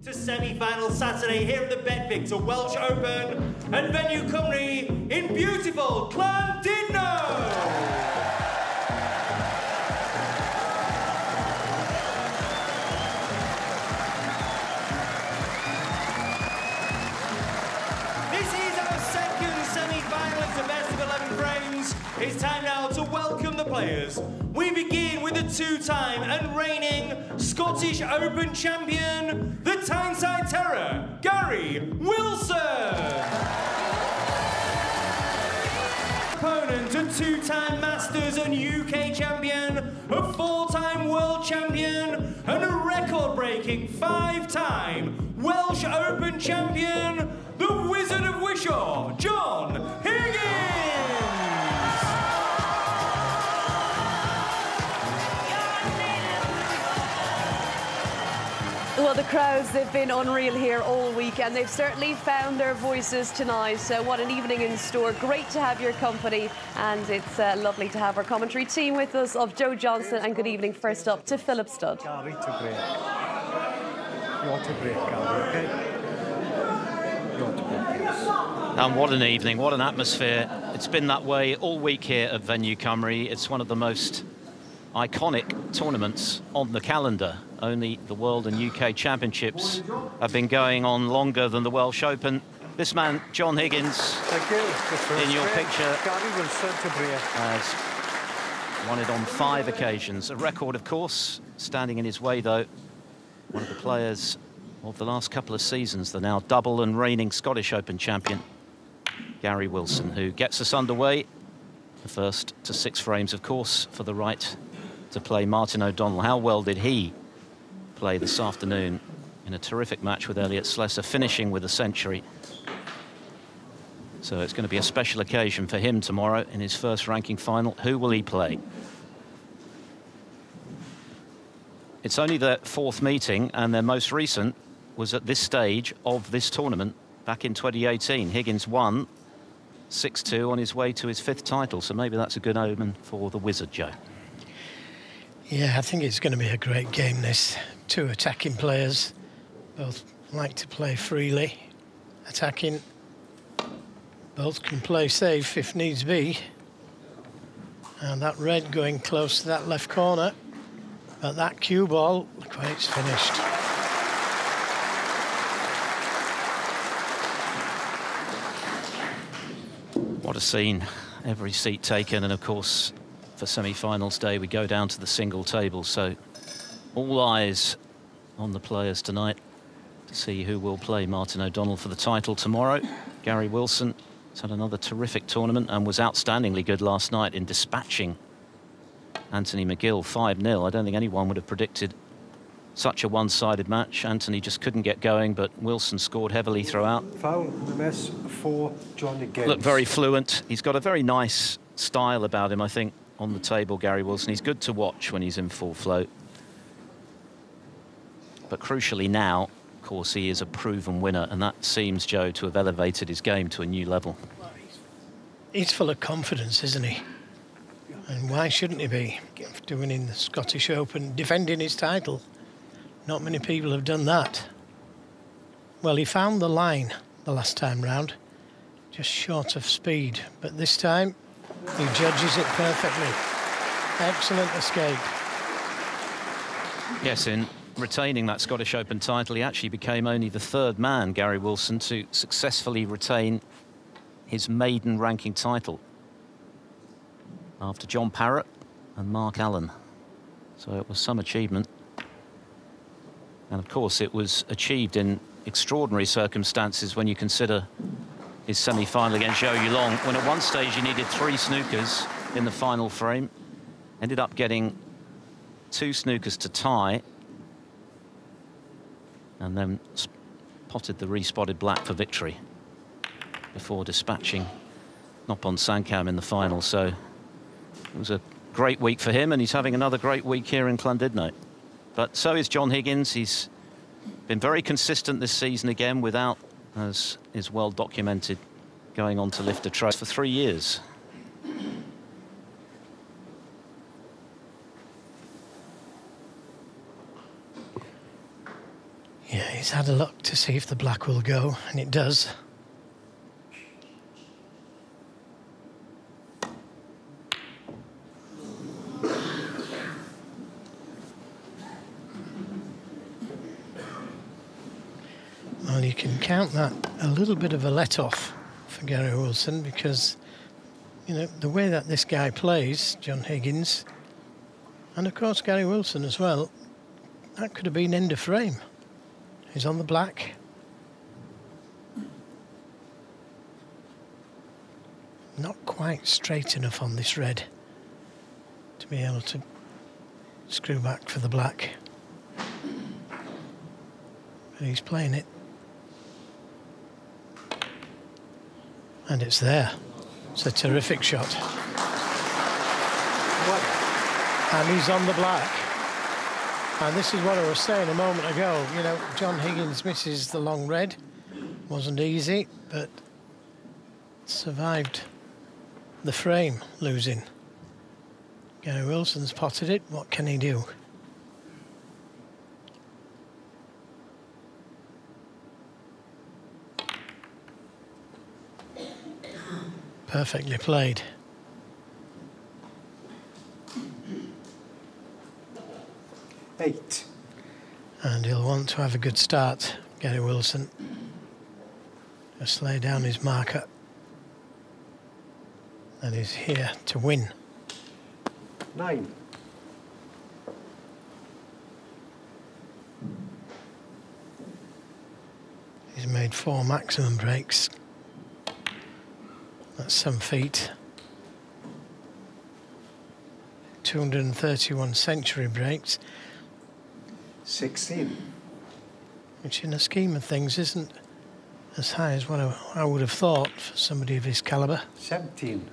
To semi-final Saturday here at the Betfix Welsh Open and venue Cymru in beautiful Llandudno. Best of 11 frames. It's time now to welcome the players. We begin with the two-time and reigning Scottish Open champion, the Tyneside Terror, Gary Wilson. Opponent, a two-time Masters and UK champion, a four-time world champion, and a record-breaking five-time Welsh Open champion, the Wizard of Wishaw, John Higgins. Well, the crowds, they've been unreal here all week, and they've certainly found their voices tonight. So what an evening in store. Great to have your company, and it's lovely to have our commentary team with us of Joe Johnson. And good evening, first up, to Philip Studd. Gary, to break. You're to break, Gary, okay? You're to break, yes. And what an evening, what an atmosphere. It's been that way all week here at Venue Cymru. It's one of the most iconic tournaments on the calendar. Only the World and UK Championships have been going on longer than the Welsh Open. This man, John Higgins, thank you. In your picture, Gary Wilson to break. has won it on 5 occasions. A record, of course, standing in his way, though. One of the players of the last couple of seasons, the now double and reigning Scottish Open champion, Gary Wilson, who gets us underway. The first to 6 frames, of course, for the right to play Martin O'Donnell. How well did he play this afternoon in a terrific match with Elliot Slessor, finishing with a century? So it's going to be a special occasion for him tomorrow in his first ranking final. Who will he play? It's only their 4th meeting, and their most recent was at this stage of this tournament back in 2018. Higgins won 6-2 on his way to his 5th title, so maybe that's a good omen for the Wizard, Joe. Yeah, I think it's going to be a great game, this. 2 attacking players, both like to play freely, attacking. Both can play safe if needs be. And that red going close to that left corner. But that cue ball, look where it's finished. What a scene. Every seat taken, and of course, for semi-finals day, we go down to the single table. So all eyes on the players tonight to see who will play Martin O'Donnell for the title tomorrow. Gary Wilson has had another terrific tournament and was outstandingly good last night in dispatching Anthony McGill 5-0. I don't think anyone would have predicted such a one-sided match. Anthony just couldn't get going, but Wilson scored heavily throughout. Foul, the miss for John Higgins. Looked very fluent. He's got a very nice style about him, I think, on the table, Gary Wilson. He's good to watch when he's in full flow. But crucially now, of course, he is a proven winner, and that seems, Joe, to have elevated his game to a new level. He's full of confidence, isn't he? And why shouldn't he be? After winning the Scottish Open, defending his title. Not many people have done that. Well, he found the line the last time round, just short of speed. But this time, he judges it perfectly. Excellent escape. Yes, in retaining that Scottish Open title, he actually became only the 3rd man, Gary Wilson, to successfully retain his maiden ranking title, after John Parrott and Mark Allen. So it was some achievement. And of course, it was achieved in extraordinary circumstances when you consider his semi-final against Zhou Yulong, when at one stage he needed 3 snookers in the final frame. Ended up getting 2 snookers to tie, and then potted the respotted black for victory before dispatching Noppon Sankam in the final. So it was a great week for him, and he's having another great week here in Llandudno. But so is John Higgins. He's been very consistent this season again, without, as is well documented, going on to lift a trophy for 3 years. Yeah, He's had a look to see if the black will go, and it does. Well, you can count that a little bit of a let-off for Gary Wilson, because, you know, the way that this guy plays, John Higgins, and of course Gary Wilson as well, that could have been end of frame. He's on the black. Not quite straight enough on this red to be able to screw back for the black. But he's playing it. And it's there. It's a terrific shot. And he's on the black. And this is what I was saying a moment ago. You know, John Higgins misses the long red. Wasn't easy, but survived the frame losing. Gary Wilson's potted it. What can he do? Perfectly played. Eight. And he'll want to have a good start, Gary Wilson. Just lay down his marker. And he's here to win. 9. He's made 4 maximum breaks. That's 7 feet. 231 century breaks. 16. Which in the scheme of things isn't as high as what I would have thought for somebody of his calibre. 17.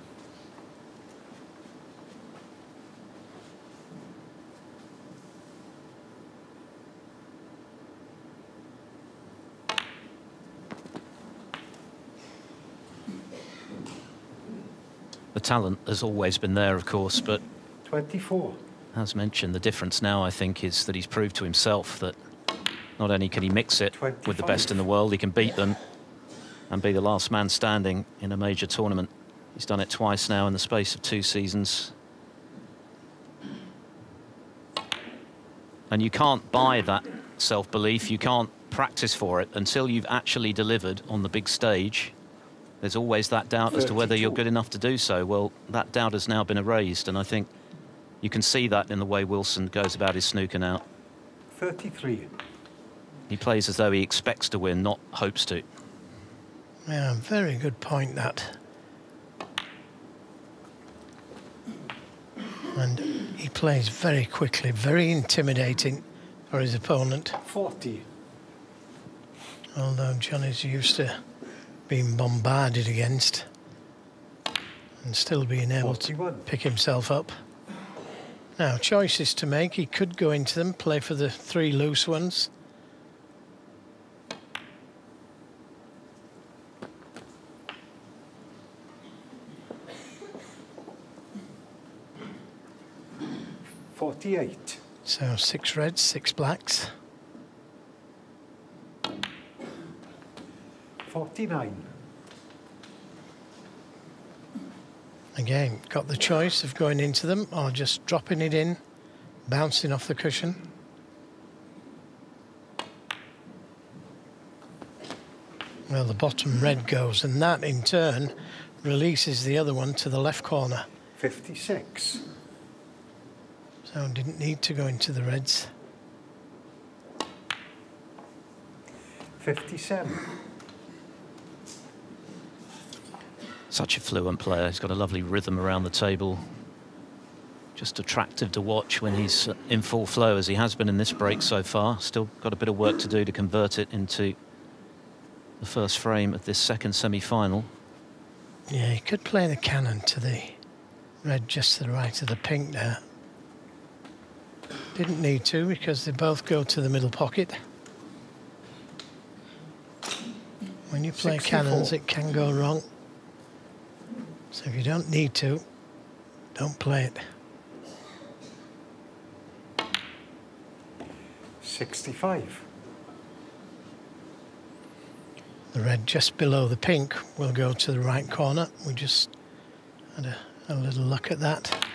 The talent has always been there, of course, but 24. as mentioned, the difference now, I think, is that he's proved to himself that not only can he mix it 25. with the best in the world, he can beat them and be the last man standing in a major tournament. He's done it twice now in the space of 2 seasons. And you can't buy that self-belief, you can't practice for it until you've actually delivered on the big stage. There's always that doubt as to whether you're good enough to do so. Well, that doubt has now been erased, and I think you can see that in the way Wilson goes about his snooker now. 33. He plays as though he expects to win, not hopes to. Yeah, very good point, that. And he plays very quickly, very intimidating for his opponent. 40. Although John is used to being bombarded against and still being able 41. to pick himself up. Now, choices to make. He could go into them, play for the 3 loose ones. $48. So 6 reds, 6 blacks. 49. Again, got the choice of going into them or just dropping it in, bouncing off the cushion. Well, the bottom red goes, and that in turn releases the other one to the left corner. 56. So didn't need to go into the reds. 57. Such a fluent player. He's got a lovely rhythm around the table. Just attractive to watch when he's in full flow, as he has been in this break so far. Still got a bit of work to do to convert it into the first frame of this second semi-final. Yeah, he could play the cannon to the red just to the right of the pink there. Didn't need to, because they both go to the middle pocket. When you play 64. cannons, it can go wrong. So if you don't need to, don't play it. 65. The red just below the pink will go to the right corner. We just had a little look at that.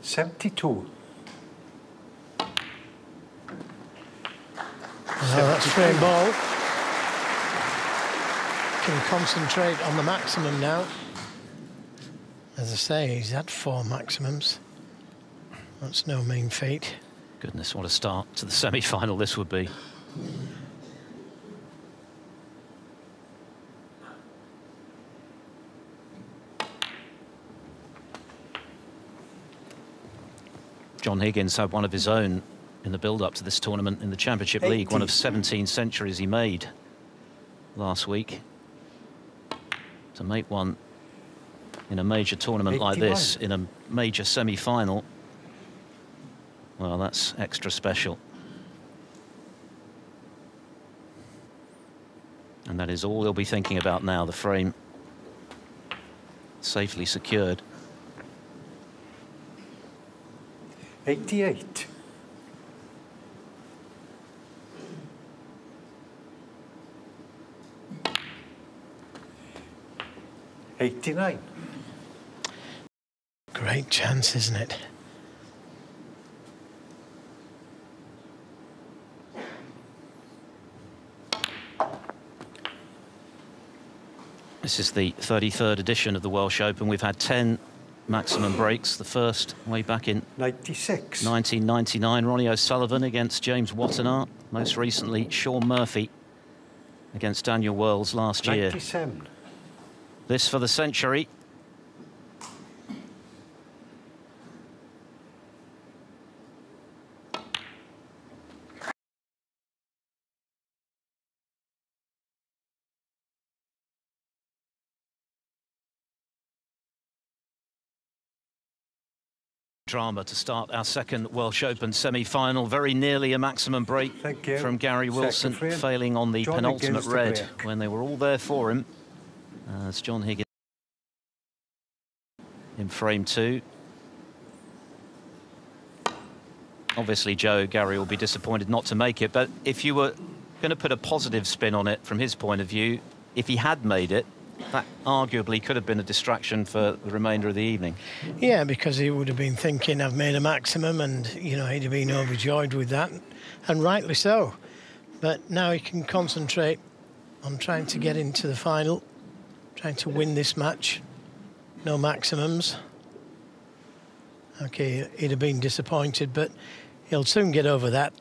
$72. That's frame ball. Can concentrate on the maximum now. As I say, he's had 4 maximums. That's no mean feat. Goodness, what a start to the semi-final this would be. John Higgins had one of his own in the build-up to this tournament in the Championship League, one of 17 centuries he made last week. To make one in a major tournament like this, in a major semi-final, well, that's extra special. And that is all he'll be thinking about now, the frame safely secured. 88. $89. Great chance, isn't it? This is the 33rd edition of the Welsh Open. We've had 10 maximum breaks. The first way back in 96. 1999, Ronnie O'Sullivan against James Wattenaar. Most recently, Sean Murphy against Daniel Worles last year. 97. This for the century. Drama to start our second Welsh Open semi-final. Very nearly a maximum break from Gary Wilson, failing on the penultimate red when they were all there for him. As John Higgins in frame 2. Obviously, Gary will be disappointed not to make it, but if you were going to put a positive spin on it from his point of view, if he had made it, that arguably could have been a distraction for the remainder of the evening. Yeah, because he would have been thinking, I've made a maximum, and, you know, he'd have been overjoyed with that, and rightly so. But now he can concentrate on trying to get into the final, trying to win this match. No maximums. Okay, he'd have been disappointed, but he'll soon get over that.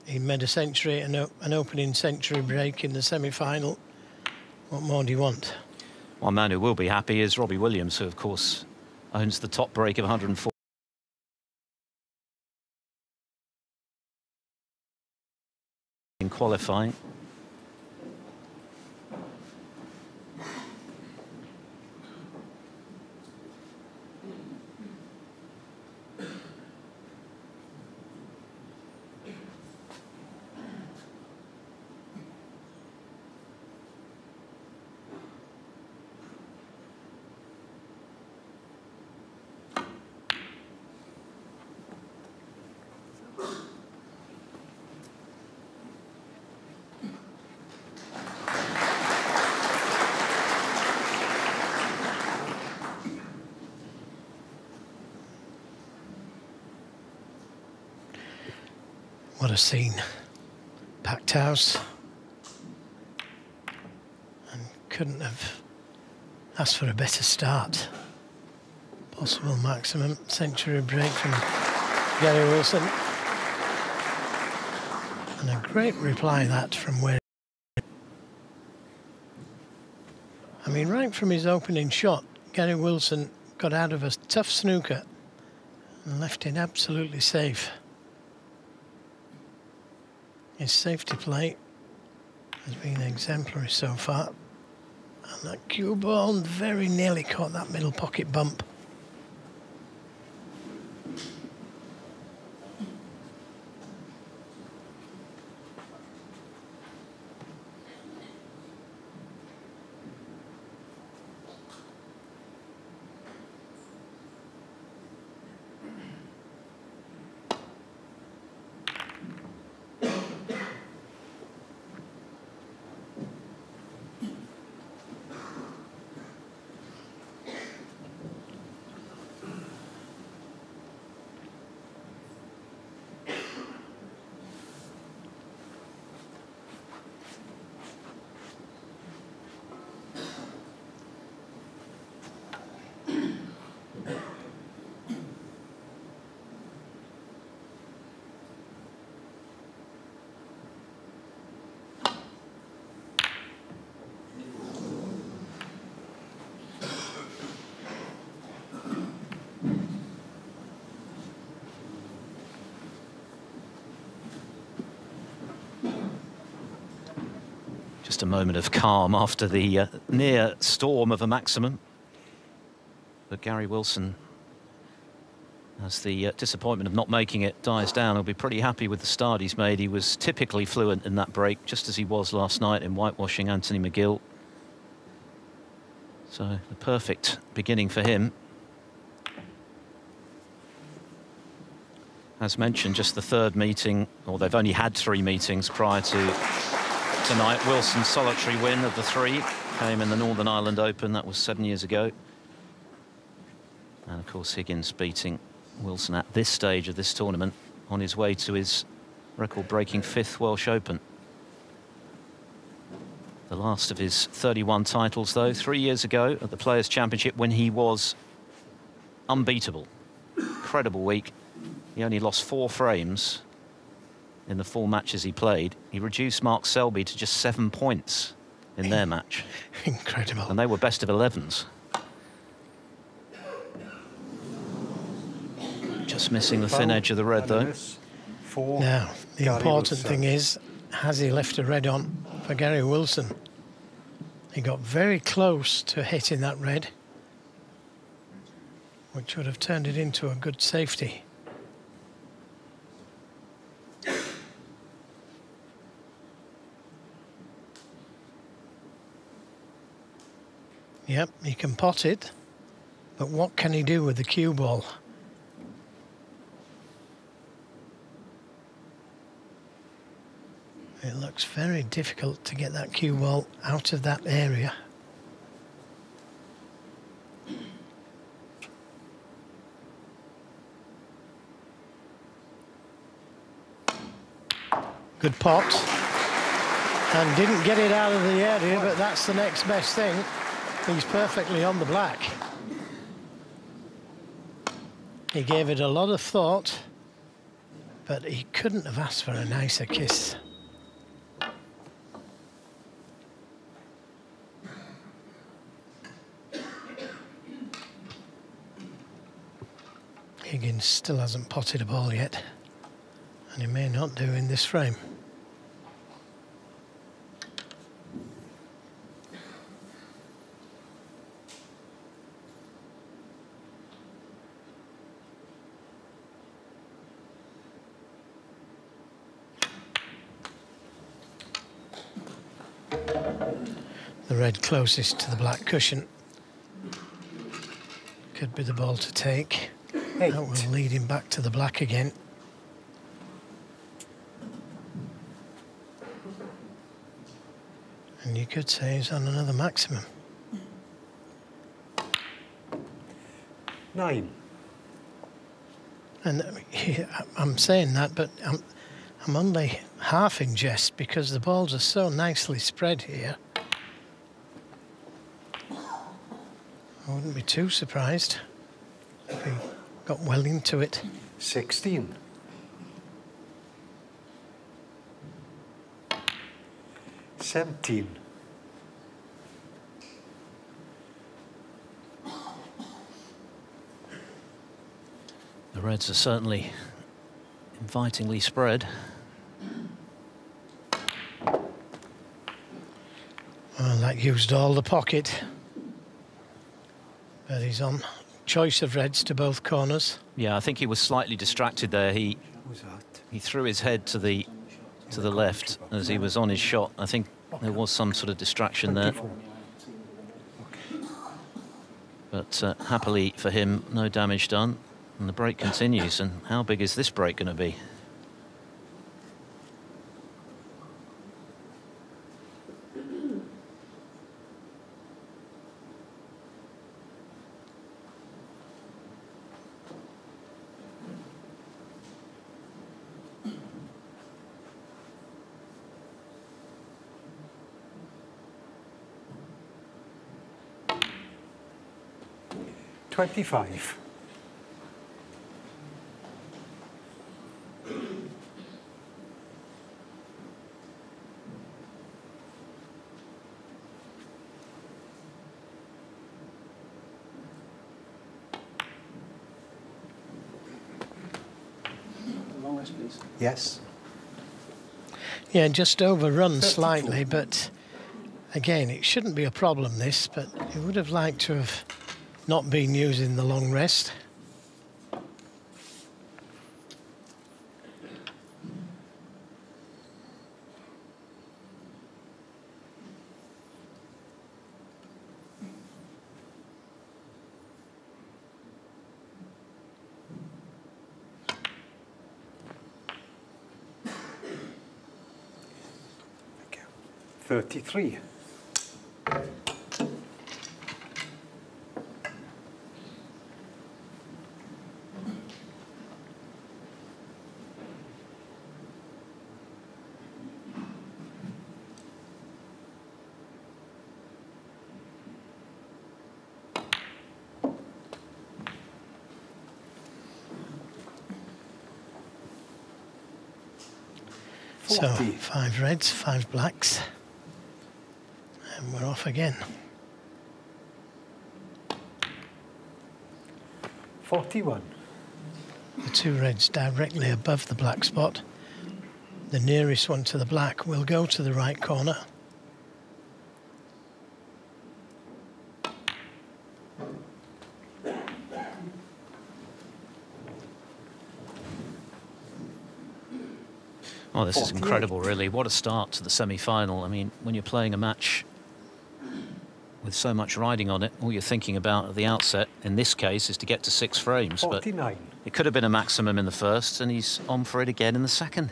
He made a century, an opening century break in the semi-final. What more do you want? One man who will be happy is Robbie Williams, who, of course, owns the top break of 104 in qualifying. What a scene. Packed house. And couldn't have asked for a better start. Possible maximum century break from Gary Wilson. And a great reply that from where... I mean, right from his opening shot, Gary Wilson got out of a tough snooker and left it absolutely safe. His safety play has been exemplary so far. And that cue ball very nearly caught that middle pocket bump. just a moment of calm after the near storm of a maximum. But Gary Wilson, as the disappointment of not making it dies down, will be pretty happy with the start he's made. He was typically fluent in that break, just as he was last night in whitewashing Anthony McGill. So the perfect beginning for him. As mentioned, just the third meeting, or they've only had 3 meetings prior to tonight. Wilson's solitary win of the 3 came in the Northern Ireland Open. That was 7 years ago. And of course, Higgins beating Wilson at this stage of this tournament on his way to his record-breaking 5th Welsh Open. The last of his 31 titles, though, 3 years ago at the Players' Championship when he was unbeatable. Incredible week. He only lost 4 frames in the 4 matches he played. He reduced Mark Selby to just 7 points in their match. Incredible. And they were best of 11s. Just missing the thin edge of the red, though. Now, the important thing is, has he left a red on for Gary Wilson? He got very close to hitting that red, which would have turned it into a good safety. Yep, he can pot it, but what can he do with the cue ball? It looks very difficult to get that cue ball out of that area. Good pot. And didn't get it out of the area, but that's the next best thing. He's perfectly on the black. He gave it a lot of thought, but he couldn't have asked for a nicer kiss. Higgins still hasn't potted a ball yet, and he may not do in this frame. The red closest to the black cushion could be the ball to take. That will lead him back to the black again. And you could say he's on another maximum. 9. And I'm saying that, but I'm only half in jest because the balls are so nicely spread here. I wouldn't be too surprised if he got well into it. 16. 17. The reds are certainly invitingly spread. Well, that used all the pocket. But he's on choice of reds to both corners. Yeah, I think he was slightly distracted there. He threw his head to the left as he was on his shot. I think there was some sort of distraction there. But happily for him, no damage done. And the break continues. And how big is this break going to be? $25. Please. Yes. Yeah, just overrun slightly, but Again, it shouldn't be a problem, this, but he would have liked to have not been using the long rest. Thank you. 33. So 5 reds, 5 blacks, and we're off again. 41. The 2 reds directly above the black spot. The nearest one to the black will go to the right corner. Oh, this is incredible, really. What a start to the semi-final. I mean, when you're playing a match with so much riding on it, all you're thinking about at the outset, in this case, is to get to 6 frames. 49. But it could have been a maximum in the first, and he's on for it again in the second.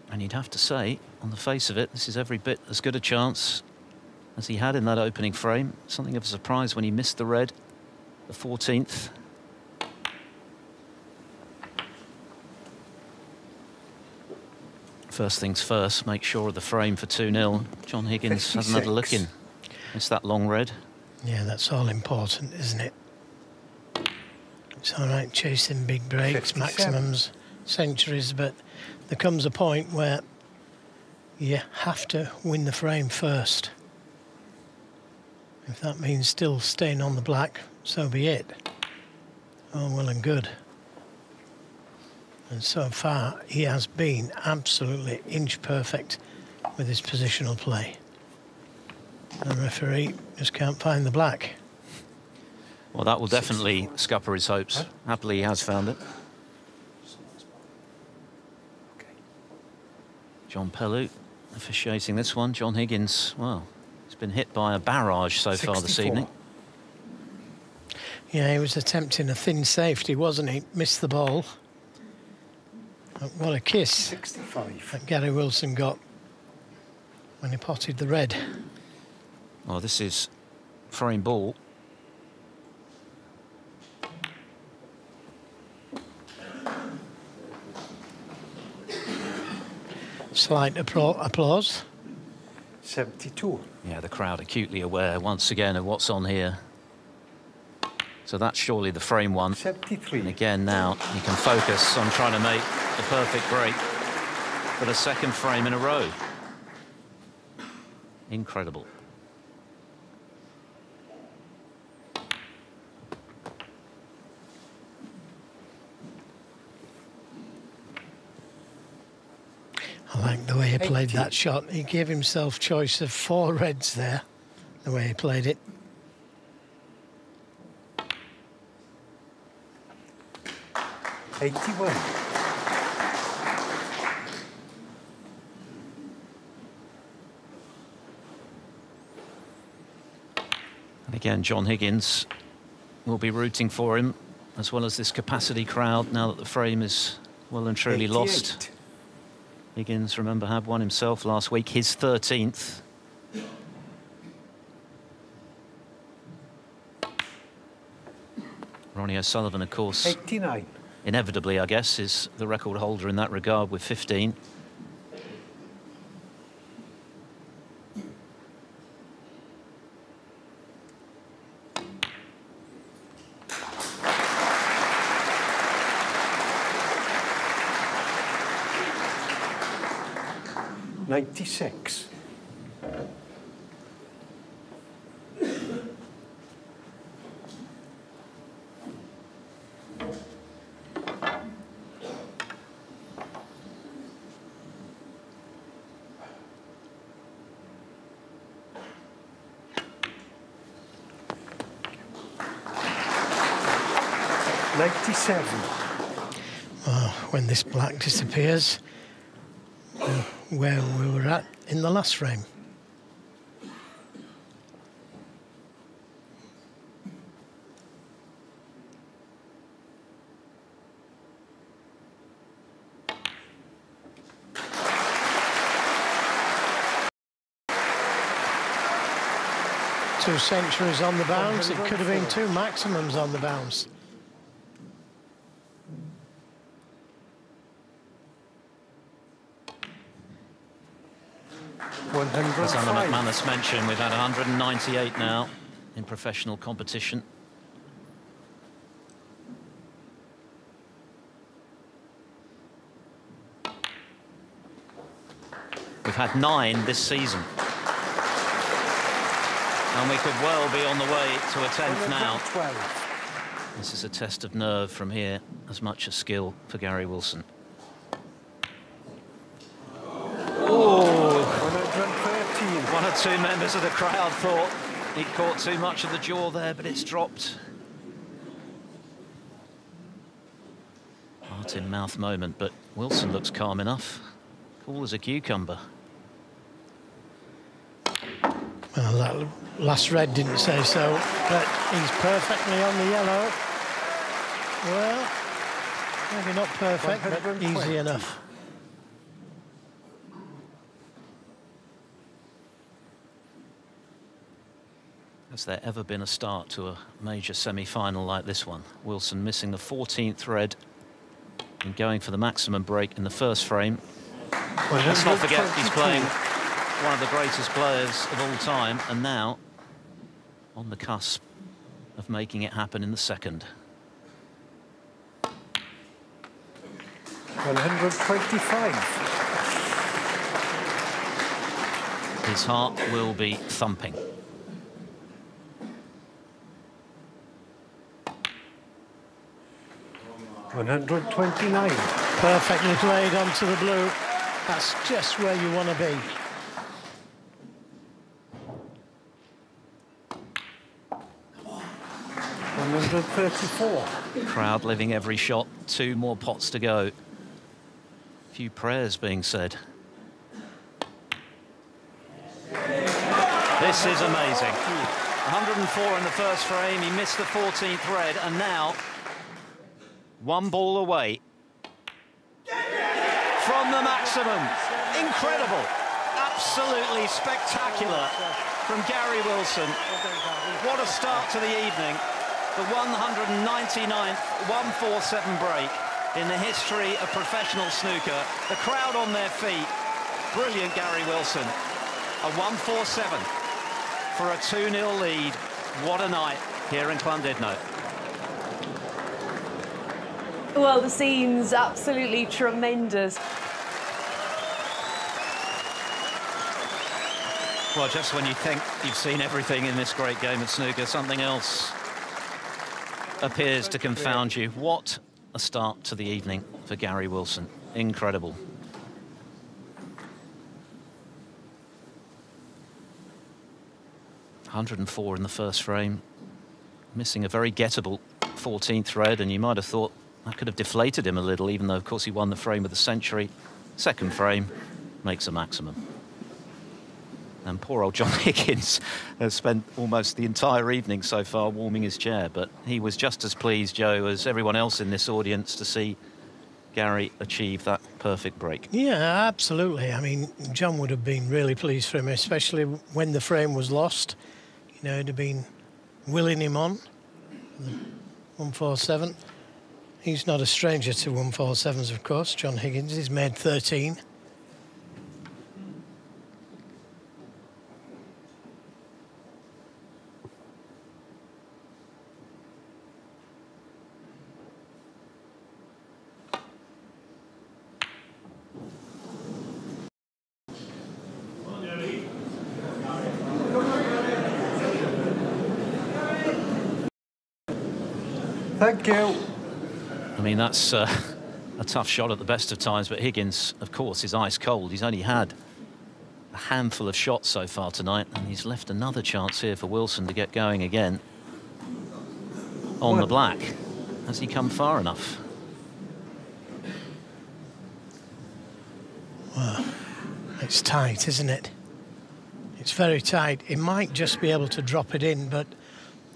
And you'd have to say, on the face of it, this is every bit as good a chance as he had in that opening frame. Something of a surprise when he missed the red. The 14th. First things first, make sure of the frame for 2-0. John Higgins 56. hasn't had a look in. It's that long red. Yeah, that's all important, isn't it? It's all right chasing big breaks, 57. maximums, centuries, but there comes a point where you have to win the frame first. If that means still staying on the black, so be it. Oh, well and good. And so far, he has been absolutely inch perfect with his positional play. The referee just can't find the black. Well, that will definitely scupper his hopes. Happily, he has found it. John Pellew officiating this one. John Higgins, well, he's been hit by a barrage so far this 64. evening. Yeah, he was attempting a thin safety, wasn't he? Missed the ball. What a kiss 65. that Gary Wilson got when he potted the red. Well, this is frame ball. Slight applause. 72. Yeah, the crowd acutely aware once again of what's on here. So that's surely the frame one. 73. And again now, he can focus on trying to make the perfect break for the second frame in a row. Incredible. I like the way he played 80. that shot. He gave himself choice of 4 reds there, the way he played it. '81. And again, John Higgins will be rooting for him, as well as this capacity crowd, now that the frame is well and truly 88. lost. Higgins, remember, had one himself last week, his 13th. Ronnie O'Sullivan, of course, 89. inevitably, I guess, is the record holder in that regard with 15. '96. 97. Well, when this black disappears, where we were at in the last frame. Two centuries on the bounce. It could have been two maximums on the bounce. As Alan McManus mentioned, we've had 198 now in professional competition. We've had 9 this season. And we could well be on the way to a 10th now. This is a test of nerve from here, as much as skill for Gary Wilson. Oh, 113. One or two members of the crowd thought he'd caught too much of the jaw there, but it's dropped. Heart in mouth moment, but Wilson looks calm enough. Cool as a cucumber. Well, that last red didn't say so, but he's perfectly on the yellow. Well, maybe not perfect, but easy enough. Has there ever been a start to a major semi-final like this one? Wilson missing the 14th red and going for the maximum break in the first frame. Let's not forget he's playing one of the greatest players of all time, and now on the cusp of making it happen in the second. 125. His heart will be thumping. $129. Perfectly played onto the blue. That's just where you want to be. $134. Crowd living every shot. 2 more pots to go. A few prayers being said. This is amazing. 104 in the first frame. He missed the 14th red, and now 1 ball away from the maximum. Incredible. Absolutely spectacular from Gary Wilson. What a start to the evening. The 199th 147 break in the history of professional snooker. The crowd on their feet. Brilliant Gary Wilson. A 147 for a 2-0 lead. What a night here in Llandudno. Well, the scene's absolutely tremendous. Well, just when you think you've seen everything in this great game of snooker, something else appears to confound you. What a start to the evening for Gary Wilson. Incredible. $104 in the first frame, missing a very gettable 14th red, and you might have thought that could have deflated him a little, even though, of course, he won the frame with a century. Second frame makes a maximum. And poor old John Higgins has spent almost the entire evening so far warming his chair, but he was just as pleased, Joe, as everyone else in this audience to see Gary achieve that perfect break. Yeah, absolutely. I mean, John would have been really pleased for him, especially when the frame was lost. You know, he'd have been willing him on. 147. He's not a stranger to 147s, of course. John Higgins, he's made 13. Thank you. I mean, that's a tough shot at the best of times, but Higgins, of course, is ice cold. He's only had a handful of shots so far tonight, and he's left another chance here for Wilson to get going again on the black. has he come far enough? Well, it's tight, isn't it? It's very tight. He might just be able to drop it in, but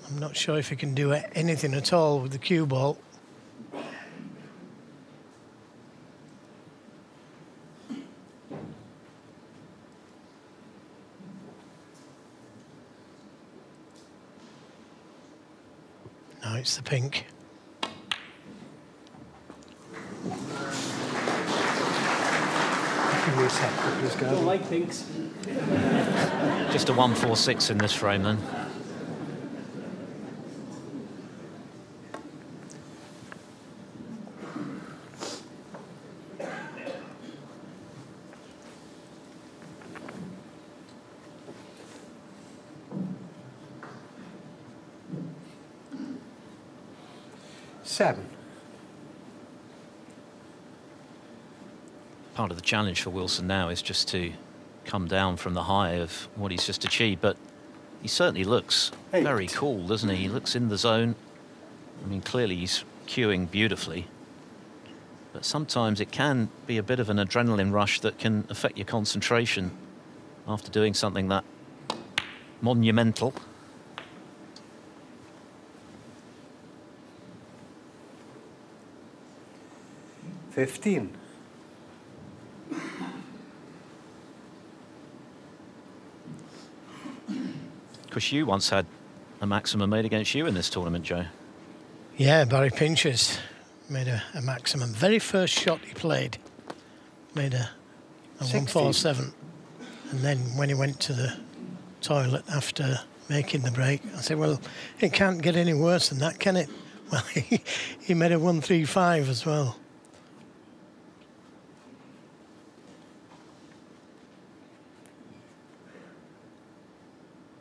I'm not sure if he can do anything at all with the cue ball. No, it's the pink. Don't like pinks. Just a 1-4-6 in this frame then. Seven. Part of the challenge for Wilson now is just to come down from the high of what he's just achieved, but he certainly looks very cool, doesn't he? He looks in the zone. I mean, clearly he's cueing beautifully, but sometimes it can be a bit of an adrenaline rush that can affect your concentration after doing something that monumental. $15. Because you once had a maximum made against you in this tournament, Joe. Yeah, Barry Pinchers made a maximum. Very first shot he played, made a 147. And then when he went to the toilet after making the break, I said, well, it can't get any worse than that, can it? Well, he made a 135 as well.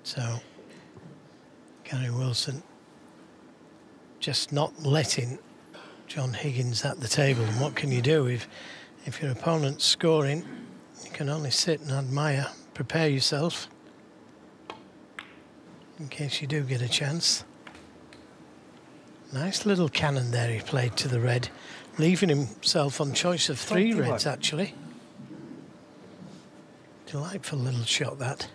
So, Gary Wilson just not letting John Higgins at the table. And what can you do if your opponent's scoring? You can only sit and admire, prepare yourself in case you do get a chance. Nice little cannon there he played to the red, leaving himself on choice of 3 reds actually. Delightful little shot that.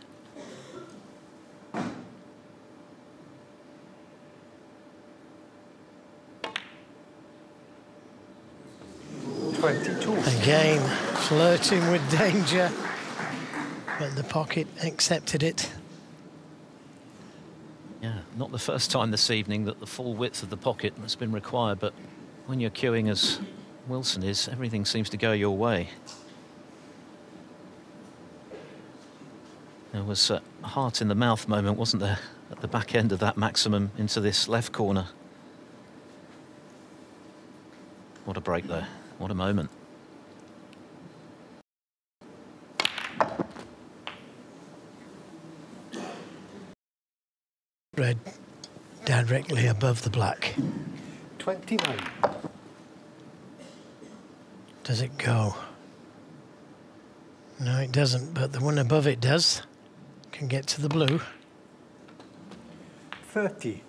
22. Again, flirting with danger, but the pocket accepted it. Yeah, not the first time this evening that the full width of the pocket has been required, but when you're queuing as Wilson is, everything seems to go your way. There was a heart in the mouth moment, wasn't there, at the back end of that maximum into this left corner. What a break there, what a moment. Red directly above the black. 29. Does it go? No, it doesn't, but the one above it does. Can get to the blue. 30.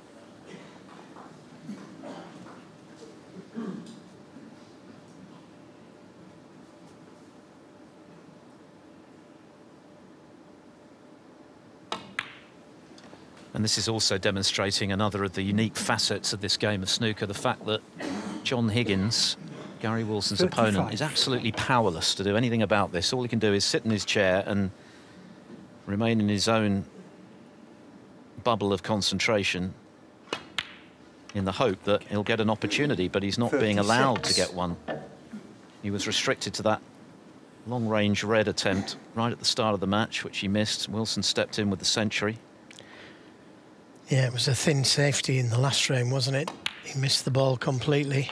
And this is also demonstrating another of the unique facets of this game of snooker, the fact that John Higgins, Gary Wilson's 35. opponent, is absolutely powerless to do anything about this. All he can do is sit in his chair and remain in his own bubble of concentration in the hope that he'll get an opportunity, but he's not being allowed to get one. He was restricted to that long-range red attempt right at the start of the match, which he missed. Wilson stepped in with the century. Yeah, it was a thin safety in the last frame, wasn't it? He missed the ball completely.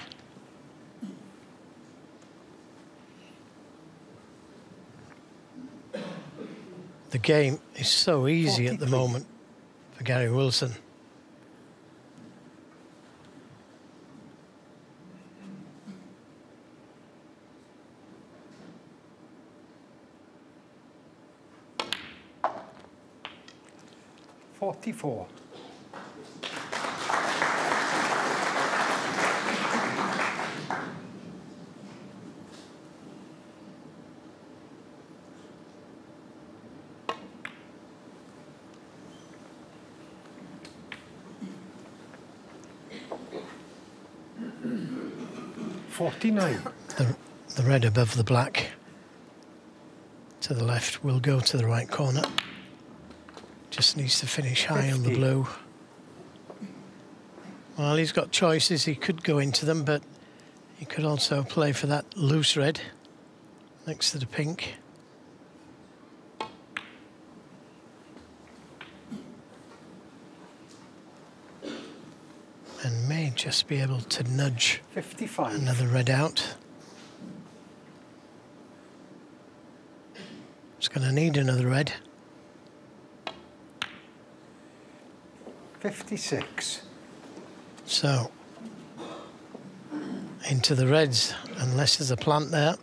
The game is so easy at the moment for Gary Wilson. 49. The red above the black to the left will go to the right corner. Just needs to finish high 50. on the blue. Well, he's got choices. He could go into them, but he could also play for that loose red next to the pink. And may just be able to nudge 55. another red out. It's going to need another red. 56. So, into the reds, unless there's a plant there.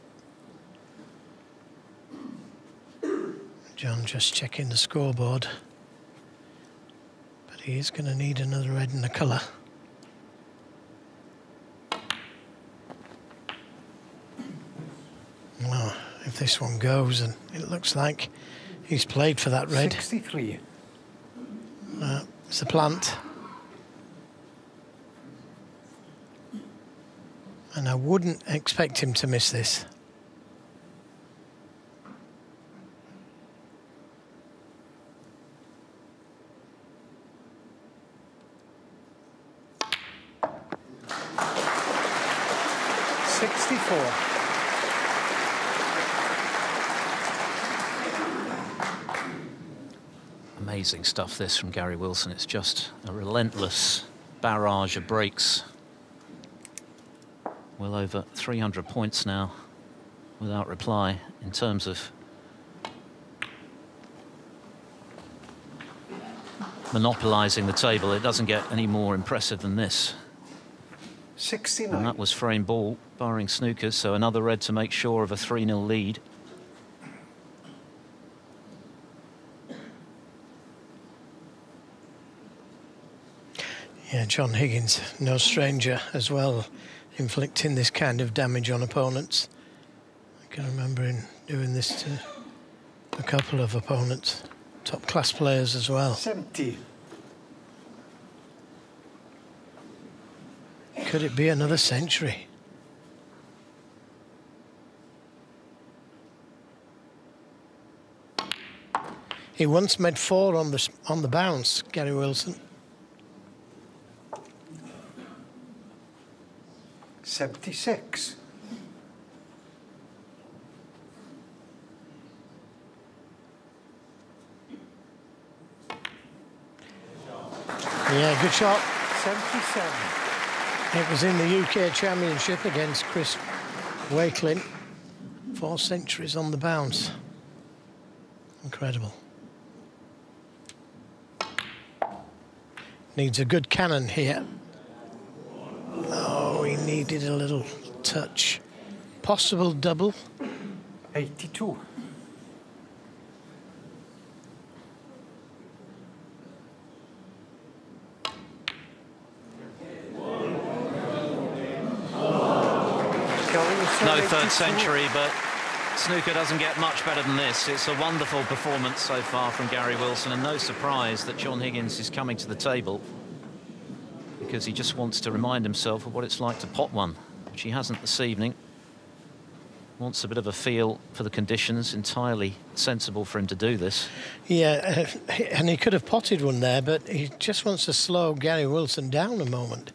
John just checking the scoreboard. But he is going to need another red in the colour. Well, if this one goes, and it looks like he's played for that red. 63. It's a plant. And I wouldn't expect him to miss this. Amazing stuff, this, from Gary Wilson. It's just a relentless barrage of breaks. Well over 300 points now without reply in terms of monopolising the table. It doesn't get any more impressive than this. 69. And that was frame ball, barring Snookers, so another red to make sure of a 3-0 lead. Yeah, John Higgins, no stranger as well, inflicting this kind of damage on opponents. I can remember him doing this to a couple of opponents, top class players as well. 70. Could it be another century? He once made 4 on the bounce, Gary Wilson. 76. Yeah, good shot. 77. It was in the UK Championship against Chris Wakelin. 4 centuries on the bounce. Incredible. Needs a good cannon here. Oh, he needed a little touch. Possible double. 82. No third century, but snooker doesn't get much better than this. It's a wonderful performance so far from Gary Wilson, and no surprise that John Higgins is coming to the table, because he just wants to remind himself of what it's like to pot one, which he hasn't this evening. Wants a bit of a feel for the conditions. Entirely sensible for him to do this. Yeah, and he could have potted one there, but he just wants to slow Gary Wilson down a moment.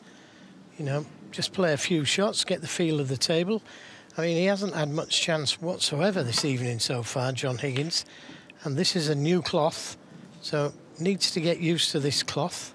You know, just play a few shots, get the feel of the table. I mean, he hasn't had much chance whatsoever this evening so far, John Higgins. And this is a new cloth, so needs to get used to this cloth.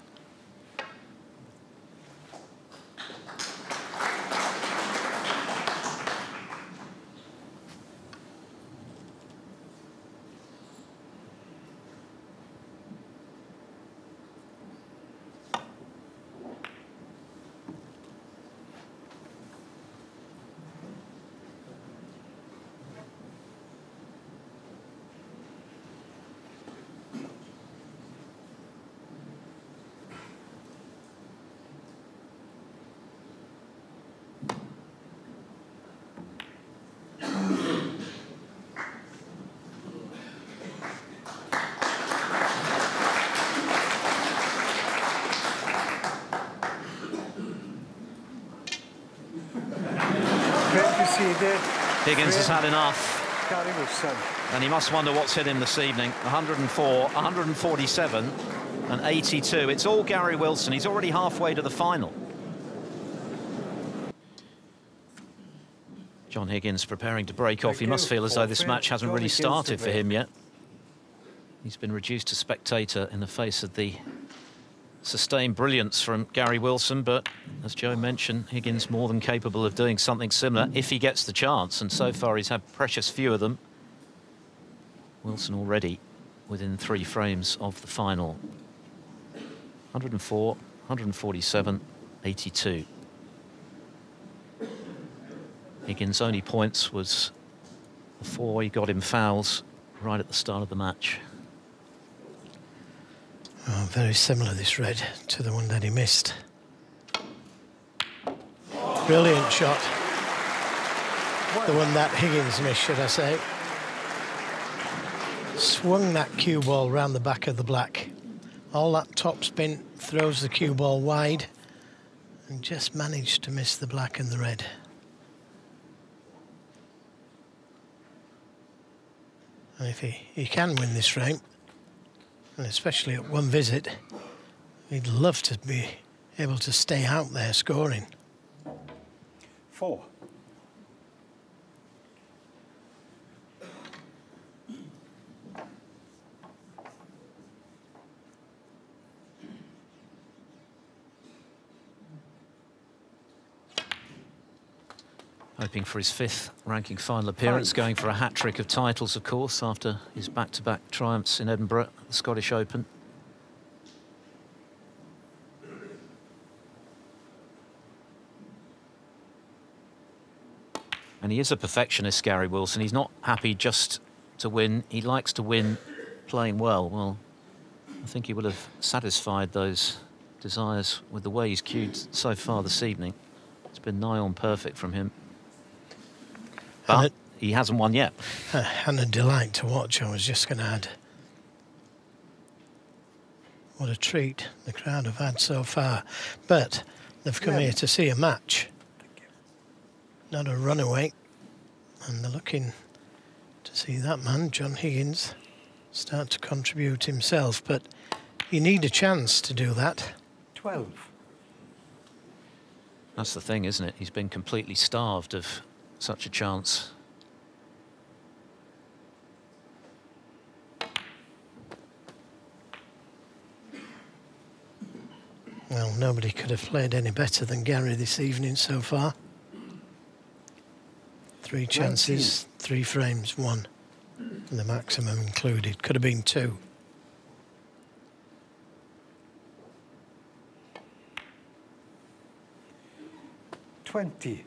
Higgins has had enough. Gary Wilson. And he must wonder what's hit him this evening. 104, 147 and 82. It's all Gary Wilson. He's already halfway to the final. John Higgins preparing to break off. He must feel as though this match hasn't really started for him yet. He's been reduced to spectator in the face of the sustained brilliance from Gary Wilson, but as Joe mentioned, Higgins more than capable of doing something similar if he gets the chance, and so far he's had precious few of them. Wilson already within 3 frames of the final. 104, 147, 82. Higgins' only points was before he got him fouls right at the start of the match. Oh, very similar, this red, to the one that he missed. Brilliant shot. The one that Higgins missed, should I say. Swung that cue ball round the back of the black. All that top spin throws the cue ball wide and just managed to miss the black and the red. And if he can win this frame, and especially at one visit, he'd love to be able to stay out there scoring. 4. Hoping for his 5th ranking final appearance, going for a hat-trick of titles, of course, after his back-to-back triumphs in Edinburgh, the Scottish Open. And he is a perfectionist, Gary Wilson. He's not happy just to win. He likes to win playing well. Well, I think he will have satisfied those desires with the way he's cued so far this evening. It's been nigh on perfect from him. But he hasn't won yet. And a delight to watch, I was just going to add. What a treat the crowd have had so far. But they've come here to see a match, not a runaway. And they're looking to see that man, John Higgins, start to contribute himself. But you need a chance to do that. 12. That's the thing, isn't it? He's been completely starved of such a chance. Well, nobody could have played any better than Gary this evening so far. 3 chances, 3 frames, 1. The maximum included. Could have been 2. 20.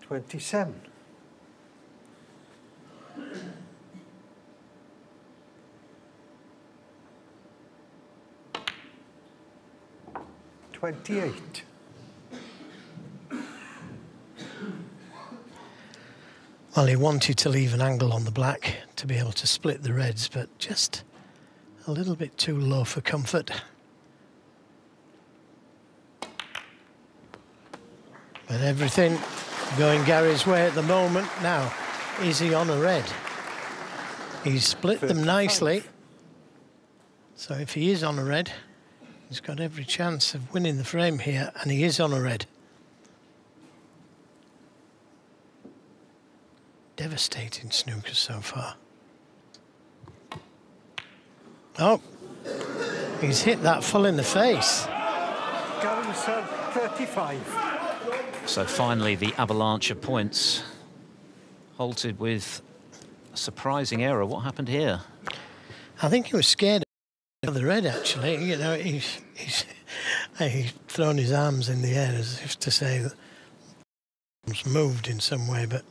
27. 28. Well, he wanted to leave an angle on the black to be able to split the reds, but just a little bit too low for comfort. But everything going Gary's way at the moment. Now, is he on a red? He's split them nicely. So if he is on a red, he's got every chance of winning the frame here, and he is on a red. Devastating snooker so far. Oh, he's hit that full in the face. Gary 35. So finally, the avalanche of points halted with a surprising error. What happened here? I think he was scared of the red, actually. You know, he's thrown his arms in the air as if to say that it's moved in some way, but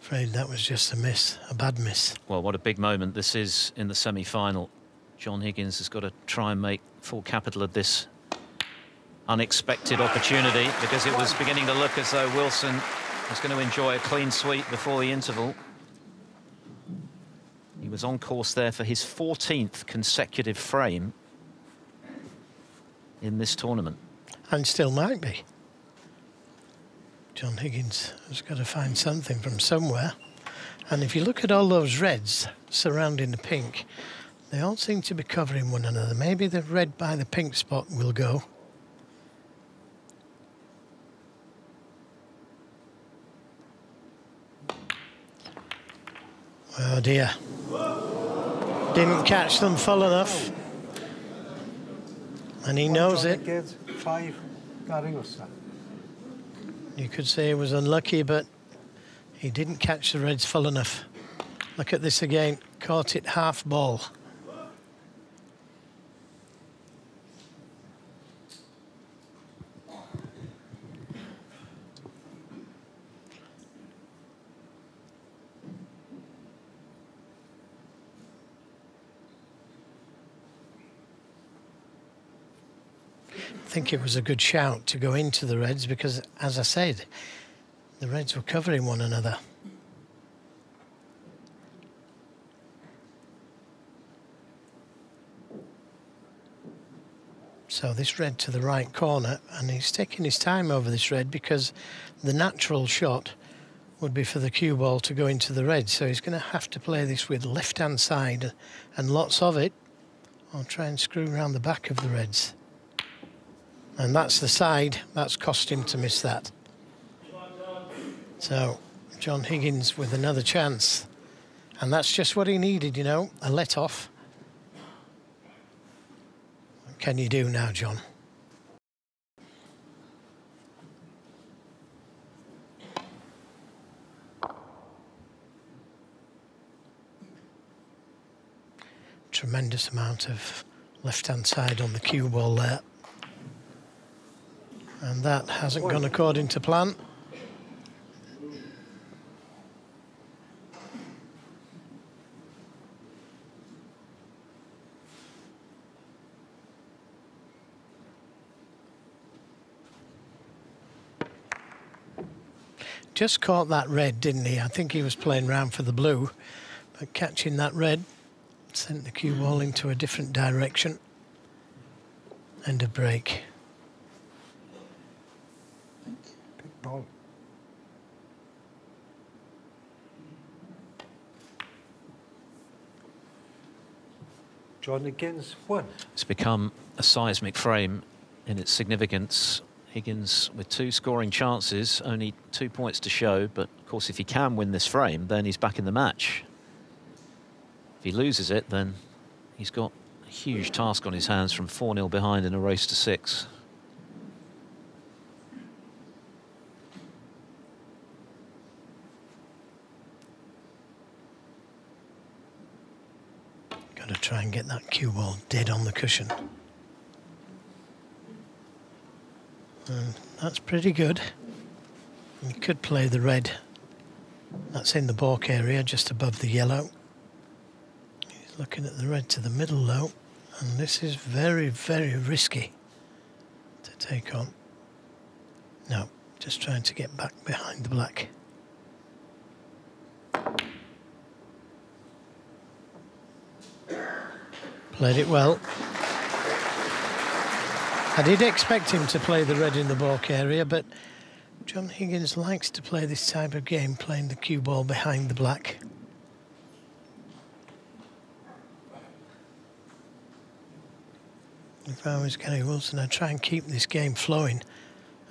Afraid that was just a miss, a bad miss. Well, what a big moment this is in the semi-final. John Higgins has got to try and make full capital of this unexpected opportunity, because it was beginning to look as though Wilson was going to enjoy a clean sweep before the interval. He was on course there for his 14th consecutive frame in this tournament. And still might be. John Higgins has got to find something from somewhere. And if you look at all those reds surrounding the pink, they all seem to be covering one another. Maybe the red by the pink spot will go. Oh dear. Didn't catch them full enough. And he knows it. You could say he was unlucky, but he didn't catch the reds full enough. Look at this again. Caught it half ball. I think it was a good shout to go into the reds because, as I said, the reds were covering one another. So this red to the right corner, and he's taking his time over this red because the natural shot would be for the cue ball to go into the red. So he's going to have to play this with left-hand side and lots of it, or try and screw around the back of the reds. And that's the side that's cost him to miss that. So John Higgins with another chance. And that's just what he needed, you know, a let-off. What can you do now, John? Tremendous amount of left-hand side on the cue ball there. And that hasn't gone according to plan. Just caught that red, didn't he? I think he was playing round for the blue, but catching that red sent the cue ball into a different direction. End of break. Ball. John Higgins won. It's become a seismic frame in its significance. Higgins with 2 scoring chances, only 2 points to show, but of course if he can win this frame, then he's back in the match. If he loses it, then he's got a huge task on his hands from 4-0 behind in a race to 6. Got to try and get that cue ball dead on the cushion. And that's pretty good. You could play the red. That's in the balk area, just above the yellow. He's looking at the red to the middle though, and this is very, very risky to take on. No, just trying to get back behind the black. Played it well. I did expect him to play the red in the balk area, but John Higgins likes to play this type of game, playing the cue ball behind the black. If I was Gary Wilson, I'd try and keep this game flowing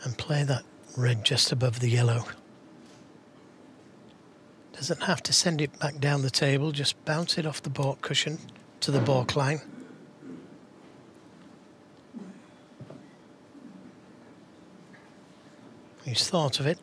and play that red just above the yellow. Doesn't have to send it back down the table, just bounce it off the balk cushion to the balk line. He's thought of it.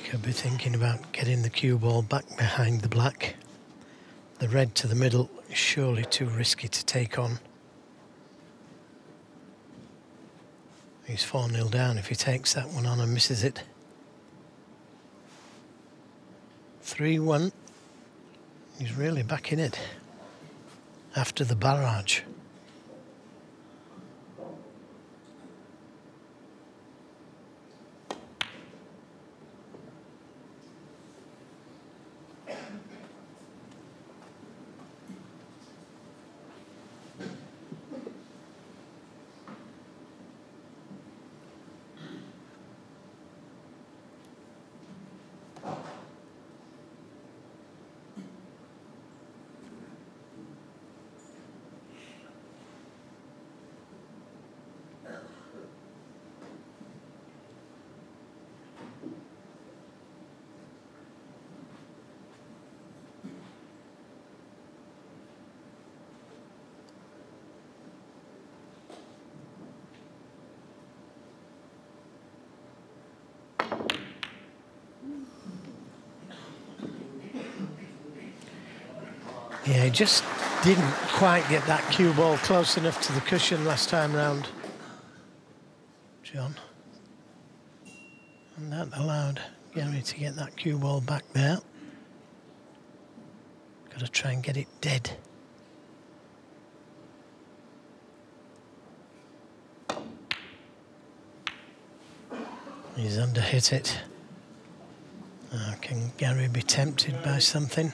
Could be thinking about getting the cue ball back behind the black. The red to the middle is surely too risky to take on. He's 4-0 down if he takes that one on and misses it. 3-1. He's really back in it after the barrage. Yeah, he just didn't quite get that cue ball close enough to the cushion last time round, John. And that allowed Gary to get that cue ball back there. Got to try and get it dead. He's underhit it. Can Gary be tempted by something?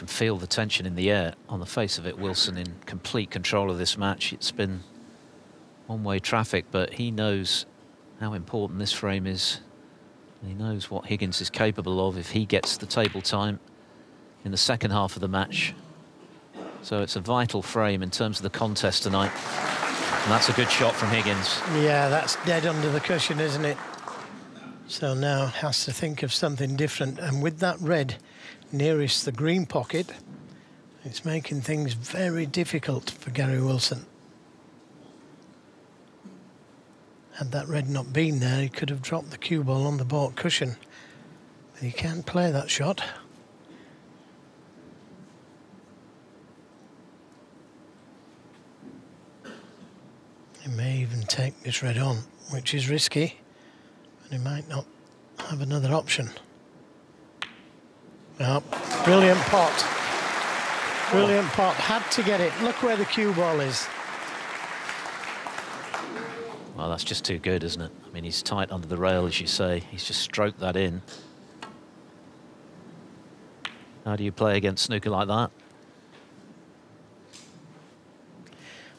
Feel the tension in the air. On the face of it, Wilson in complete control of this match. It's been one-way traffic, but he knows how important this frame is. He knows what Higgins is capable of if he gets the table time in the second half of the match. So it's a vital frame in terms of the contest tonight. And that's a good shot from Higgins. Yeah, that's dead under the cushion, isn't it? So now has to think of something different. And with that red nearest the green pocket, it's making things very difficult for Gary Wilson. Had that red not been there, he could have dropped the cue ball on the baulk cushion. But he can't play that shot. He may even take this red on, which is risky, but he might not have another option. Oh, brilliant pot. Brilliant pot. Had to get it. Look where the cue ball is. Well, that's just too good, isn't it? I mean, he's tight under the rail, as you say. He's just stroked that in. How do you play against snooker like that?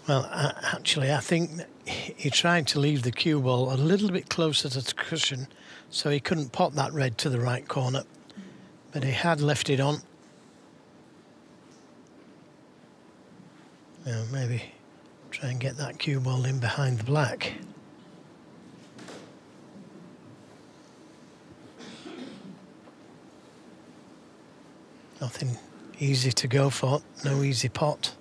Well, actually, I think he tried to leave the cue ball a little bit closer to the cushion so he couldn't pot that red to the right corner. But he had left it on. Now maybe try and get that cue ball in behind the black. Nothing easy to go for, no easy pot.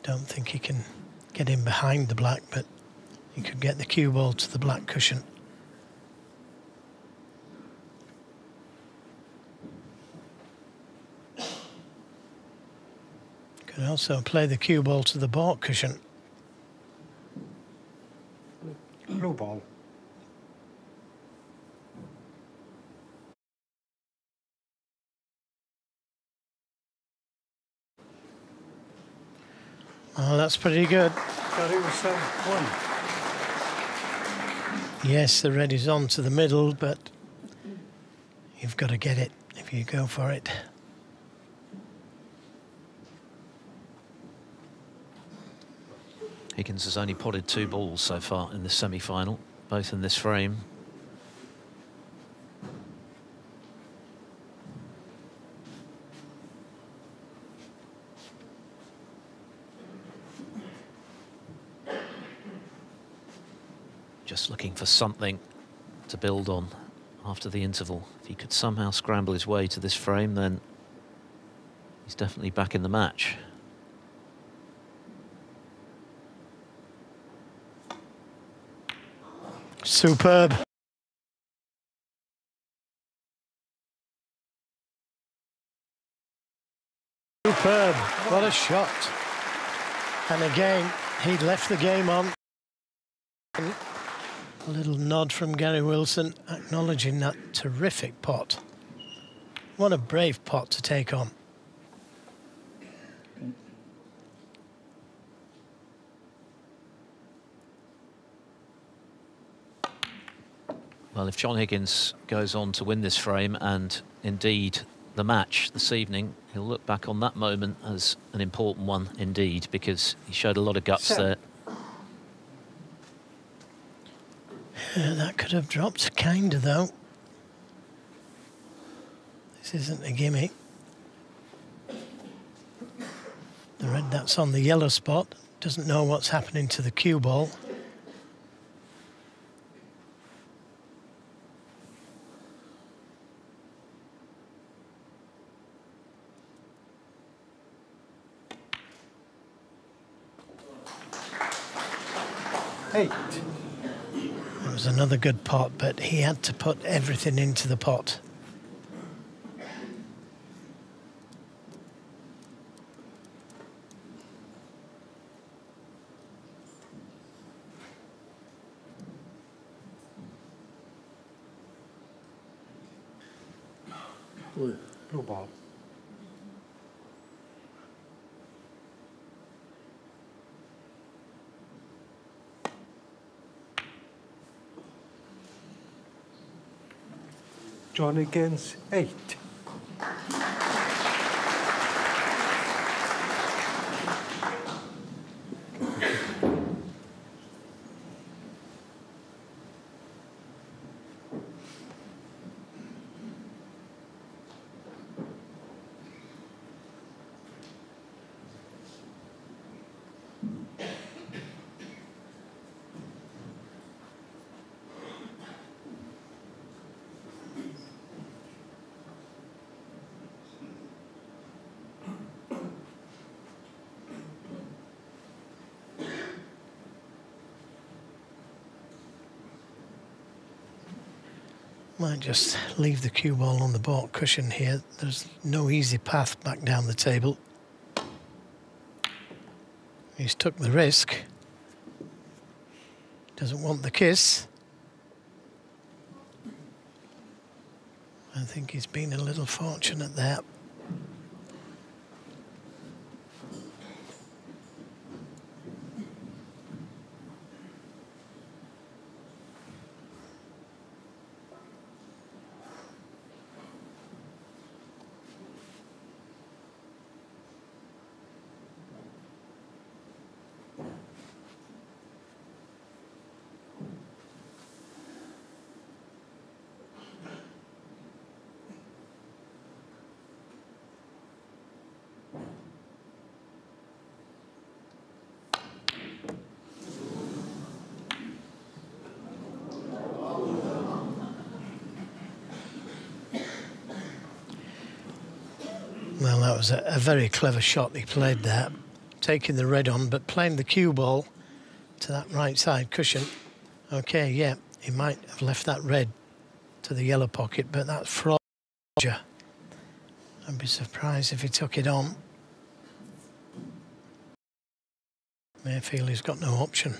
Don't think he can get in behind the black, but he could get the cue ball to the black cushion. Could also play the cue ball to the baulk cushion. Blue ball. Oh, that's pretty good. Thought it was 7-1. Yes, the red is on to the middle, but you've got to get it if you go for it. Higgins has only potted 2 balls so far in the semi-final, both in this frame. Just looking for something to build on after the interval. If he could somehow scramble his way to this frame, then he's definitely back in the match. Superb. Superb. What a shot. And again, he'd left the game on. A little nod from Gary Wilson, acknowledging that terrific pot. What a brave pot to take on. Well, if John Higgins goes on to win this frame and indeed the match this evening, he'll look back on that moment as an important one indeed, because he showed a lot of guts there. That could have dropped kinda though. This isn't a gimme. The red that's on the yellow spot doesn't know what's happening to the cue ball. Eight. It was another good pot, but he had to put everything into the pot. Blue ball. John Higgins, 8. Might just leave the cue ball on the baulk cushion here. There's no easy path back down the table. He's took the risk. Doesn't want the kiss. I think he's been a little fortunate there. Well, that was a very clever shot he played there, taking the red on, but playing the cue ball to that right side cushion. Okay, yeah, he might have left that red to the yellow pocket, but that's fraud. I'd be surprised if he took it on. May feel he's got no option.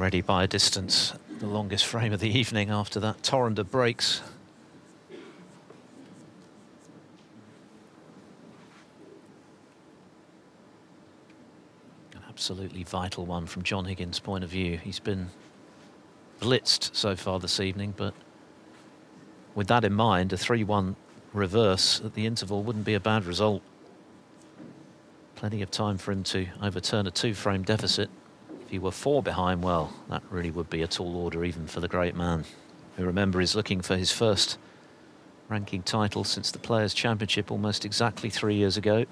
Already by a distance, the longest frame of the evening after that torrent of breaks. An absolutely vital one from John Higgins' point of view. He's been blitzed so far this evening, but with that in mind, a 3-1 reverse at the interval wouldn't be a bad result. Plenty of time for him to overturn a 2-frame deficit. If he were 4 behind, well, that really would be a tall order even for the great man, who, remember, is looking for his first ranking title since the Players' Championship almost exactly 3 years ago.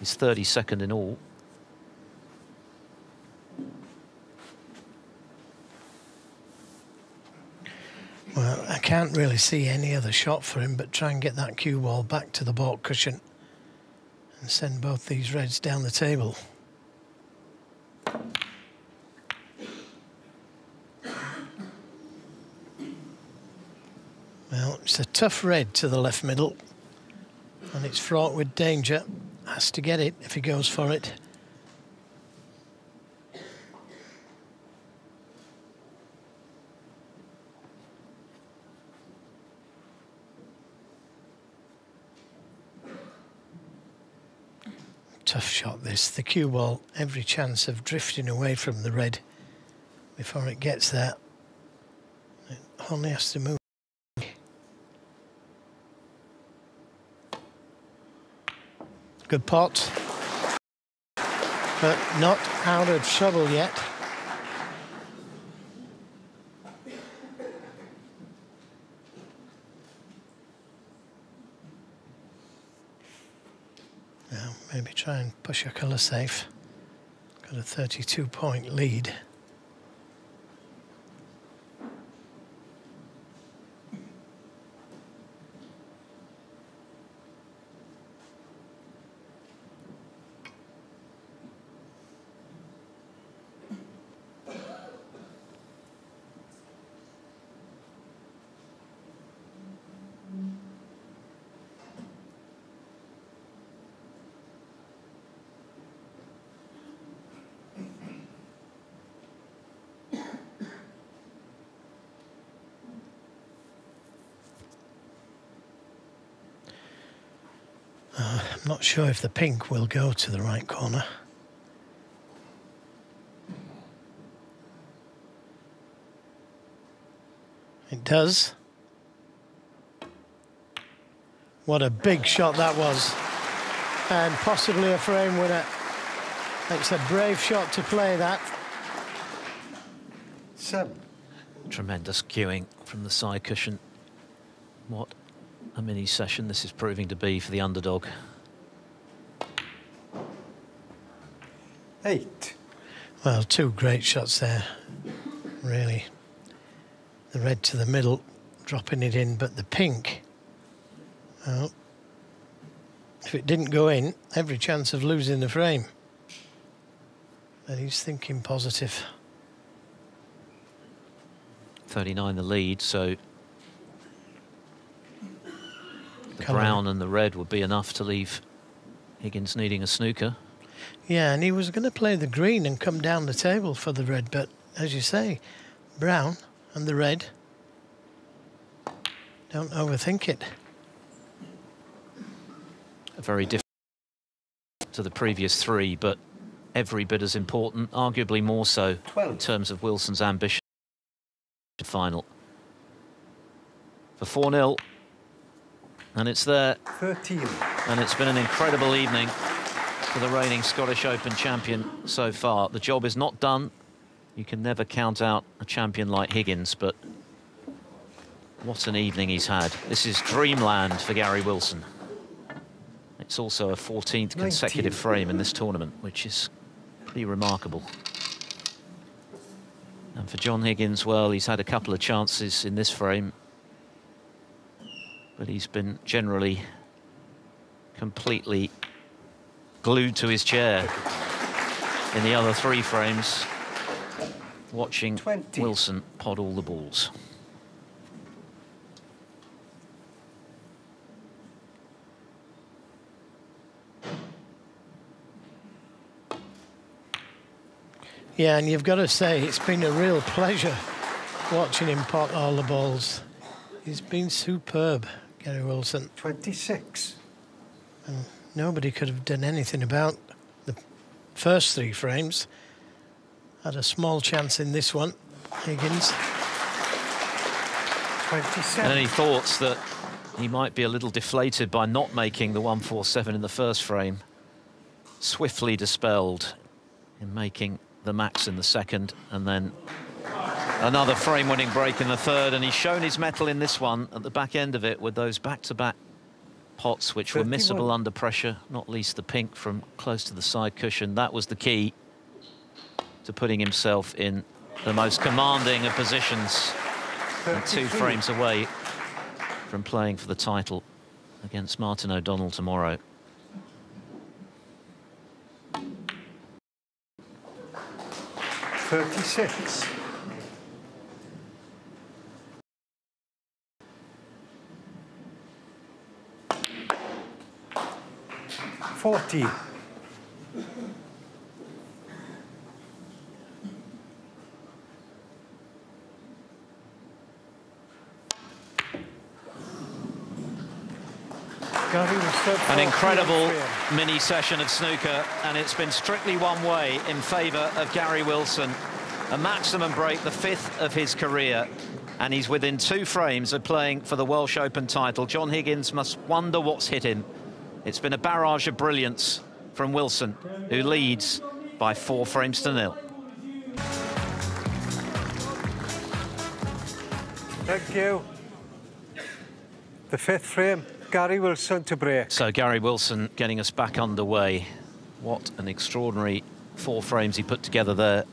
He's 32nd in all. Well, I can't really see any other shot for him but try and get that cue ball back to the baulk cushion and send both these reds down the table. Well, it's a tough red to the left middle, and it's fraught with danger. Has to get it if he goes for it. Tough shot this. The cue ball, every chance of drifting away from the red before it gets there. It only has to move. Good pot, but not out of trouble yet. Now maybe try and push a colour safe. Got a 32-point lead. I'm not sure if the pink will go to the right corner. It does. What a big shot that was. And possibly a frame winner. It's a brave shot to play that. 7. Tremendous cueing from the side cushion. What a mini session this is proving to be for the underdog. 8. Well, 2 great shots there, really. The red to the middle, dropping it in, but the pink, well, if it didn't go in, every chance of losing the frame. But he's thinking positive. 39 the lead, so the brown and the red would be enough to leave Higgins needing a snooker. Yeah, and he was going to play the green and come down the table for the red, but as you say, brown and the red, don't overthink it. Very different to the previous 3, but every bit as important, arguably more so 12. in terms of Wilson's ambition. Final for 4-0, and it's there. 13. And it's been an incredible evening for the reigning Scottish Open champion so far. The job is not done. You can never count out a champion like Higgins, but what an evening he's had. This is dreamland for Gary Wilson. It's also a 14th consecutive 19. frame in this tournament, which is pretty remarkable. And for John Higgins, well, he's had a couple of chances in this frame, but he's been generally completely glued to his chair in the other 3 frames, watching 20. Wilson pod all the balls. Yeah, and you've got to say, it's been a real pleasure watching him pot all the balls. He's been superb, Gary Wilson. 26. And nobody could have done anything about the first 3 frames. Had a small chance in this one, Higgins. 27. Any thoughts that he might be a little deflated by not making the 147 in the first frame? Swiftly dispelled in making the max in the second, and then another frame-winning break in the third, and he's shown his mettle in this one at the back end of it with those back-to-back pots which 31. were missable under pressure, not least the pink from close to the side cushion. That was the key to putting himself in the most commanding of positions, and 2 frames away from playing for the title against Martin O'Donnell tomorrow. $36. 40. An incredible mini session of snooker, and it's been strictly one way in favour of Gary Wilson. A maximum break, the 5th of his career, and he's within 2 frames of playing for the Welsh Open title. John Higgins must wonder what's hit him. It's been a barrage of brilliance from Wilson, who leads by 4 frames to 0. Thank you. The 5th frame, Gary Wilson to break. So Gary Wilson getting us back underway. What an extraordinary 4 frames he put together there.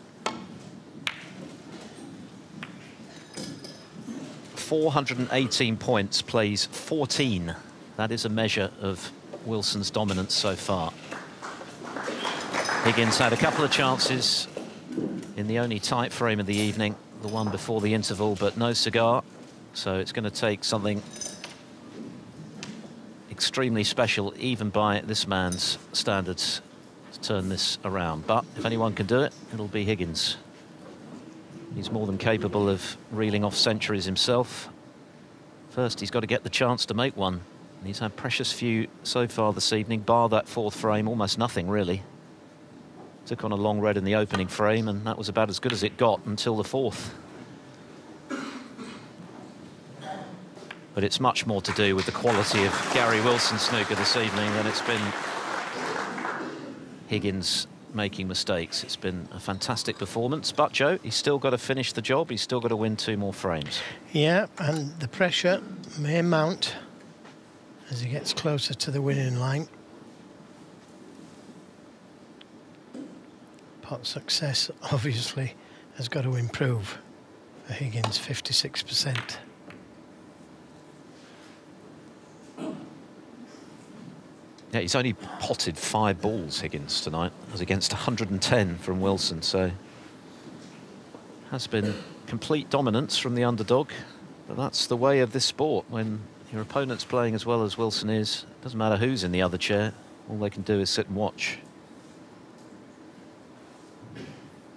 418 points, plays 14. That is a measure of Wilson's dominance so far. Higgins had a couple of chances in the only tight frame of the evening, the one before the interval, but no cigar. So it's going to take something extremely special, even by this man's standards, to turn this around. But if anyone can do it, it'll be Higgins. He's more than capable of reeling off centuries himself. First, he's got to get the chance to make one. And he's had precious few so far this evening, bar that 4th frame, almost nothing really. Took on a long red in the opening frame, and that was about as good as it got until the 4th. But it's much more to do with the quality of Gary Wilson's snooker this evening than it's been Higgins making mistakes. It's been a fantastic performance, but Joe, he's still got to finish the job. He's still got to win 2 more frames. Yeah, and the pressure may mount as he gets closer to the winning line. Pot success, obviously, has got to improve for Higgins, 56%. Yeah, he's only potted 5 balls, Higgins, tonight, as against 110 from Wilson, so has been complete dominance from the underdog. But that's the way of this sport. When your opponent's playing as well as Wilson is, it doesn't matter who's in the other chair, all they can do is sit and watch.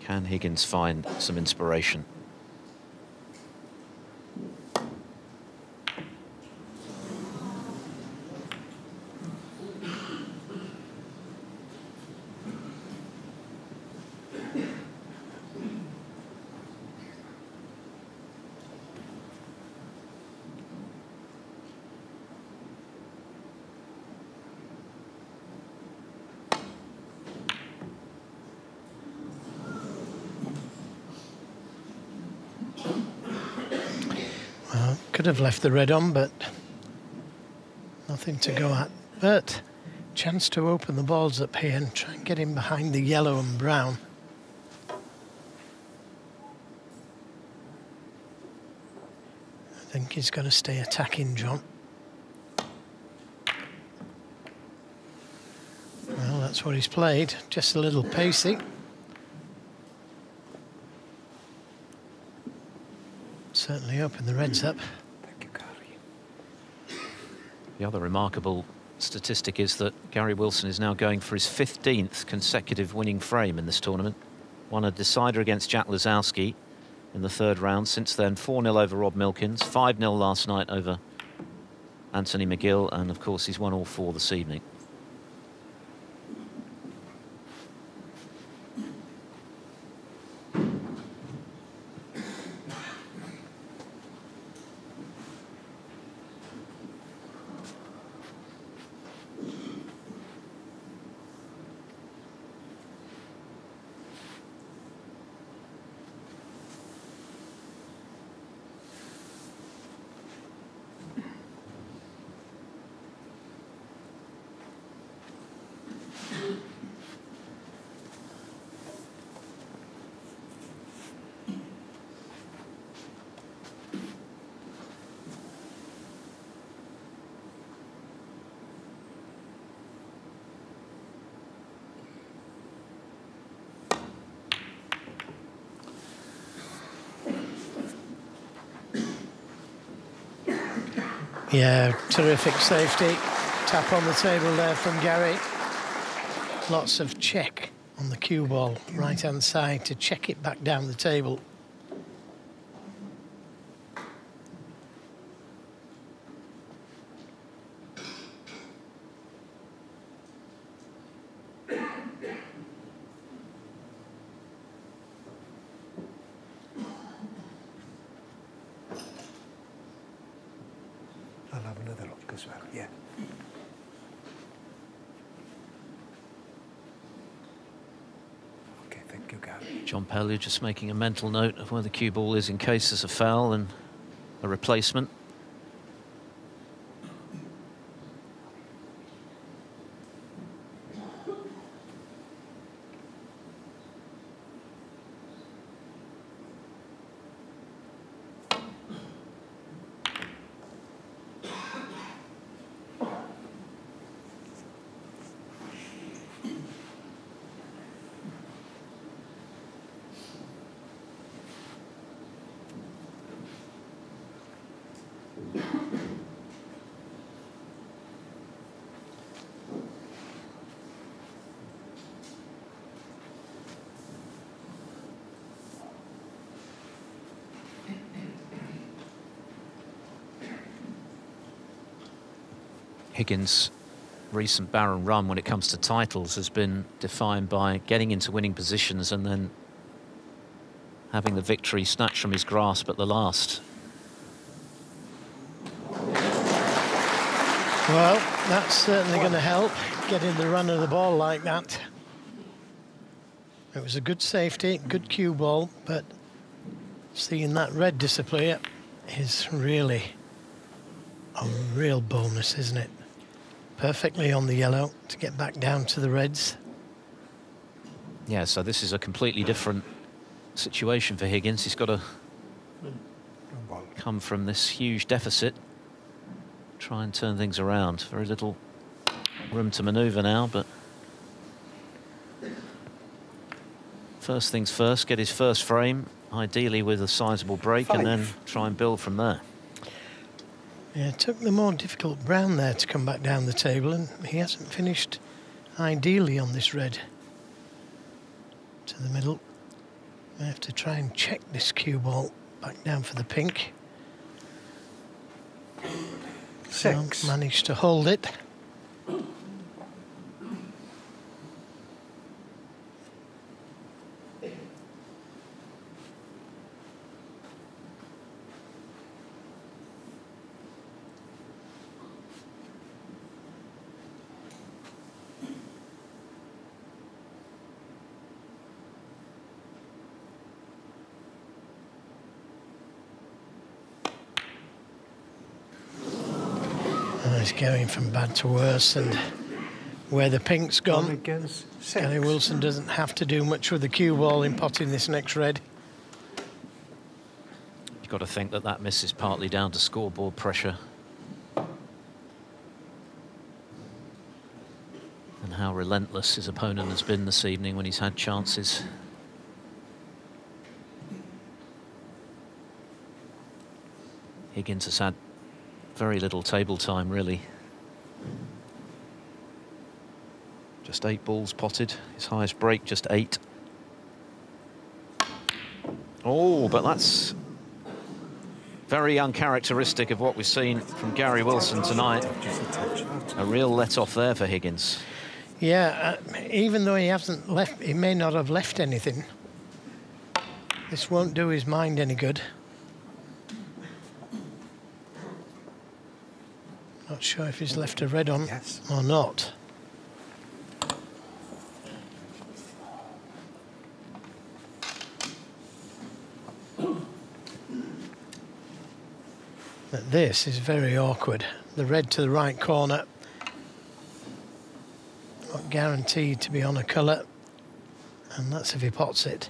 Can Higgins find some inspiration? Could have left the red on, but nothing to go at. But chance to open the balls up here and try and get him behind the yellow and brown. I think he's going to stay attacking, John. Well, that's what he's played. Just a little pacey. Certainly open the reds up. The other remarkable statistic is that Gary Wilson is now going for his 15th consecutive winning frame in this tournament. won a decider against Jack Lazowski in the third round. Since then, 4-0 over Rob Milkins, 5-0 last night over Anthony McGill, and of course he's won all 4 this evening. Yeah, terrific safety. Tap on the table there from Gary. Lots of check on the cue ball, right-hand side, to check it back down the table. I'll have another look as well, yeah. Okay, thank you, Gary. John Pellew just making a mental note of where the cue ball is in case there's a foul and a replacement. Higgins' recent barren run when it comes to titles has been defined by getting into winning positions and then having the victory snatched from his grasp at the last. Well, that's certainly going to help, getting the run of the ball like that. It was a good safety, good cue ball, but seeing that red disappear is really a real bonus, isn't it? Perfectly on the yellow to get back down to the reds. Yeah, so this is a completely different situation for Higgins. He's got to come from this huge deficit, try and turn things around. Very little room to manoeuvre now, but first things first, get his first frame, ideally with a sizable break, and then try and build from there. Yeah, it took the more difficult brown there to come back down the table, and he hasn't finished ideally on this red. To the middle. I have to try and check this cue ball back down for the pink. 6. Managed to hold it. He's going from bad to worse, and where the pink's gone, Gary Wilson doesn't have to do much with the cue ball in potting this next red. You've got to think that that miss is partly down to scoreboard pressure and how relentless his opponent has been this evening when he's had chances. Higgins has had very little table time, really. Just 8 balls potted. His highest break, just 8. Oh, but that's very uncharacteristic of what we've seen from Gary Wilson tonight. A real let-off there for Higgins. Yeah, even though he hasn't left, he may not have left anything. This won't do his mind any good. Not sure if he's left a red on or not. But this is very awkward. The red to the right corner, not guaranteed to be on a colour, and that's if he pots it.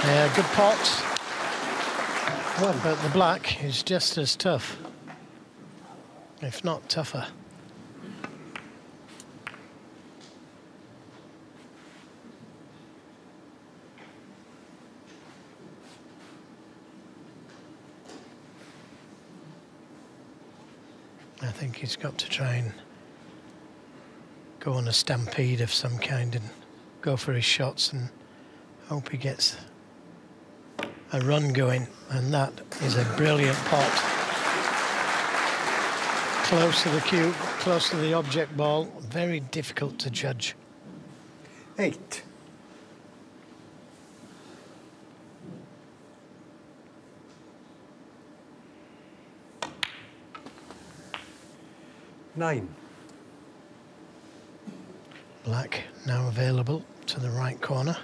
Yeah, good pot. But the black is just as tough, if not tougher. I think he's got to try and go on a stampede of some kind and go for his shots and hope he gets a run going, and that is a brilliant pot. Close to the cue, close to the object ball, very difficult to judge. 8. 9. Black now available to the right corner.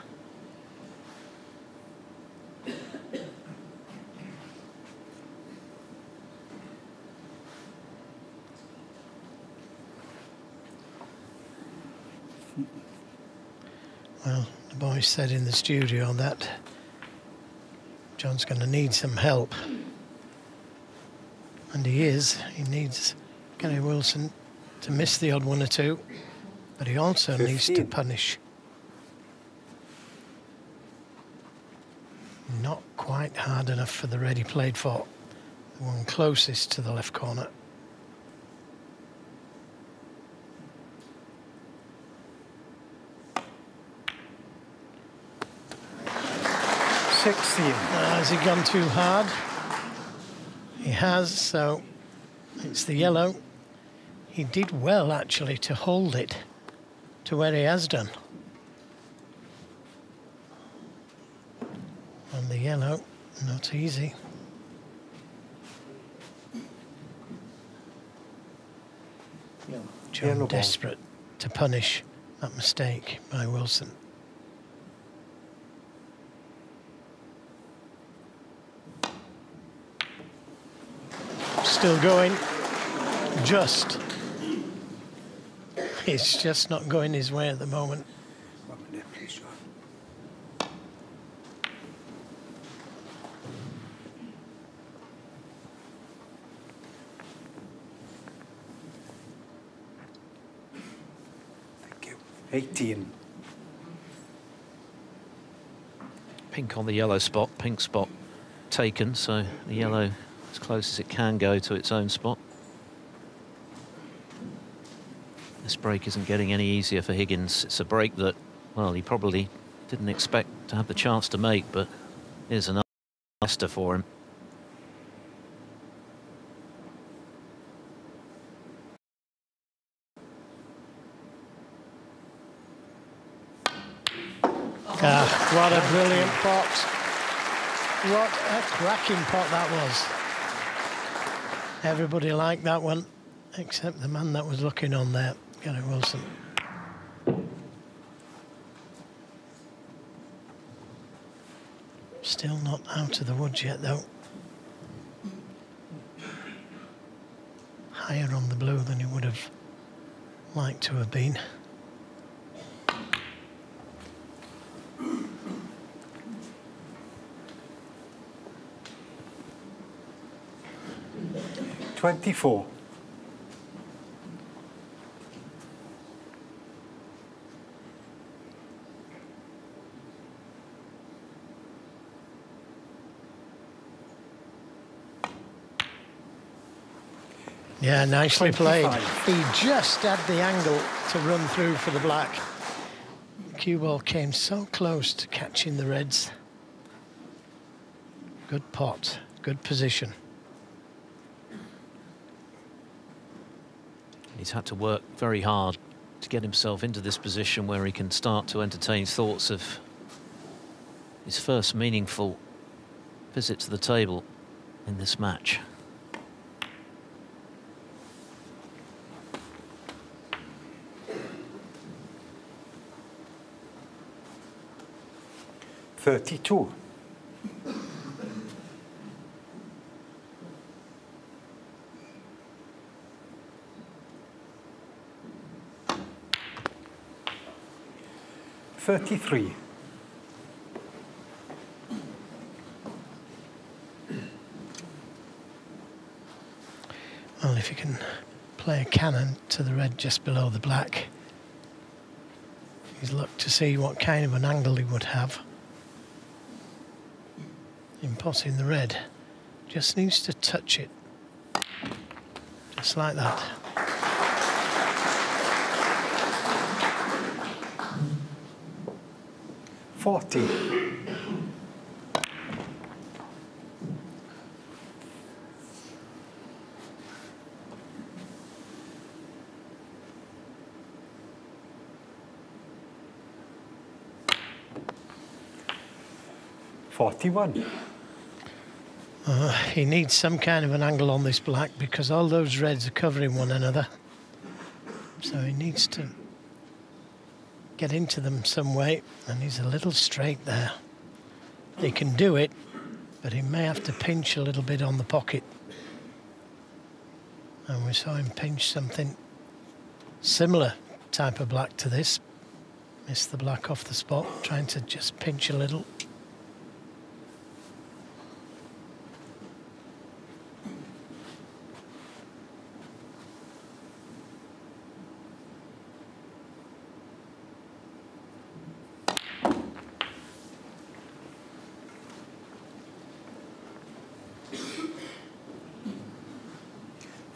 Well, the boys said in the studio that John's going to need some help. And he is. He needs Gary Wilson to miss the odd one or two, but he also 15. needs to punish. Not quite hard enough for the red he played for, the one closest to the left corner. Has he gone too hard? He has, so it's the yellow. He did well, actually, to hold it to where he has done. And the yellow, not easy. John desperate to punish that mistake by Wilson. Still going, just. It's just not going his way at the moment. 1 minute, please, John. Thank you. 18. Pink on the yellow spot, pink spot taken, so the yellow as close as it can go to its own spot. This break isn't getting any easier for Higgins. It's a break that, well, he probably didn't expect to have the chance to make, but here's another master for him. What a brilliant pot. What a cracking pot that was. Everybody liked that one, except the man that was looking on there, Gary Wilson. Still not out of the woods yet, though. Higher on the blue than he would have liked to have been. $24. Yeah, nicely 25. played. He just had the angle to run through for the black. Cue ball came so close to catching the reds. Good pot, good position. He's had to work very hard to get himself into this position where he can start to entertain thoughts of his first meaningful visit to the table in this match. $32. $33. Well, if you can play a cannon to the red just below the black, he's looked to see what kind of an angle he would have in potting the red. Just needs to touch it, just like that. $40. $41. He needs some kind of an angle on this black because all those reds are covering one another. So he needs to get into them some way, and he's a little straight there. He can do it, but he may have to pinch a little bit on the pocket. And we saw him pinch something similar type of black to this. Missed the black off the spot, trying to just pinch a little.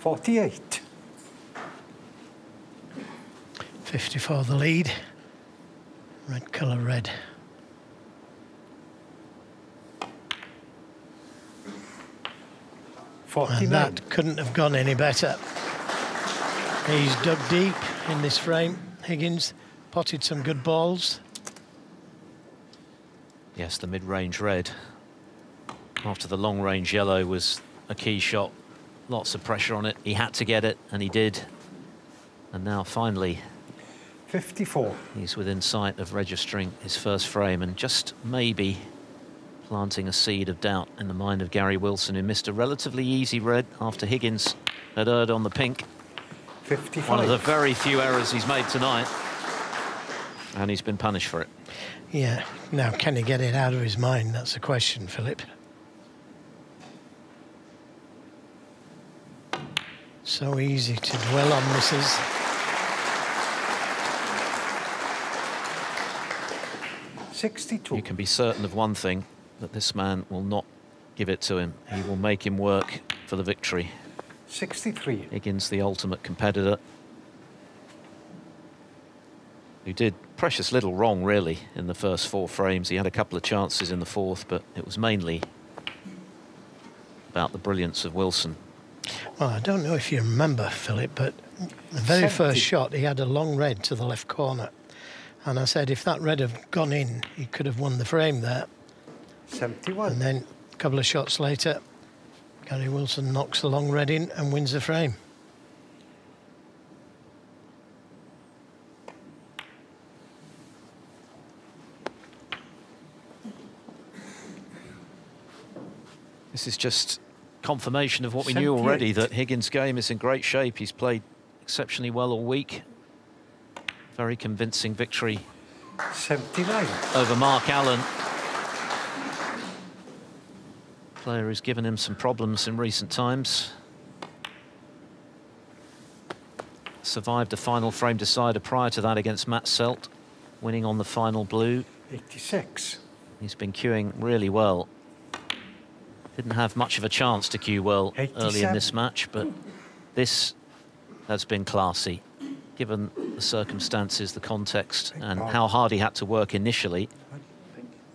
$48. 54 the lead. Red colour red. And that couldn't have gone any better. He's dug deep in this frame. Higgins potted some good balls. Yes, the mid-range red after the long-range yellow was a key shot. Lots of pressure on it. He had to get it, and he did. And now finally 54. He's within sight of registering his first frame and just maybe planting a seed of doubt in the mind of Gary Wilson, who missed a relatively easy red after Higgins had erred on the pink. 55. One of the very few errors he's made tonight, and he's been punished for it. Yeah, now can he get it out of his mind? That's the question, Philip. So easy to dwell on misses. $62. You can be certain of one thing, that this man will not give it to him. He will make him work for the victory. $63. Higgins, the ultimate competitor, who did precious little wrong, really, in the first four frames. He had a couple of chances in the fourth, but it was mainly about the brilliance of Wilson. Well, I don't know if you remember, Philip, but the very 70. first shot, he had a long red to the left corner. And I said if that red had gone in, he could have won the frame there. 71. And then a couple of shots later, Gary Wilson knocks the long red in and wins the frame. This is just confirmation of what we knew already, that Higgins' game is in great shape. He's played exceptionally well all week. Very convincing victory 79. over Mark Allen. Player who's given him some problems in recent times. Survived a final frame decider prior to that against Matt Selt, winning on the final blue. 86. He's been cueing really well. Didn't have much of a chance to cue well early in 87. this match, but This has been classy, given the circumstances, the context, and how hard he had to work initially.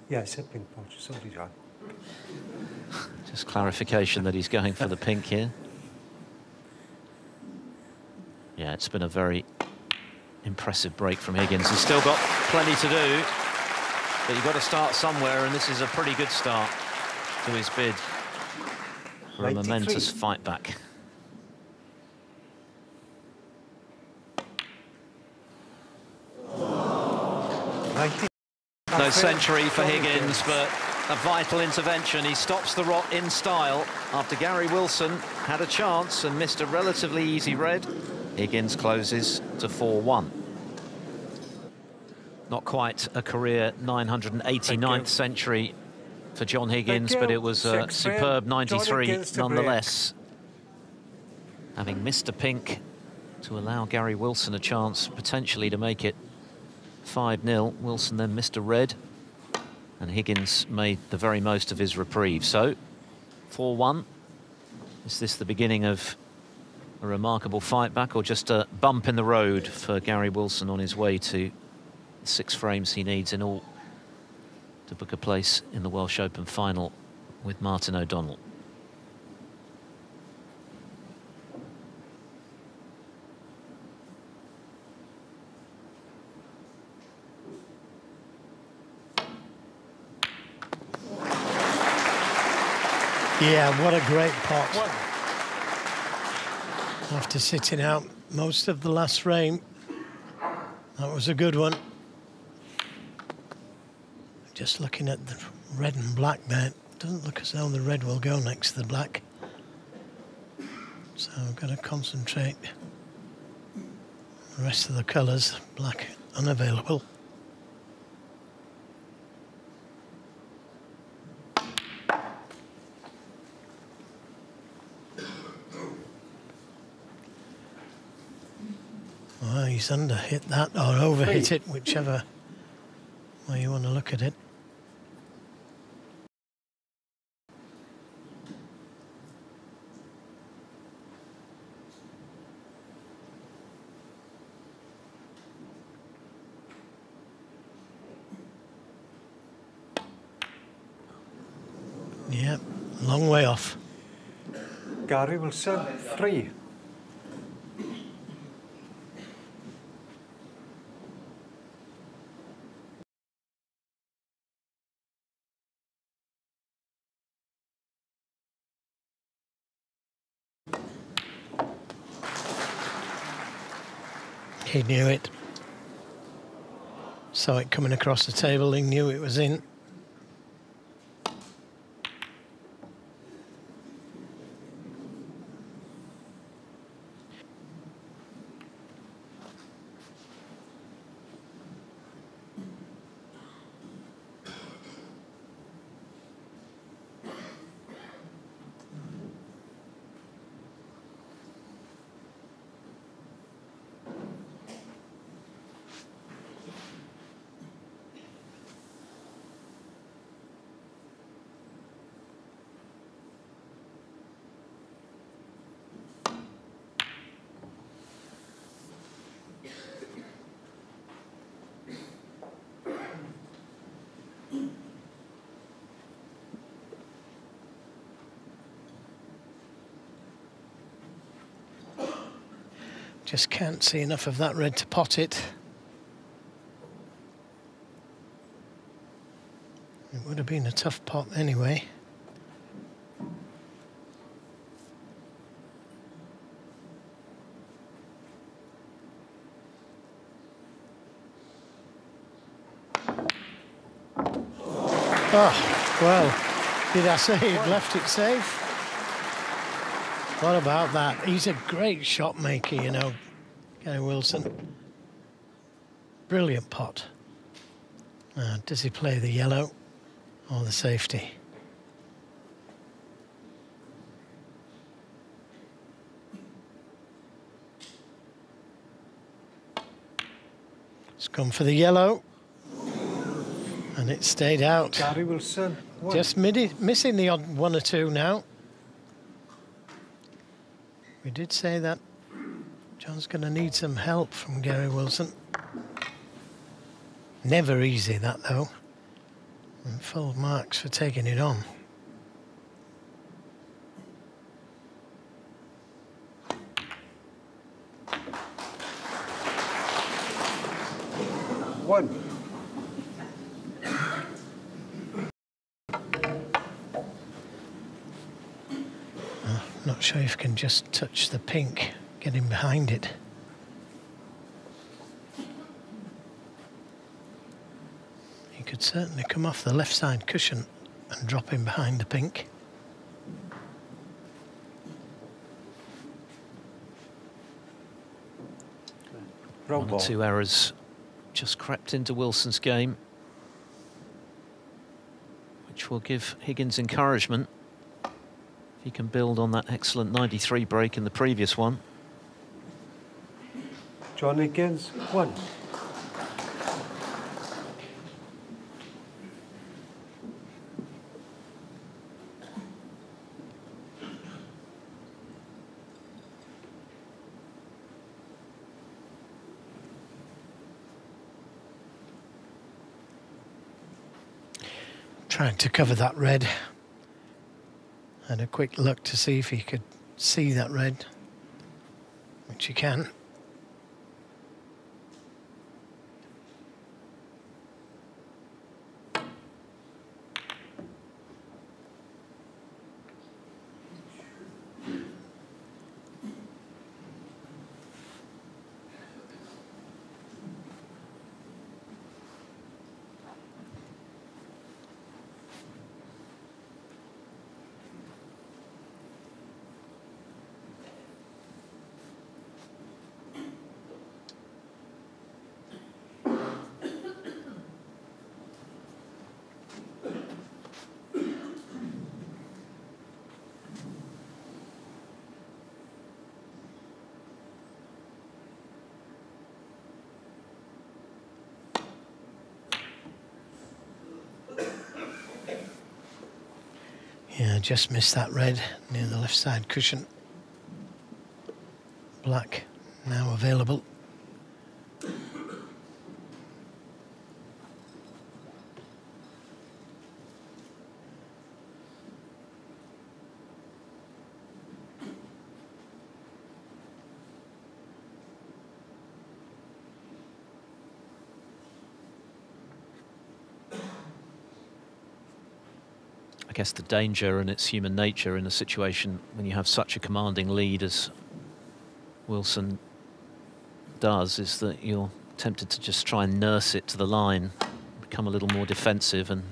Yeah, it's a pink ball. Sorry, John. Just clarification that he's going for the pink here. Yeah, it's been a very impressive break from Higgins. He's still got plenty to do, but you've got to start somewhere, and this is a pretty good start to his bid for a momentous fight back. No century for Higgins, but a vital intervention. He stops the rot in style after Gary Wilson had a chance and missed a relatively easy red. Higgins closes to 4-1. Not quite a career 989th century for John Higgins, but it was a superb 93 nonetheless. Having missed a pink to allow Gary Wilson a chance potentially to make it 5-0. Wilson then missed a red, and Higgins made the very most of his reprieve. So 4-1. Is this the beginning of a remarkable fight back, or just a bump in the road for Gary Wilson on his way to the 6 frames he needs in all to book a place in the Welsh Open final with Martin O'Donnell? Yeah, what a great pot. After sitting out most of the last frame, that was a good one. Just looking at the red and black there, it doesn't look as though the red will go next to the black. So I've got to concentrate. The rest of the colours, black unavailable. Well, he's under-hit that, or over-hit it, whichever way you want to look at it. Yeah, long way off. Gary Wilson, 3. He knew it. Saw it coming across the table, he knew it was in. Just can't see enough of that red to pot it. It would have been a tough pot anyway. Oh, well, did I say he'd left it safe? What about that? He's a great shot maker, you know, Gary Wilson. Brilliant pot. Does he play the yellow or the safety? It's gone for the yellow. And it stayed out. Gary Wilson, 1. Just missing the odd 1 or 2 now. We did say that John's going to need some help from Gary Wilson. Never easy, that, though. And full marks for taking it on. One. Not sure if you can just touch the pink, get him behind it. He could certainly come off the left side cushion and drop him behind the pink. One or two errors just crept into Wilson's game, which will give Higgins encouragement. He can build on that excellent 93 break in the previous one. John Higgins, 1. Trying to cover that red. Had a quick look to see if he could see that red, which he can. Yeah, just missed that red near the left side cushion. Black now available. I guess the danger, and it's human nature in a situation when you have such a commanding lead as Wilson does, is that you're tempted to just try and nurse it to the line, become a little more defensive, and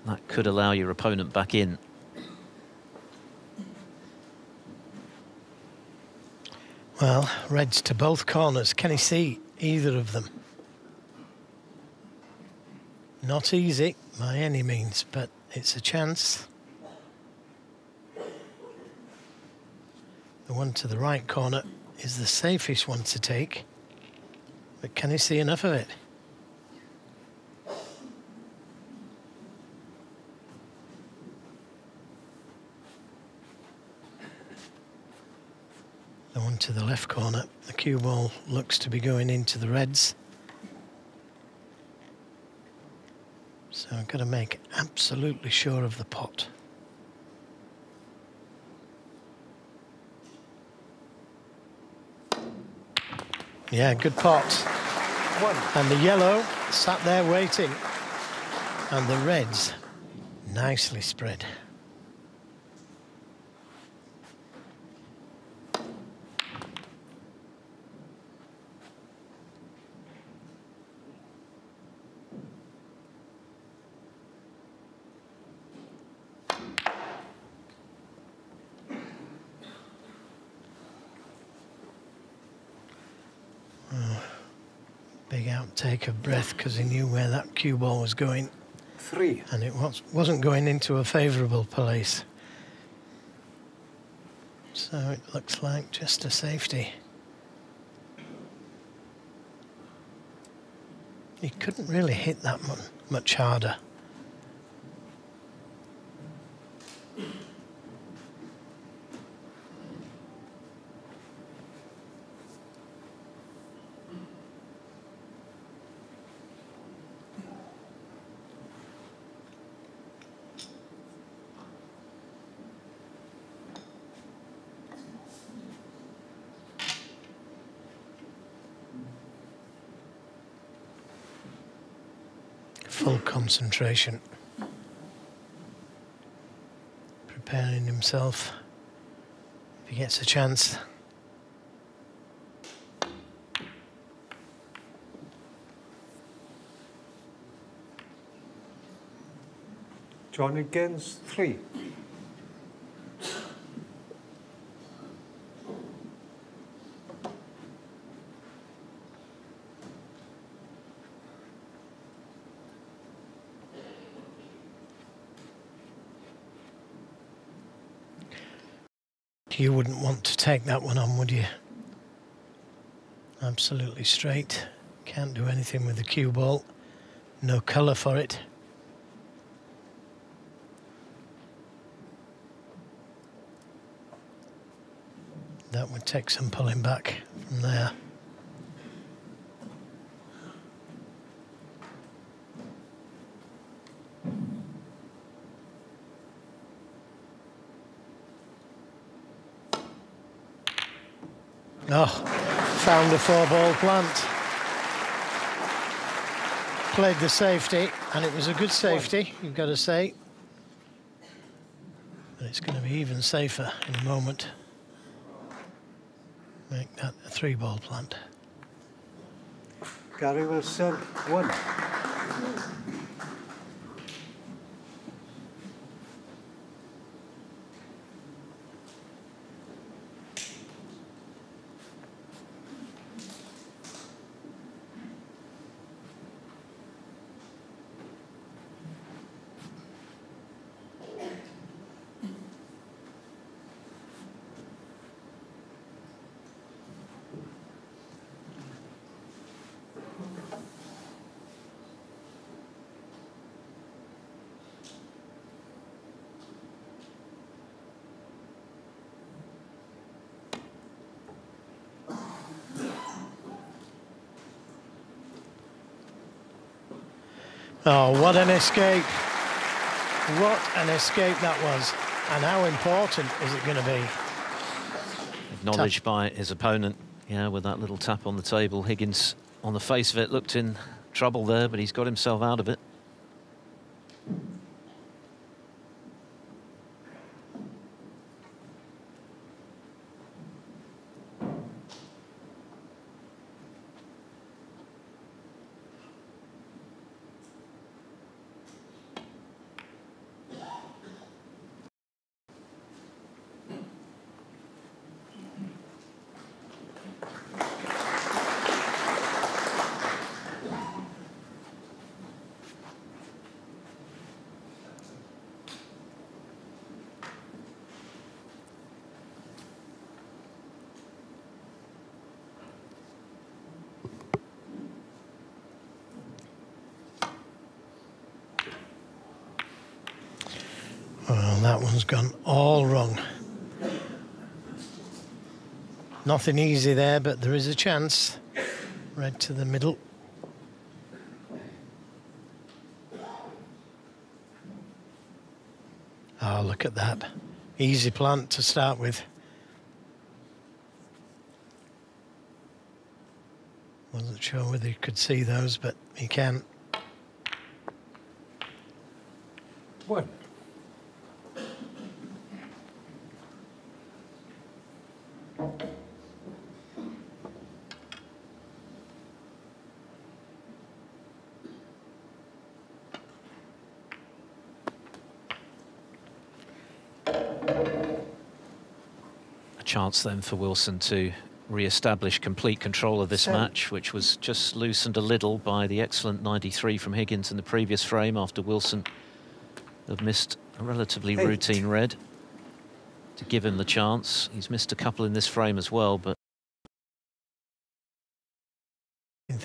that could allow your opponent back in. Well, reds to both corners. Can he see either of them? Not easy by any means, but it's a chance. The one to the right corner is the safest one to take, but can he see enough of it? The one to the left corner, the cue ball looks to be going into the reds. So I've got to make absolutely sure of the pot. Yeah, good pot. One. And the yellow sat there waiting. And the reds nicely spread. Big outtake of breath because he knew where that cue ball was going. 3. And it wasn't going into a favourable place. So it looks like just a safety. He couldn't really hit that much harder. full concentration, preparing himself if he gets a chance. John Higgins, 3. You wouldn't want to take that one on, would you? Absolutely straight. Can't do anything with the cue ball. No colour for it. That would take some pulling back from there. Oh, found a 4-ball plant. Played the safety, and it was a good safety, you've got to say. But it's going to be even safer in a moment. Make that a 3-ball plant. Gary Wilson, 1. Oh, what an escape. What an escape that was. And how important is it going to be? Acknowledged by his opponent, yeah, with that little tap on the table. Higgins, on the face of it, looked in trouble there, but he's got himself out of it. Well, that one's gone all wrong. Nothing easy there, but there is a chance. Red to the middle. Oh, look at that. Easy plant to start with. Wasn't sure whether you could see those, but you can. 1. Chance then for Wilson to re-establish complete control of this 7. match, which was just loosened a little by the excellent 93 from Higgins in the previous frame after Wilson had missed a relatively 8. routine red to give him the chance. He's missed a couple in this frame as well, but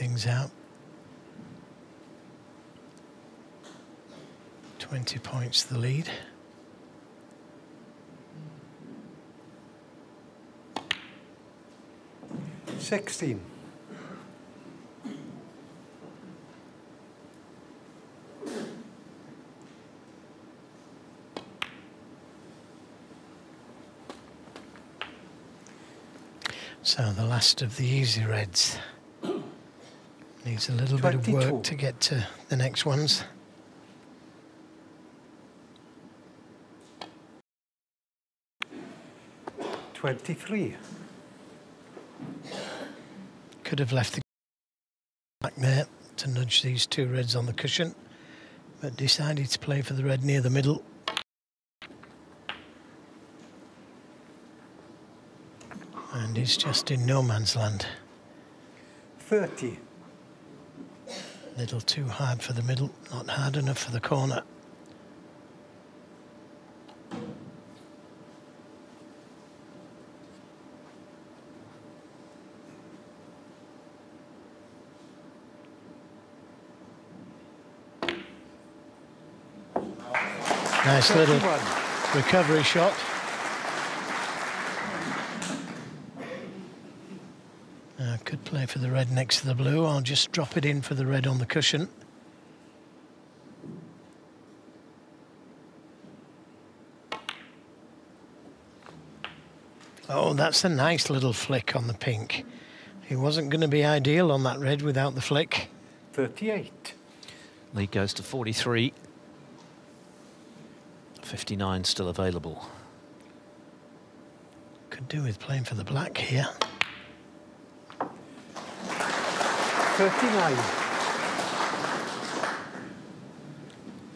Things out. 20 points the lead. $16. So the last of the easy reds. Needs a little 22. bit of work to get to the next ones. $23. Could have left the back there to nudge these two reds on the cushion, but decided to play for the red near the middle. And he's just in no man's land. 30. Little too hard for the middle, not hard enough for the corner. Nice little recovery shot. Could play for the red next to the blue. I'll just drop it in for the red on the cushion. Oh, that's a nice little flick on the pink. He wasn't going to be ideal on that red without the flick. 38. Lead goes to 43. 59 still available. Could do with playing for the black here. 39.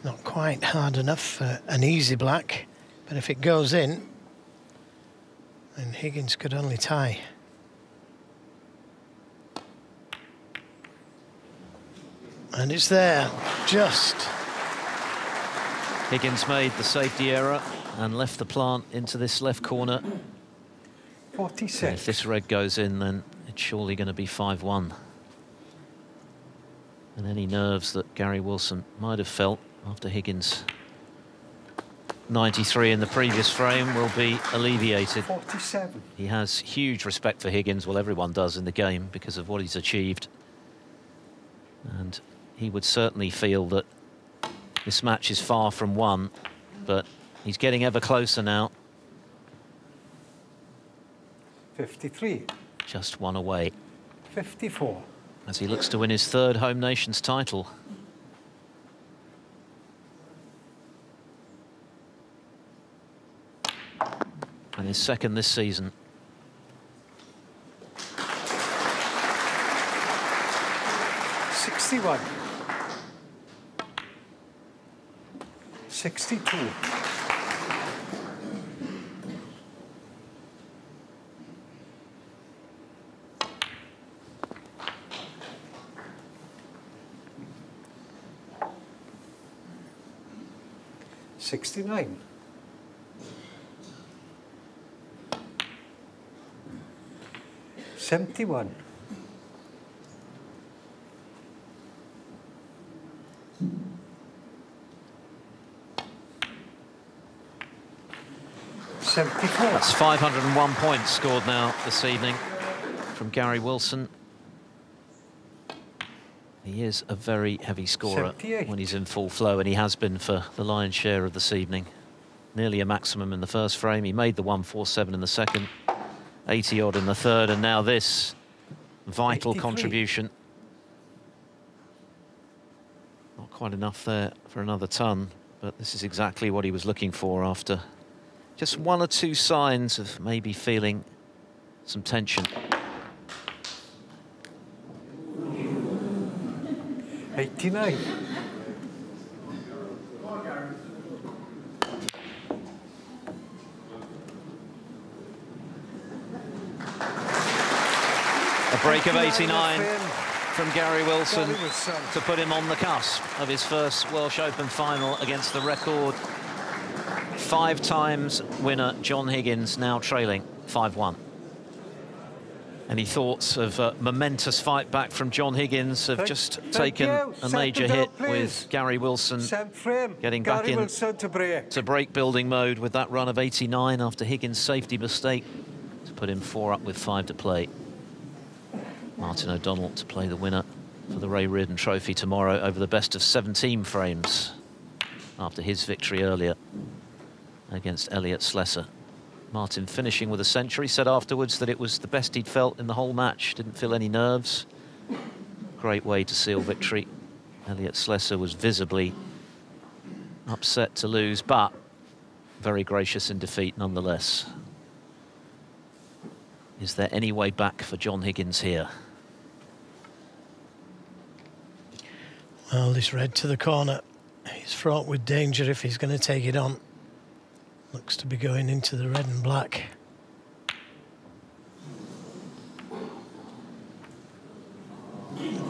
Not quite hard enough for an easy black, but if it goes in, then Higgins could only tie. And it's there, just. Higgins made the safety error and left the plant into this left corner. 46. And if this red goes in, then it's surely going to be 5-1. And any nerves that Gary Wilson might have felt after Higgins' 93 in the previous frame will be alleviated. 47. He has huge respect for Higgins, well, everyone does in the game, because of what he's achieved. And he would certainly feel that this match is far from won, but he's getting ever closer now. 53. Just one away. 54. As he looks to win his third home nations title. And his second this season. 61. 62. 69. 71. 74. That's 501 points scored now this evening from Gary Wilson. He is a very heavy scorer 78. when he's in full flow, and he has been for the lion's share of this evening. Nearly a maximum in the first frame. He made the 147 in the second, 80 odd in the third, and now this vital 83. contribution. Not quite enough there for another ton, but this is exactly what he was looking for after just one or two signs of maybe feeling some tension. 89. A break of 89 from Gary Wilson Gary Wilson to put him on the cusp of his first Welsh Open final against the record 5 times winner John Higgins, now trailing 5-1. Any thoughts of a momentous fight back from John Higgins have just taken a major hit with Gary Wilson getting back in to break building mode with that run of 89 after Higgins' safety mistake to put him 4 up with 5 to play. Martin O'Donnell to play the winner for the Ray Reardon Trophy tomorrow over the best of 17 frames after his victory earlier against Elliot Slessor. Martin finishing with a century, said afterwards that it was the best he'd felt in the whole match, didn't feel any nerves. great way to seal victory. Elliot Slessor was visibly upset to lose, but very gracious in defeat nonetheless. Is there any way back for John Higgins here? Well, this red to the corner, he's fraught with danger if he's going to take it on. Looks to be going into the red and black.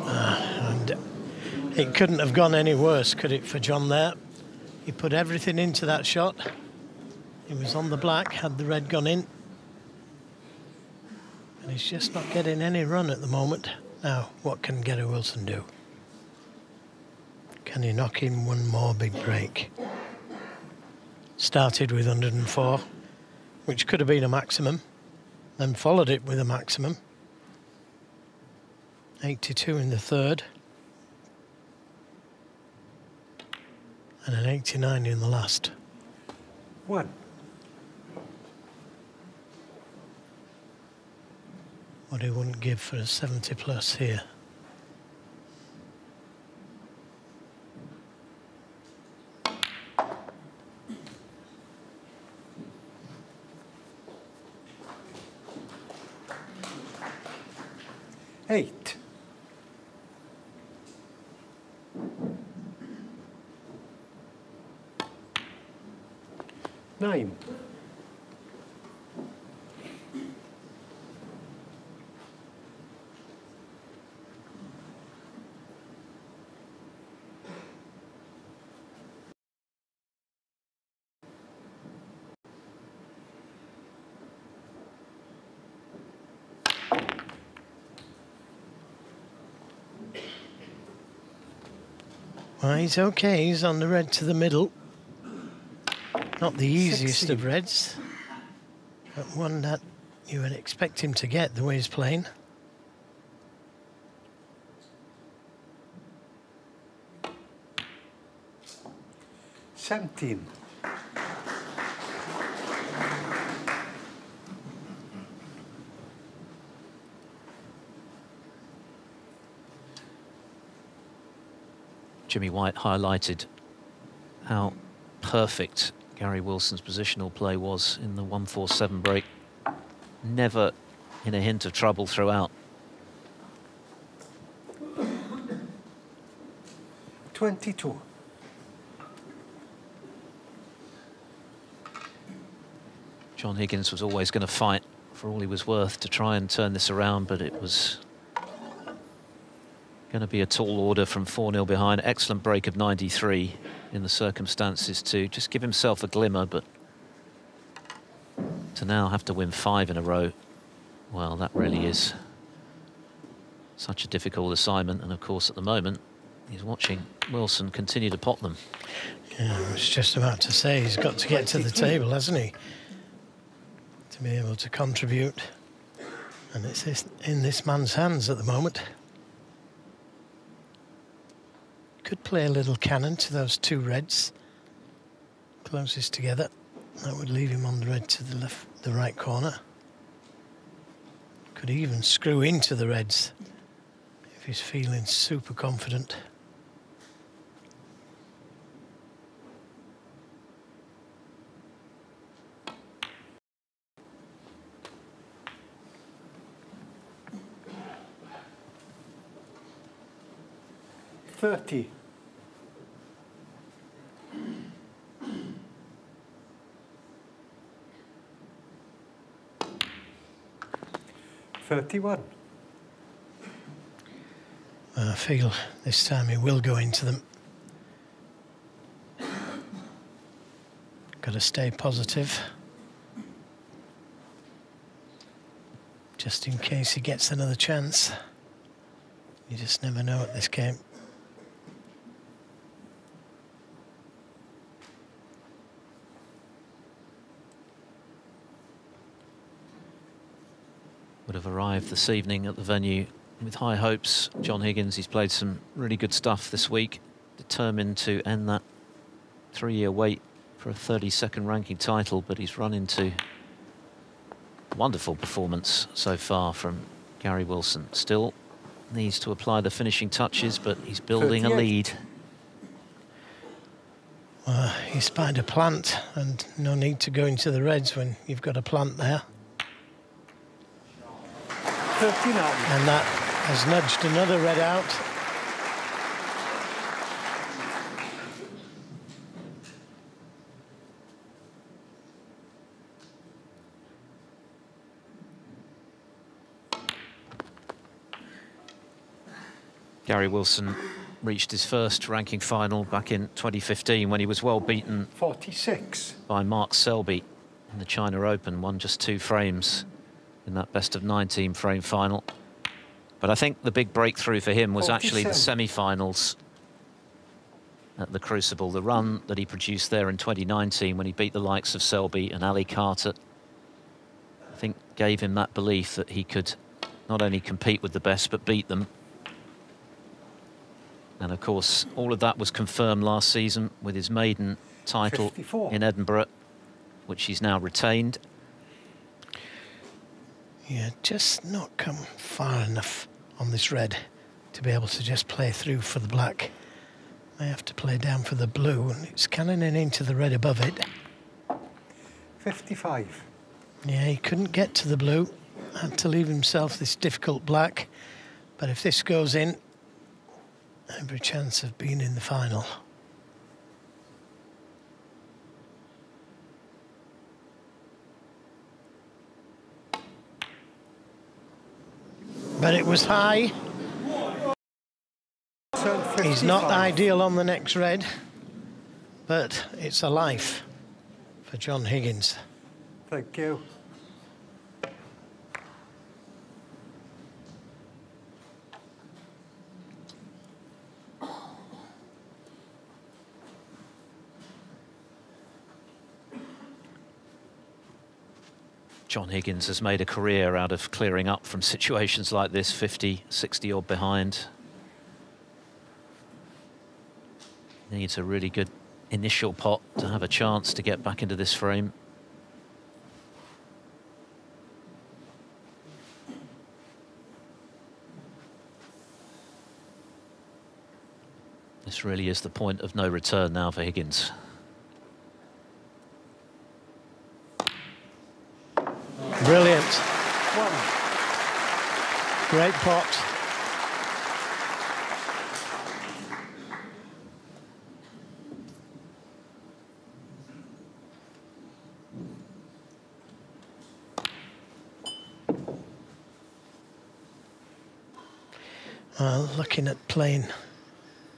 And it couldn't have gone any worse, could it, for John there? He put everything into that shot. He was on the black, had the red gone in. And he's just not getting any run at the moment. Now, what can Gary Wilson do? Can he knock in one more big break? Started with 104, which could have been a maximum, then followed it with a maximum. 82 in the third. And an 89 in the last. One. What he wouldn't give for a 70 plus here. Eight. Nine. Well, he's okay. He's on the red to the middle. Not the easiest 60. of reds, but one that you would expect him to get the way he's playing. Seventeen. Jimmy White highlighted how perfect Gary Wilson's positional play was in the 147 break. Never in a hint of trouble throughout. 22. John Higgins was always going to fight for all he was worth to try and turn this around, but it was going to be a tall order from 4-0 behind. Excellent break of 93 in the circumstances to just give himself a glimmer, but to now have to win 5 in a row, well, that really is such a difficult assignment. And of course, at the moment, he's watching Wilson continue to pot them. Yeah, I was just about to say, he's got to get to the table, hasn't he? To be able to contribute. And it's in this man's hands at the moment. Could play a little cannon to those two reds closest together. That would leave him on the red to the left, the right corner. Could even screw into the reds if he's feeling super confident. $30. 31. I feel this time he will go into them. Got to stay positive. Just in case he gets another chance. You just never know at this game. Would have arrived this evening at the venue with high hopes. John Higgins, he's played some really good stuff this week, determined to end that 3-year wait for a 32nd ranking title, but he's run into a wonderful performance so far from Gary Wilson. Still needs to apply the finishing touches, but he's building a lead. He spied a plant, and no need to go into the reds when you've got a plant there. 39. And that has nudged another red out. Gary Wilson reached his first ranking final back in 2015 when he was well beaten 46 by Mark Selby in the China Open, won just 2 frames in that best of 19 frame final. But I think the big breakthrough for him was actually the semi-finals at the Crucible. The run that he produced there in 2019 when he beat the likes of Selby and Ali Carter, I think gave him that belief that he could not only compete with the best but beat them. And of course, all of that was confirmed last season with his maiden title 54 in Edinburgh, which he's now retained. Yeah, just not come far enough on this red to be able to just play through for the black. May have to play down for the blue, and it's cannoning into the red above it. 55. Yeah, he couldn't get to the blue. Had to leave himself this difficult black. But if this goes in, every chance of being in the final. But it was high. He's not ideal on the next red, but it's a life for John Higgins. Thank you. John Higgins has made a career out of clearing up from situations like this, 50, 60 odd behind. Needs a really good initial pot to have a chance to get back into this frame. This really is the point of no return now for Higgins. Brilliant. Great pot. Well, looking at playing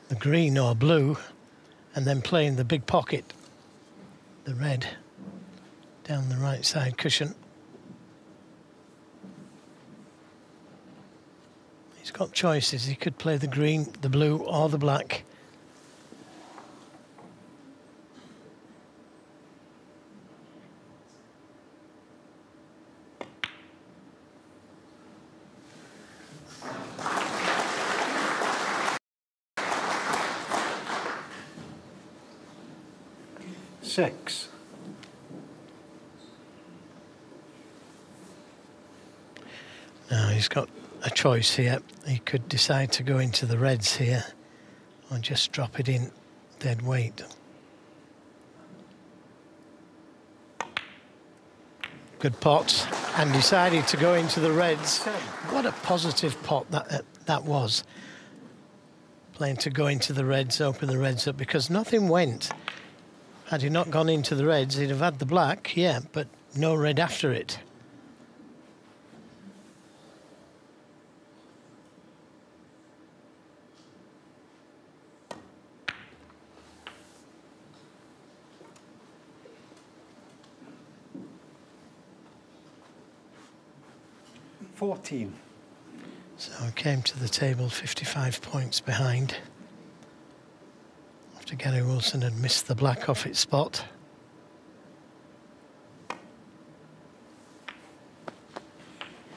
the green or blue and then playing the big pocket, the red, down the right side cushion. He's got choices. He could play the green, the blue, or the black. Six. Now he's got a choice here. He could decide to go into the reds here or just drop it in dead weight. Good pot, and decided to go into the reds. What a positive pot that was. Playing to go into the reds, open the reds up, because nothing went. Had he not gone into the reds, he'd have had the black, yeah, but no red after it. So he came to the table 55 points behind after Gary Wilson had missed the black off its spot.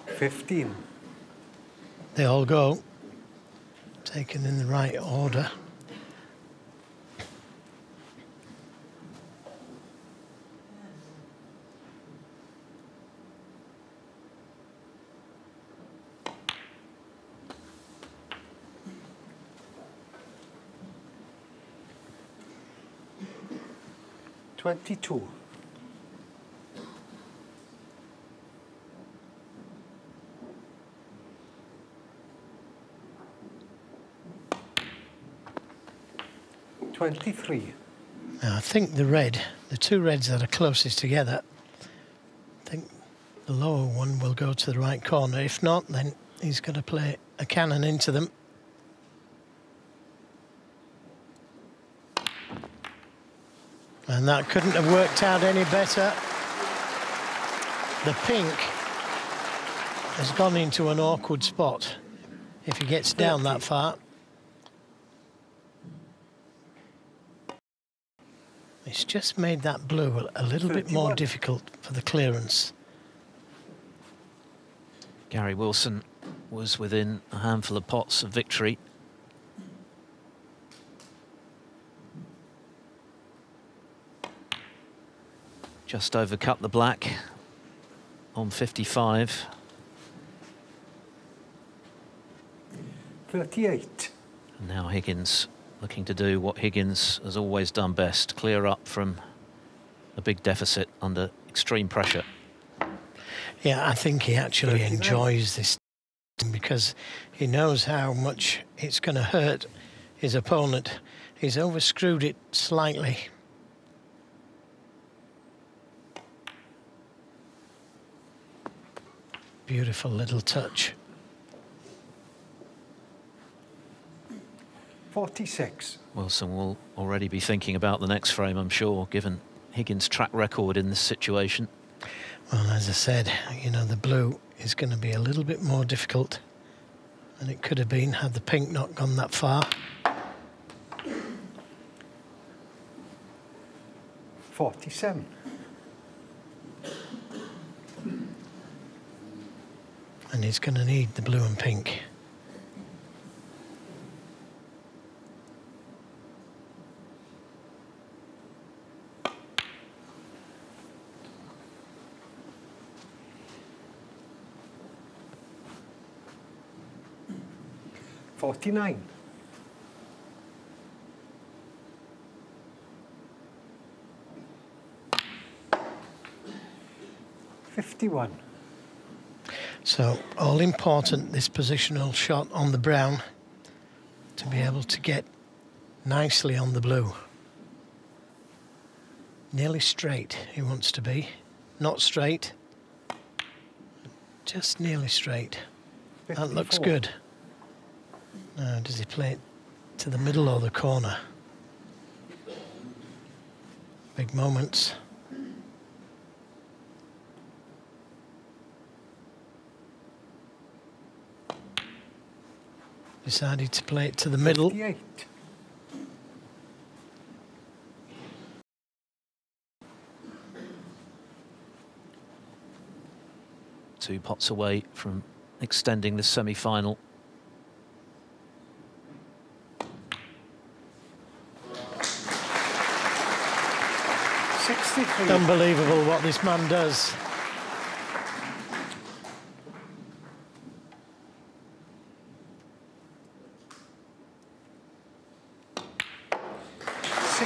$15. They all go, taken in the right order. 22. Now, I think the two reds that are closest together, I think the lower one will go to the right corner. If not, then he's going to play a cannon into them. And that couldn't have worked out any better. The pink has gone into an awkward spot if he gets down that far. It's just made that blue a little bit more difficult for the clearance. Gary Wilson was within a handful of pots of victory. Just overcut the black on 55. 38. And now Higgins looking to do what Higgins has always done best, clear up from a big deficit under extreme pressure. Yeah, I think he actually enjoys this because he knows how much it's going to hurt his opponent. He's overscrewed it slightly. Beautiful little touch. 46. Wilson will already be thinking about the next frame, I'm sure, given Higgins' track record in this situation. Well, as I said, you know, the blue is going to be a little bit more difficult than it could have been had the pink not gone that far. 47. And he's going to need the blue and pink. $49. 51. So, all important, this positional shot on the brown to be able to get nicely on the blue. Nearly straight, he wants to be. Not straight, just nearly straight. 54. That looks good. Now, does he play it to the middle or the corner? Big moments. Decided to play it to the middle. 58. Two pots away from extending the semi-final. Unbelievable what this man does.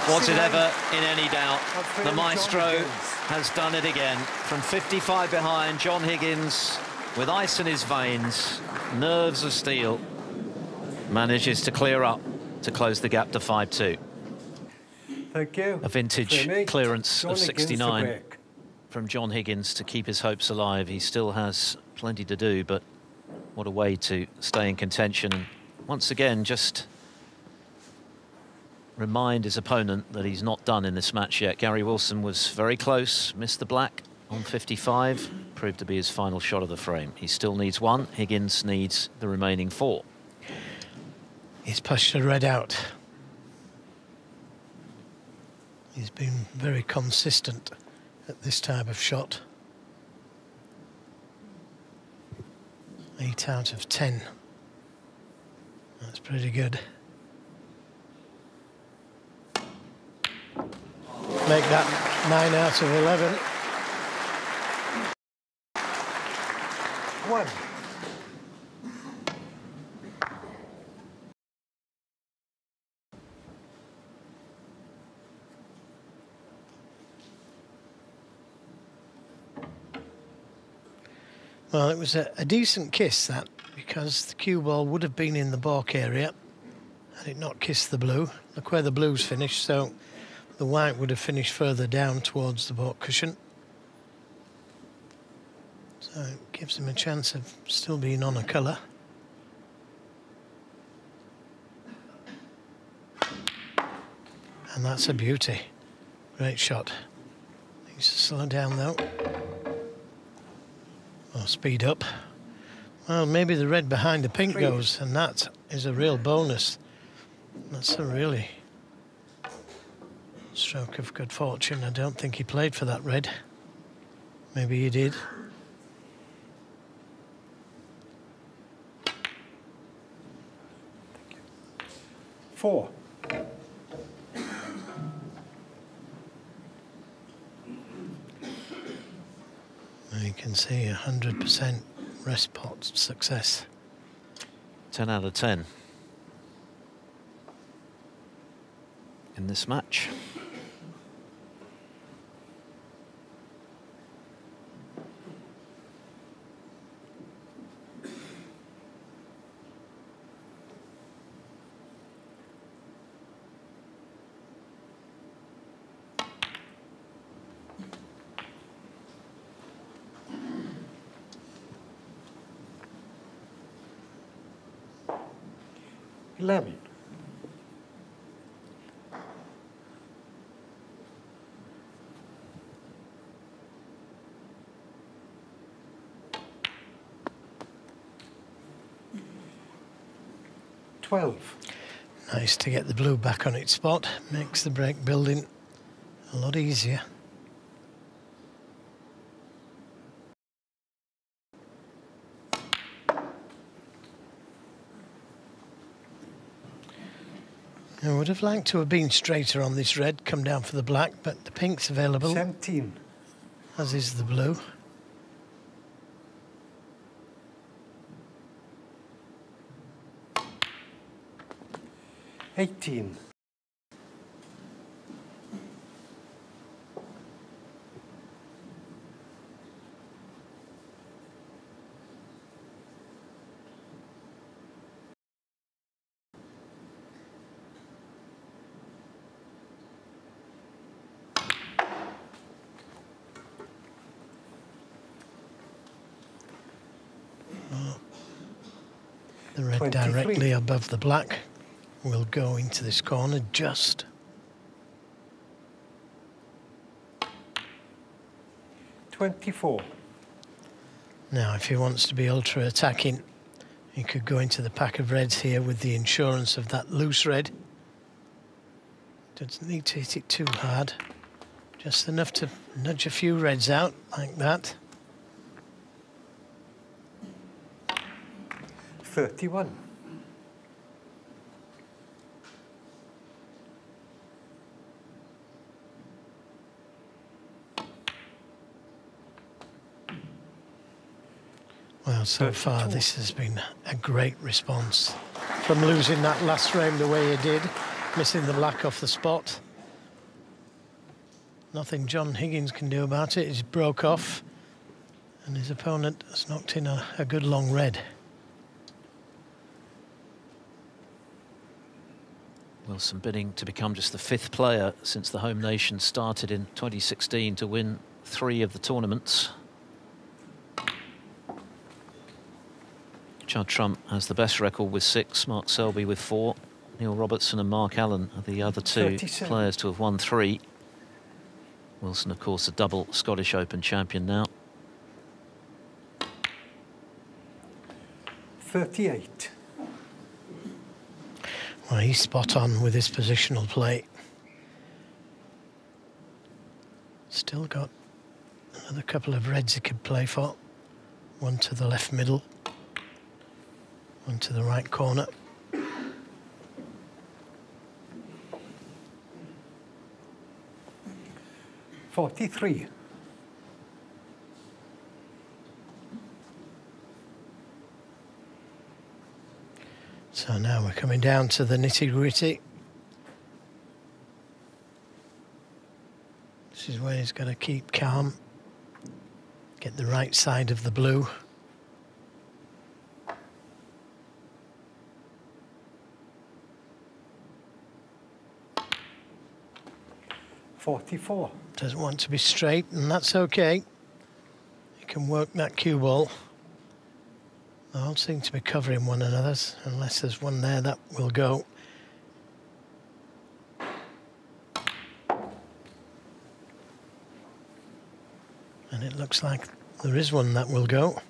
Was it ever in any doubt? The maestro has done it again. From 55 behind, John Higgins, with ice in his veins, nerves of steel, manages to clear up to close the gap to 5-2. Thank you. A vintage clearance John of Higgins 69 from John Higgins to keep his hopes alive. He still has plenty to do, but what a way to stay in contention. And once again, just remind his opponent that he's not done in this match yet. Gary Wilson was very close, missed the black on 55, proved to be his final shot of the frame. He still needs one. Higgins needs the remaining four. He's pushed the red out. He's been very consistent at this type of shot. 8 out of 10. That's pretty good. Make that 9 out of 11. 1. Well, it was a decent kiss, that, because the cue ball would have been in the balk area had it not kissed the blue. Look where the blue's finished, so the white would have finished further down towards the balk cushion. So it gives him a chance of still being on a colour. And that's a beauty. Great shot. Needs to slow down though. Or speed up. Well, maybe the red behind the pink goes, and that is a real bonus. That's a really stroke of good fortune. I don't think he played for that red. Maybe he did. Four. You can see 100% rest pot success. 10 out of 10 in this match. Eleven. Nice to get the blue back on its spot. Makes the break building a lot easier. I would have liked to have been straighter on this red, come down for the black, but the pink's available. 17. As is the blue. $18. The red 23. directly above the black will go into this corner just. 24. Now, if he wants to be ultra attacking, he could go into the pack of reds here with the insurance of that loose red. Doesn't need to hit it too hard. Just enough to nudge a few reds out, like that. 31. Well, so far this has been a great response. From losing that last frame the way he did, missing the black off the spot. Nothing John Higgins can do about it. He's broke off, and his opponent has knocked in a good long red. Wilson bidding to become just the 5th player since the home nation started in 2016 to win 3 of the tournaments. Judd Trump has the best record with 6, Mark Selby with 4. Neil Robertson and Mark Allen are the other 2 players to have won 3. Wilson, of course, a double Scottish Open champion now. 38. Well, he's spot on with his positional play. Still got another couple of reds he could play for. One to the left middle, one to the right corner. $43. So now we're coming down to the nitty-gritty. This is where he's got to keep calm, get the right side of the blue 44. Doesn't want to be straight, and that's okay. He can work that cue ball. They all seem to be covering one another, unless there's one there that will go. And it looks like there is one that will go.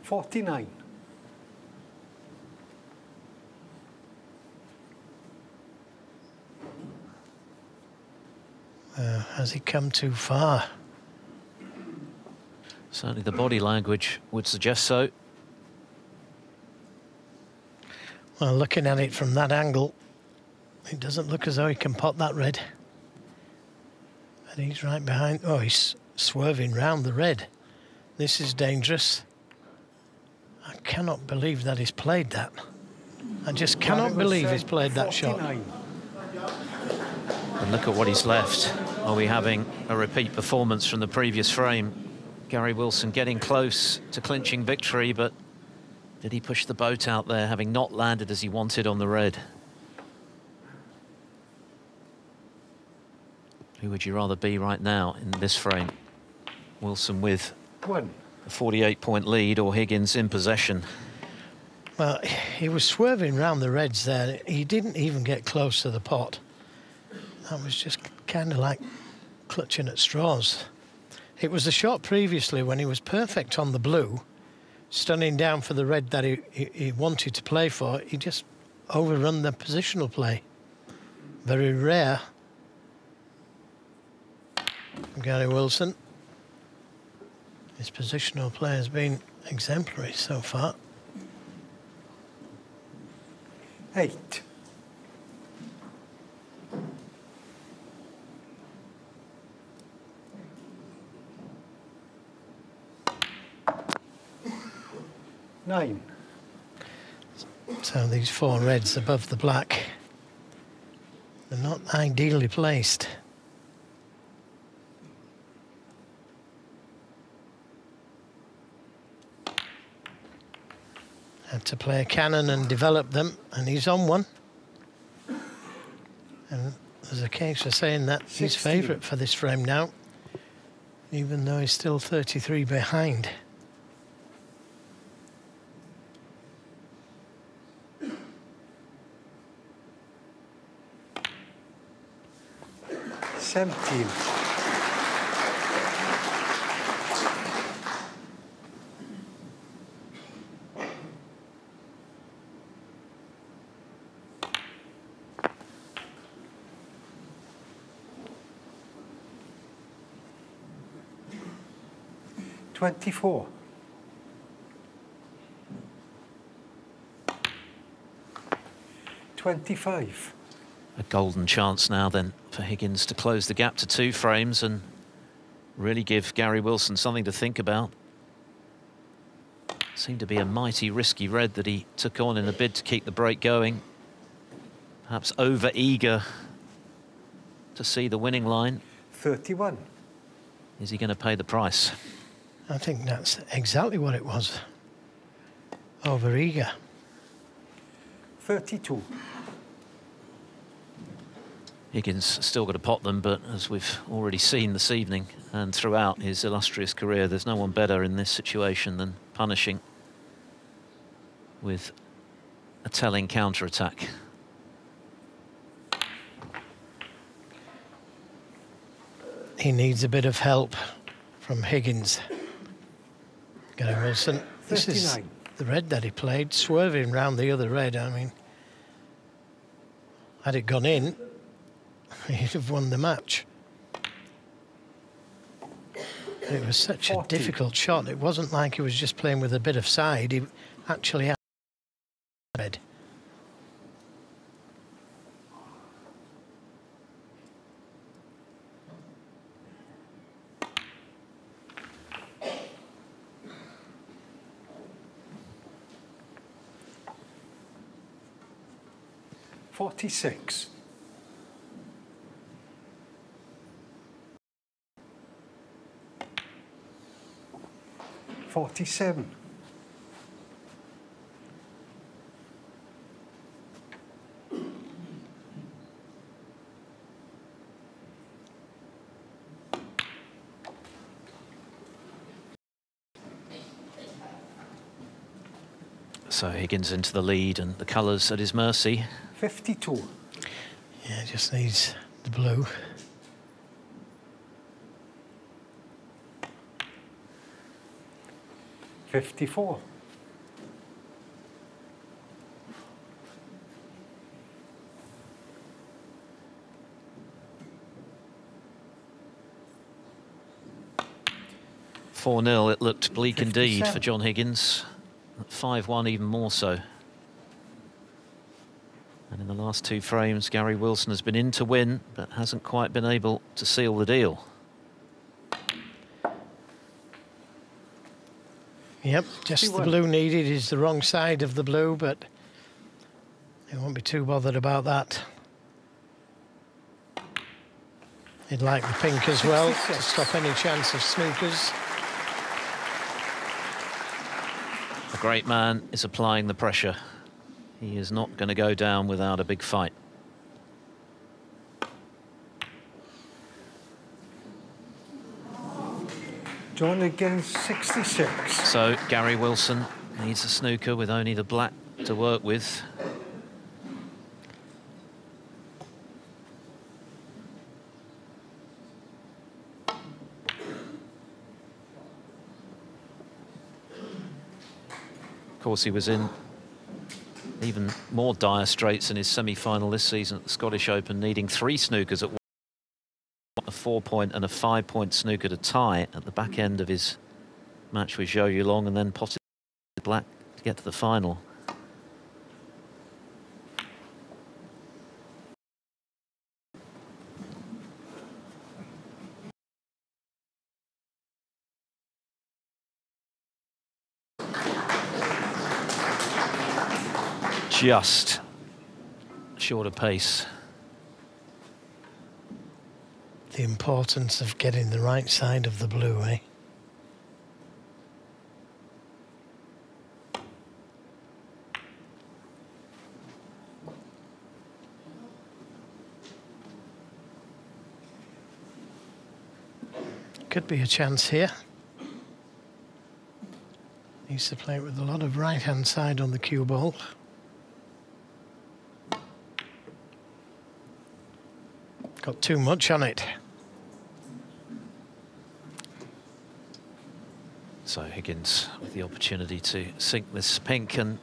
49. Has he come too far? Certainly the body language would suggest so. Well, looking at it from that angle, it doesn't look as though he can pot that red. And he's right behind. Oh, he's swerving round the red. This is dangerous. I cannot believe that he's played that. I just cannot believe he's played that shot. And look at what he's left. Are we having a repeat performance from the previous frame? Gary Wilson getting close to clinching victory, but did he push the boat out there, having not landed as he wanted on the red? Who would you rather be right now in this frame? Wilson with a 48-point lead, or Higgins in possession? Well, he was swerving round the reds there. He didn't even get close to the pot. That was just kind of like clutching at straws. It was the shot previously when he was perfect on the blue, stunning down for the red that he wanted to play for. He just overrun the positional play. Very rare. Gary Wilson. His positional play has been exemplary so far. 8. Nine. So these four reds above the black, they're not ideally placed. Had to play a cannon and develop them, and he's on one. And there's a case for saying that he's favourite for this frame now, even though he's still 33 behind. Seventeen. 24. 25. A golden chance now then for Higgins to close the gap to 2 frames and really give Gary Wilson something to think about. Seemed to be a mighty risky red that he took on in a bid to keep the break going. Perhaps over-eager to see the winning line. 31. Is he going to pay the price? I think that's exactly what it was. Over-eager. 32. Higgins still got to pot them, but as we've already seen this evening and throughout his illustrious career, there's no one better in this situation than punishing with a telling counter-attack. He needs a bit of help from Higgins. Gary Wilson. This is the red that he played, swerving round the other red. I mean, had it gone in, he'd have won the match. It was such a difficult shot. It wasn't like he was just playing with a bit of side. He actually had red. $46. 47. So Higgins into the lead and the colours at his mercy. 52. Yeah, just needs the blue. $54. $4-0, it looked bleak 57. indeed for John Higgins. At 5-1 even more so. And in the last 2 frames, Gary Wilson has been in to win, but hasn't quite been able to seal the deal. Yep, just the blue needed is the wrong side of the blue, but they won't be too bothered about that. He'd like the pink as well to stop any chance of snookers. The great man is applying the pressure. He is not going to go down without a big fight. John Higgins, 66. So Gary Wilson needs a snooker with only the black to work with. Of course, he was in even more dire straits in his semi-final this season at the Scottish Open, needing 3 snookers at once, a 4-point and a 5-point snooker to tie at the back end of his match with Zhou Yulong, and then potted black to get to the final. Just short of pace. The importance of getting the right side of the blue, eh? Could be a chance here. Needs to play it with a lot of right-hand side on the cue ball. Got too much on it. So Higgins with the opportunity to sink this pink and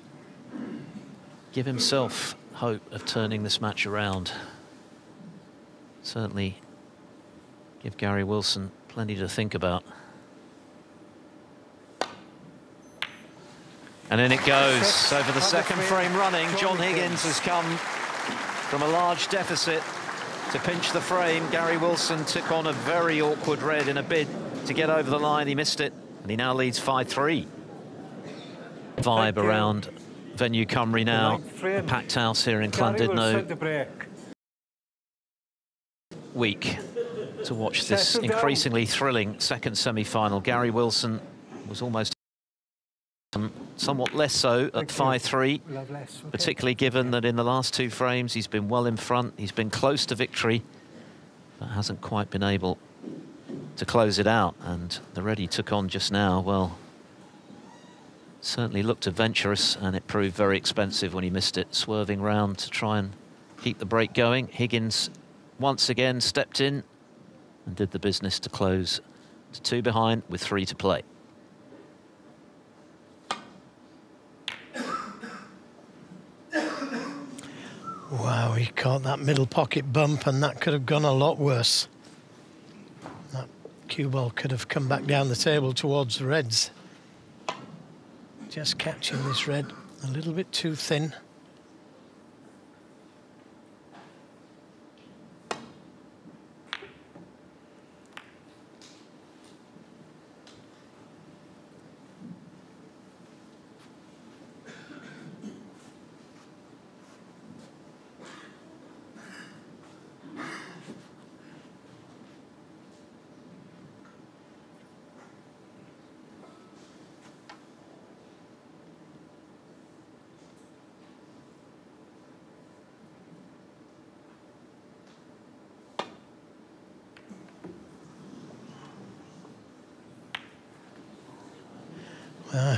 give himself hope of turning this match around. Certainly give Gary Wilson plenty to think about. And in it goes. So for the second frame running, John Higgins has come from a large deficit to pinch the frame. Gary Wilson took on a very awkward red in a bid to get over the line. He missed it, and he now leads 5-3. Vibe around venue Cymru now. A packed house here in Llandudno. Week to watch this increasingly thrilling second semi-final. Gary Wilson was almost somewhat less so at 5-3, particularly given that in the last 2 frames he's been well in front, he's been close to victory, but hasn't quite been able to close it out. And the red he took on just now, well, certainly looked adventurous, and it proved very expensive when he missed it, swerving round to try and keep the break going. Higgins once again stepped in and did the business to close to 2 behind with 3 to play. Wow, he caught that middle pocket bump, and that could have gone a lot worse. That cue ball could have come back down the table towards the reds. Just catching this red a little bit too thin.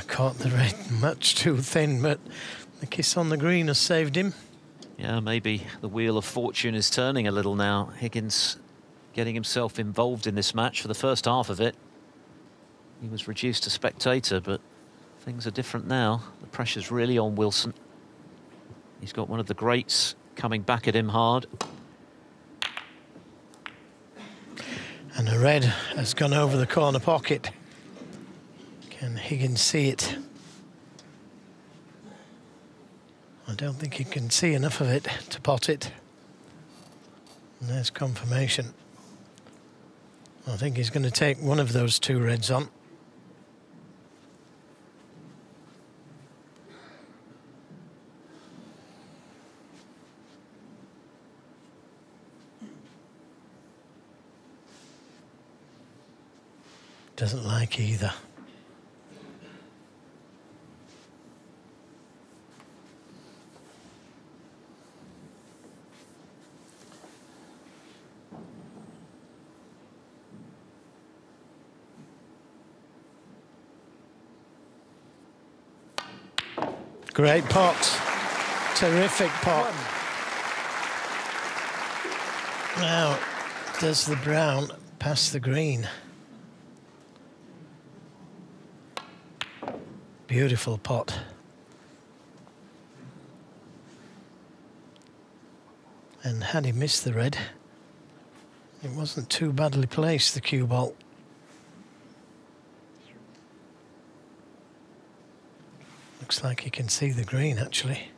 Caught the red much too thin, but the kiss on the green has saved him. Yeah, maybe the wheel of fortune is turning a little now. Higgins getting himself involved in this match for the first half of it. He was reduced to spectator, but things are different now. The pressure's really on Wilson. He's got one of the greats coming back at him hard. And the red has gone over the corner pocket. Can Higgins see it? I don't think he can see enough of it to pot it. And there's confirmation. I think he's going to take one of those two reds on. Doesn't like either. Great pot. Terrific pot. Now, does the brown pass the green? Beautiful pot. And had he missed the red, it wasn't too badly placed, the cue ball. Looks like he can see the green, actually.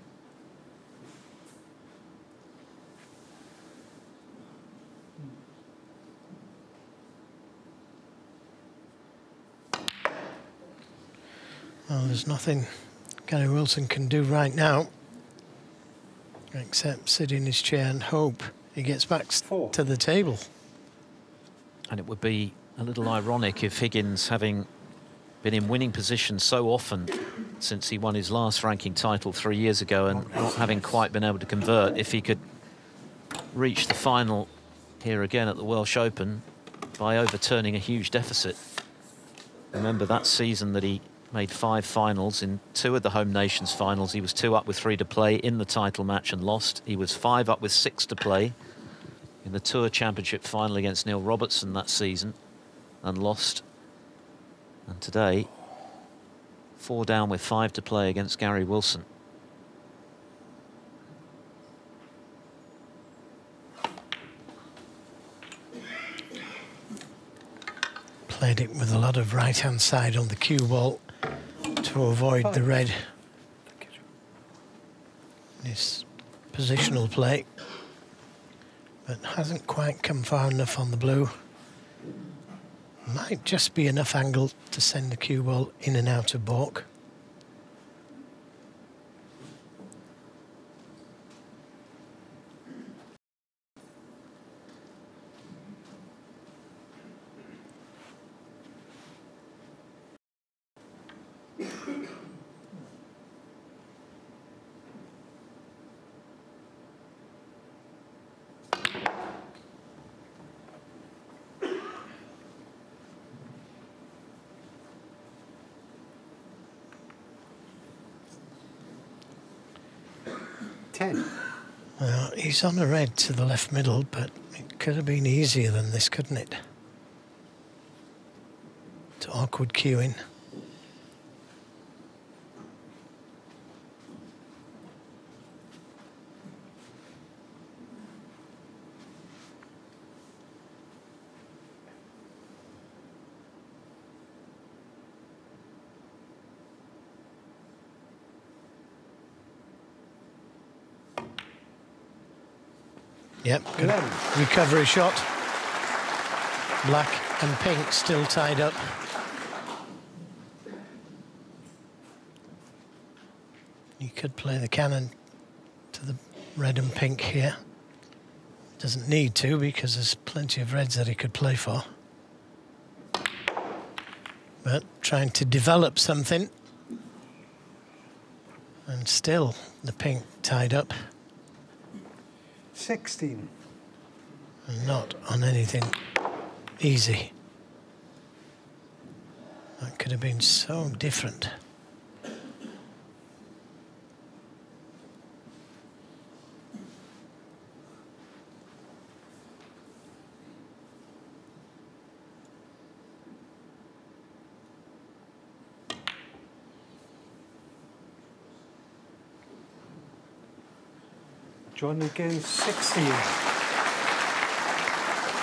Well, there's nothing Gary Wilson can do right now except sit in his chair and hope he gets back to the table. And it would be a little ironic if Higgins, having been in winning position so often since he won his last ranking title 3 years ago and not having quite been able to convert, if he could reach the final here again at the Welsh Open by overturning a huge deficit. Remember that season that he made 5 finals. In 2 of the home nations finals, he was 2 up with 3 to play in the title match and lost. He was 5 up with 6 to play in the Tour Championship final against Neil Robertson that season and lost. And today, 4 down with 5 to play against Gary Wilson. Played it with a lot of right-hand side on the cue ball to avoid the red. His positional play, but hasn't quite come far enough on the blue. Might just be enough angle to send the cue ball in and out of baulk. Well, he's on a red to the left middle, but it could have been easier than this, couldn't it? It's awkward cueing. Yep, good recovery shot. Black and pink still tied up. You could play the cannon to the red and pink here. Doesn't need to because there's plenty of reds that he could play for. But trying to develop something. And still the pink tied up. 16. And not on anything easy. That could have been so different. John again, 16.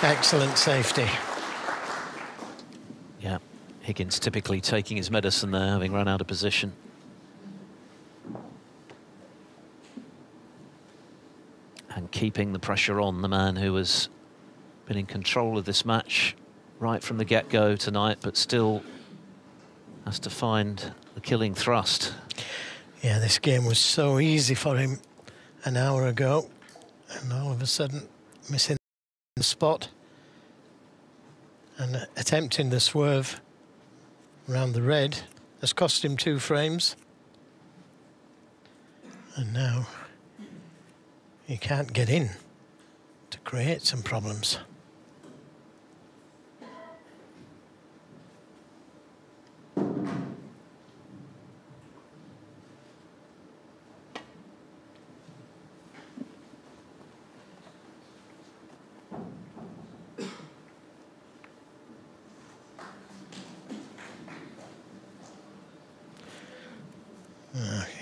Excellent safety. Yeah, Higgins typically taking his medicine there, having run out of position. And keeping the pressure on the man who has been in control of this match right from the get-go tonight, but still has to find the killing thrust. Yeah, this game was so easy for him an hour ago, and all of a sudden missing the spot and attempting the swerve around the red has cost him 2 frames, and now he can't get in to create some problems.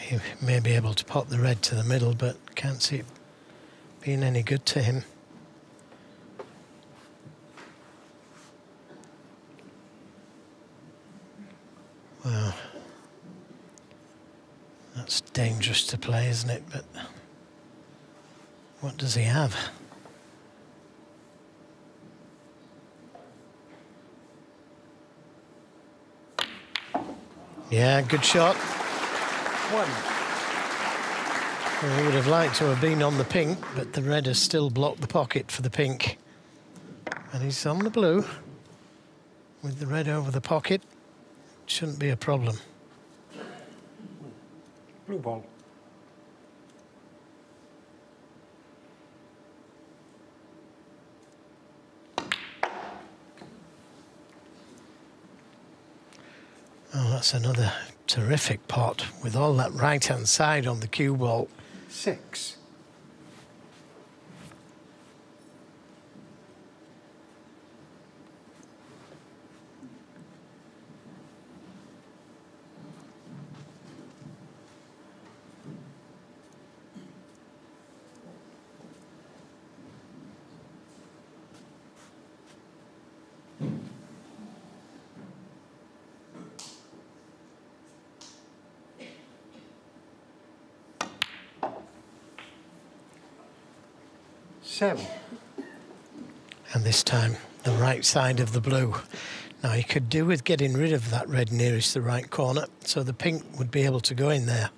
He may be able to pop the red to the middle, but can't see it being any good to him. Well, that's dangerous to play, isn't it? But what does he have? Yeah, good shot. One. Well, he would have liked to have been on the pink, but the red has still blocked the pocket for the pink. And he's on the blue with the red over the pocket. Shouldn't be a problem. Blue ball. Oh, that's another terrific pot with all that right-hand side on the cue ball. 6. And this time, the right side of the blue. Now, he could do with getting rid of that red nearest the right corner, so the pink would be able to go in there.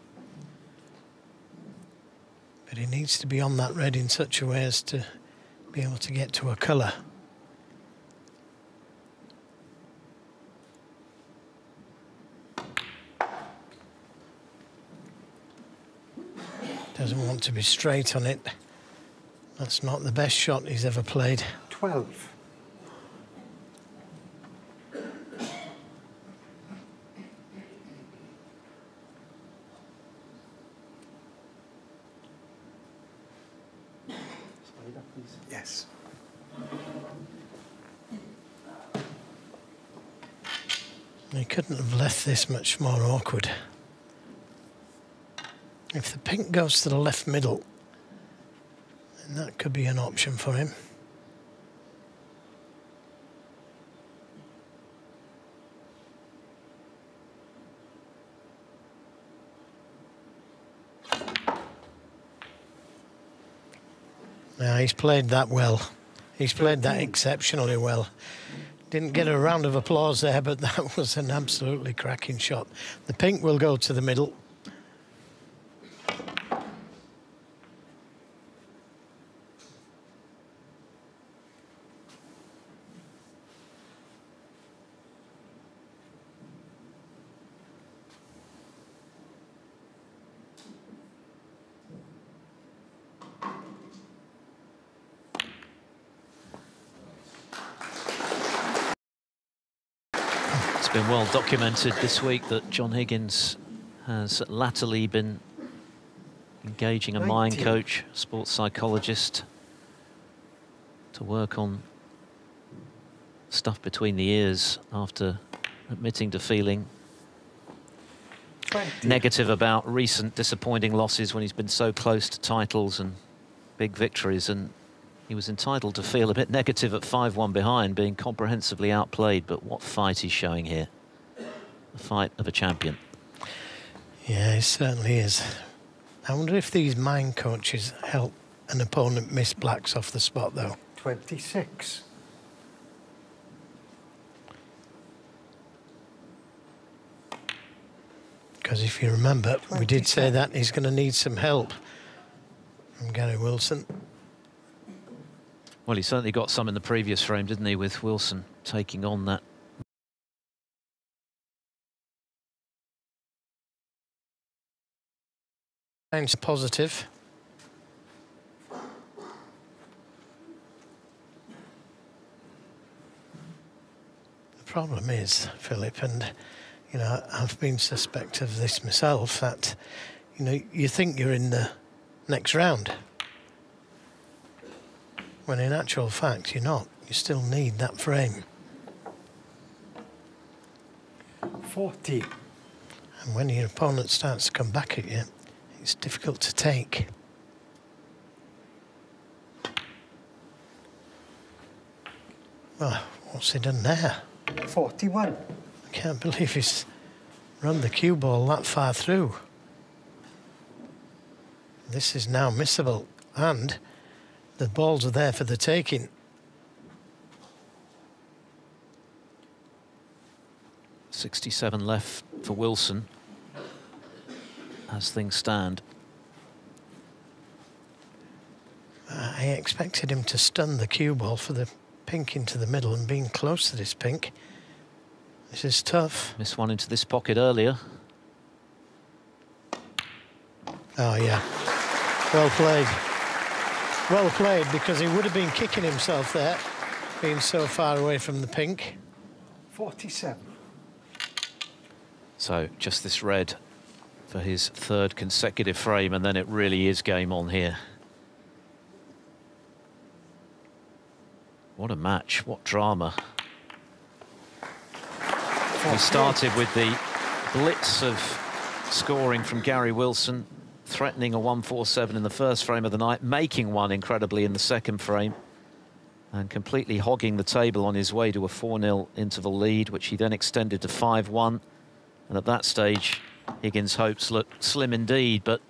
But he needs to be on that red in such a way as to be able to get to a colour. Doesn't want to be straight on it. That's not the best shot he's ever played. 12. Yes. He couldn't have left this much more awkward. If the pink goes to the left middle, then that could be an option for him. Now, he's played that well. He's played that exceptionally well. Didn't get a round of applause there, but that was an absolutely cracking shot. The pink will go to the middle. Been well documented this week that John Higgins has latterly been engaging a mind coach, sports psychologist, to work on stuff between the ears after admitting to feeling negative about recent disappointing losses when he's been so close to titles and big victories, and he was entitled to feel a bit negative at 5-1 behind, being comprehensively outplayed. But what fight he's showing here. The fight of a champion. Yeah, it certainly is. I wonder if these mind coaches help an opponent miss blacks off the spot, though. 26. Because if you remember, we did say that he's going to need some help from Gary Wilson. Well, he certainly got some in the previous frame, didn't he, with Wilson taking on that. Sounds positive. The problem is, Philip, and you know, I've been suspect of this myself, that you know, you think you're in the next round, when in actual fact you're not. You still need that frame. 40. And when your opponent starts to come back at you, it's difficult to take. Well, what's he done there? 41. I can't believe he's run the cue ball that far through. This is now missable, and the balls are there for the taking. .67 left for Wilson as things stand. I expected him to stun the cue ball for the pink into the middle, and being close to this pink, this is tough. Missed one into this pocket earlier. Oh yeah, well played. Well played, because he would have been kicking himself there, being so far away from the pink. 47. So just this red for his third consecutive frame, and then it really is game on here. What a match, what drama. We started with the blitz of scoring from Gary Wilson, threatening a 147 in the first frame of the night, making one incredibly in the second frame, and completely hogging the table on his way to a 4-0 interval lead, which he then extended to 5-1. And at that stage, Higgins' hopes looked slim indeed, but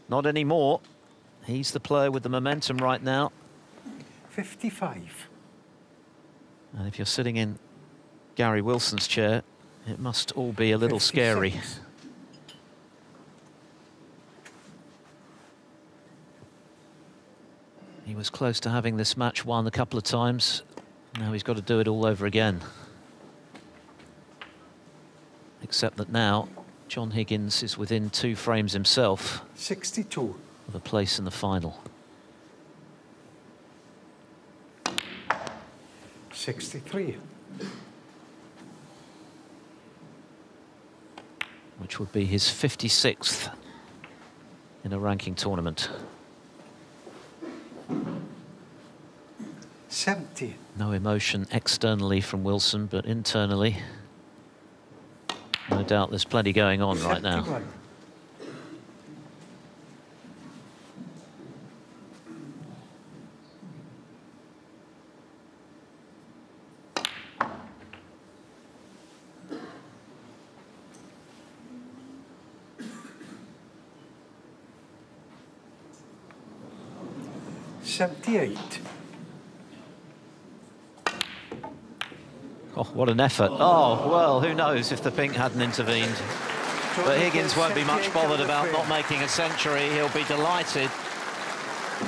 not anymore. He's the player with the momentum right now. 55. And if you're sitting in Gary Wilson's chair, it must all be a little 56. scary. He was close to having this match won a couple of times. Now he's got to do it all over again. Except that now John Higgins is within 2 frames himself 62. of a place in the final. 63. Which would be his 56th in a ranking tournament. 70. No emotion externally from Wilson, but internally, no doubt there's plenty going on right now. 71. Oh, what an effort. Oh, well, who knows if the pink hadn't intervened. But Higgins won't be much bothered about not making a century. He'll be delighted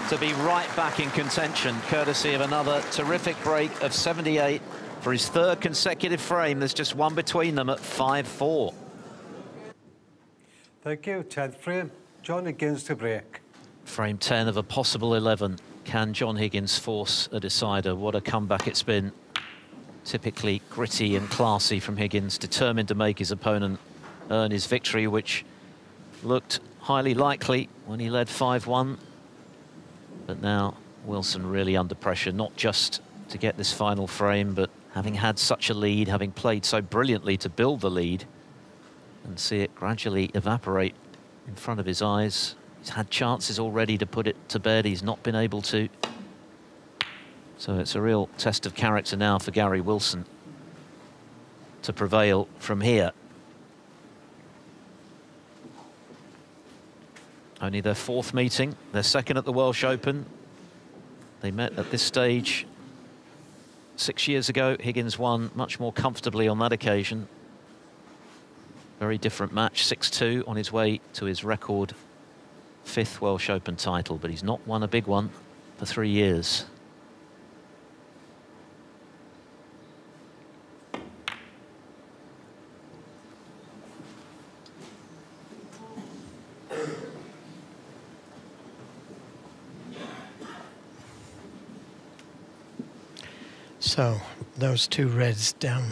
to be right back in contention, courtesy of another terrific break of 78 for his third consecutive frame. There's just one between them at 5-4. Thank you. 10th frame. John Higgins to break. Frame 10 of a possible 11. Can John Higgins force a decider? What a comeback it's been. typically gritty and classy from Higgins, determined to make his opponent earn his victory, which looked highly likely when he led 5-1. But now Wilson really under pressure, not just to get this final frame, but having had such a lead, having played so brilliantly to build the lead and see it gradually evaporate in front of his eyes. He's had chances already to put it to bed. He's not been able to. So it's a real test of character now for Gary Wilson to prevail from here. Only their 4th meeting, their 2nd at the Welsh Open. They met at this stage 6 years ago. Higgins won much more comfortably on that occasion. Very different match, 6-2, on his way to his record 5th Welsh Open title, but he's not won a big one for 3 years. So those 2 reds down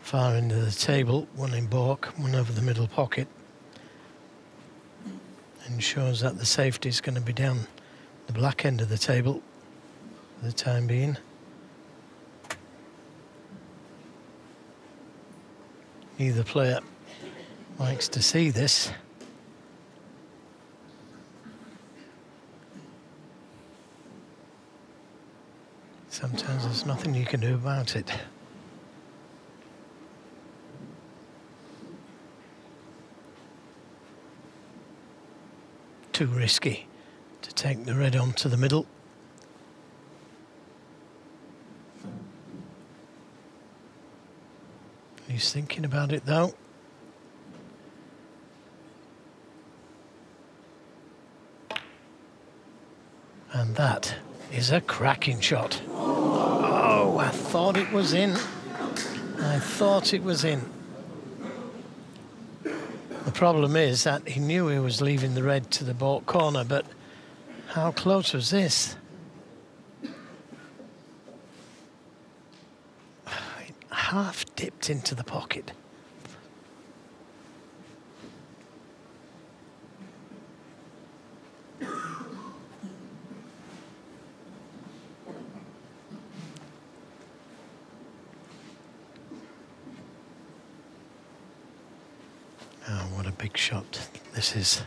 far into the table, one in baulk, one over the middle pocket, ensures that the safety is going to be down the black end of the table for the time being. Neither player likes to see this. Sometimes there's nothing you can do about it. Too risky to take the red on to the middle. He's thinking about it though. And that is a cracking shot. Oh, I thought it was in. I thought it was in. The problem is that he knew he was leaving the red to the baulk corner, but how close was this? It half dipped into the pocket. Oh, what a big shot this is.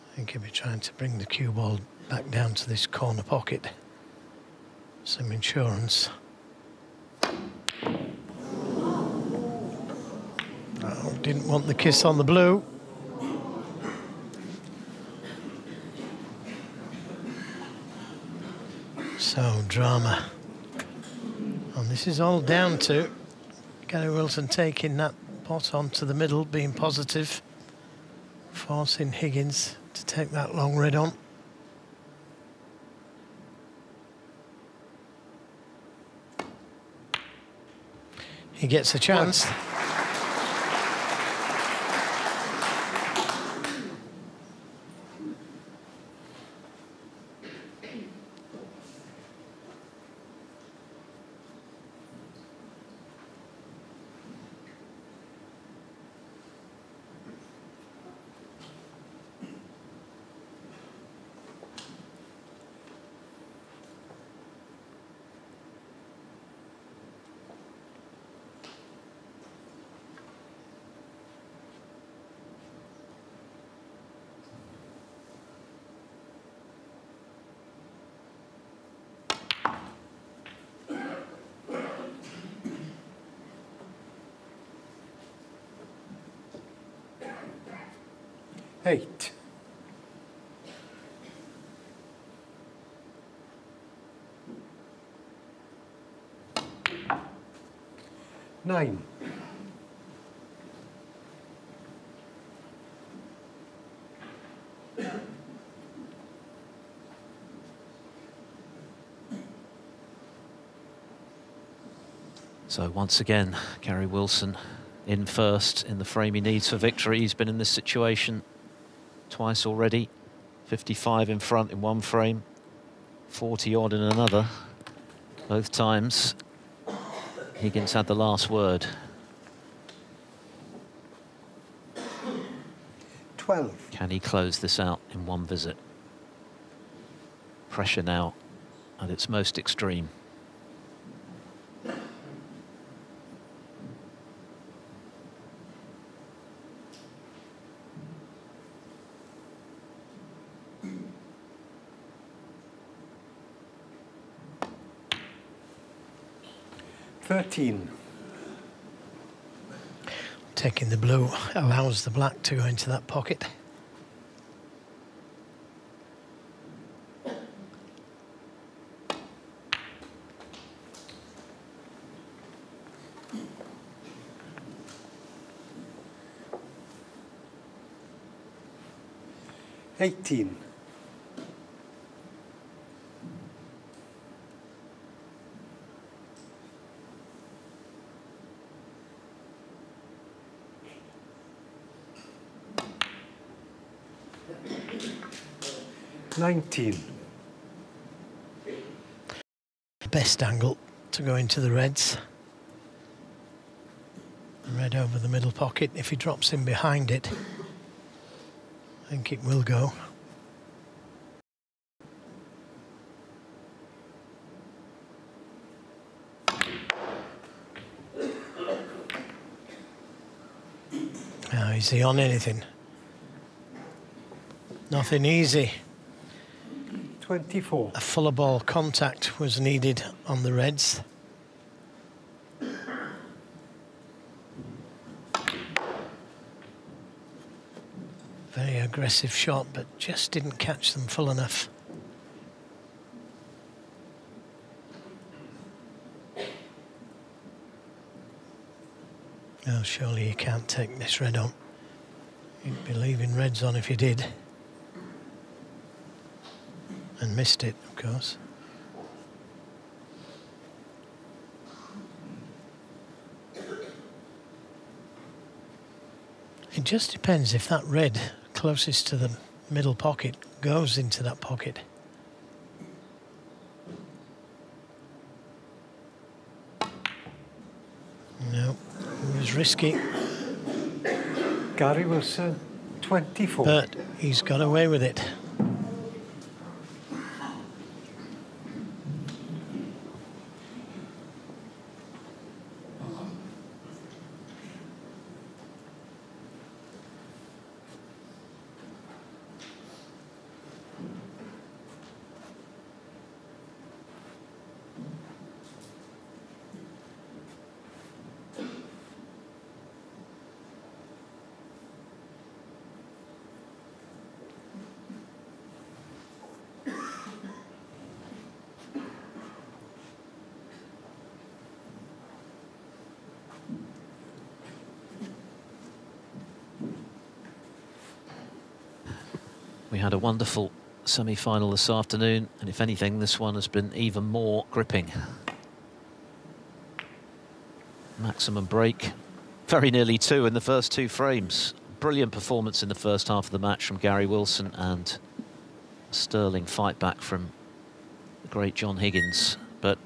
I think he'll be trying to bring the cue ball back down to this corner pocket. Some insurance. Oh, didn't want the kiss on the blue. So, drama. And this is all down to Gary Wilson taking that pot onto the middle, being positive, forcing Higgins to take that long red on. He gets a chance. Eight. Nine. So once again, Gary Wilson in first in the frame he needs for victory. He's been in this situation twice already. 55 in front in one frame, 40 odd in another. Both times, Higgins had the last word. 12. Can he close this out in one visit? Pressure now at its most extreme. Taking the blue allows the black to go into that pocket. $18. 19. Best angle to go into the reds. Red over the middle pocket. If he drops in behind it, I think it will go. Now, is he on anything? Nothing easy. 24. A fuller ball contact was needed on the reds. Very aggressive shot, but just didn't catch them full enough. Oh, surely he can't take this red on. He'd be leaving reds on if he did. And missed it, of course. It just depends if that red closest to the middle pocket goes into that pocket. No, it was risky. Gary Wilson, 24. But he's got away with it. We had a wonderful semi-final this afternoon, and if anything, this one has been even more gripping. Maximum break, very nearly 2 in the first 2 frames. Brilliant performance in the first half of the match from Gary Wilson, and a sterling fight back from the great John Higgins. But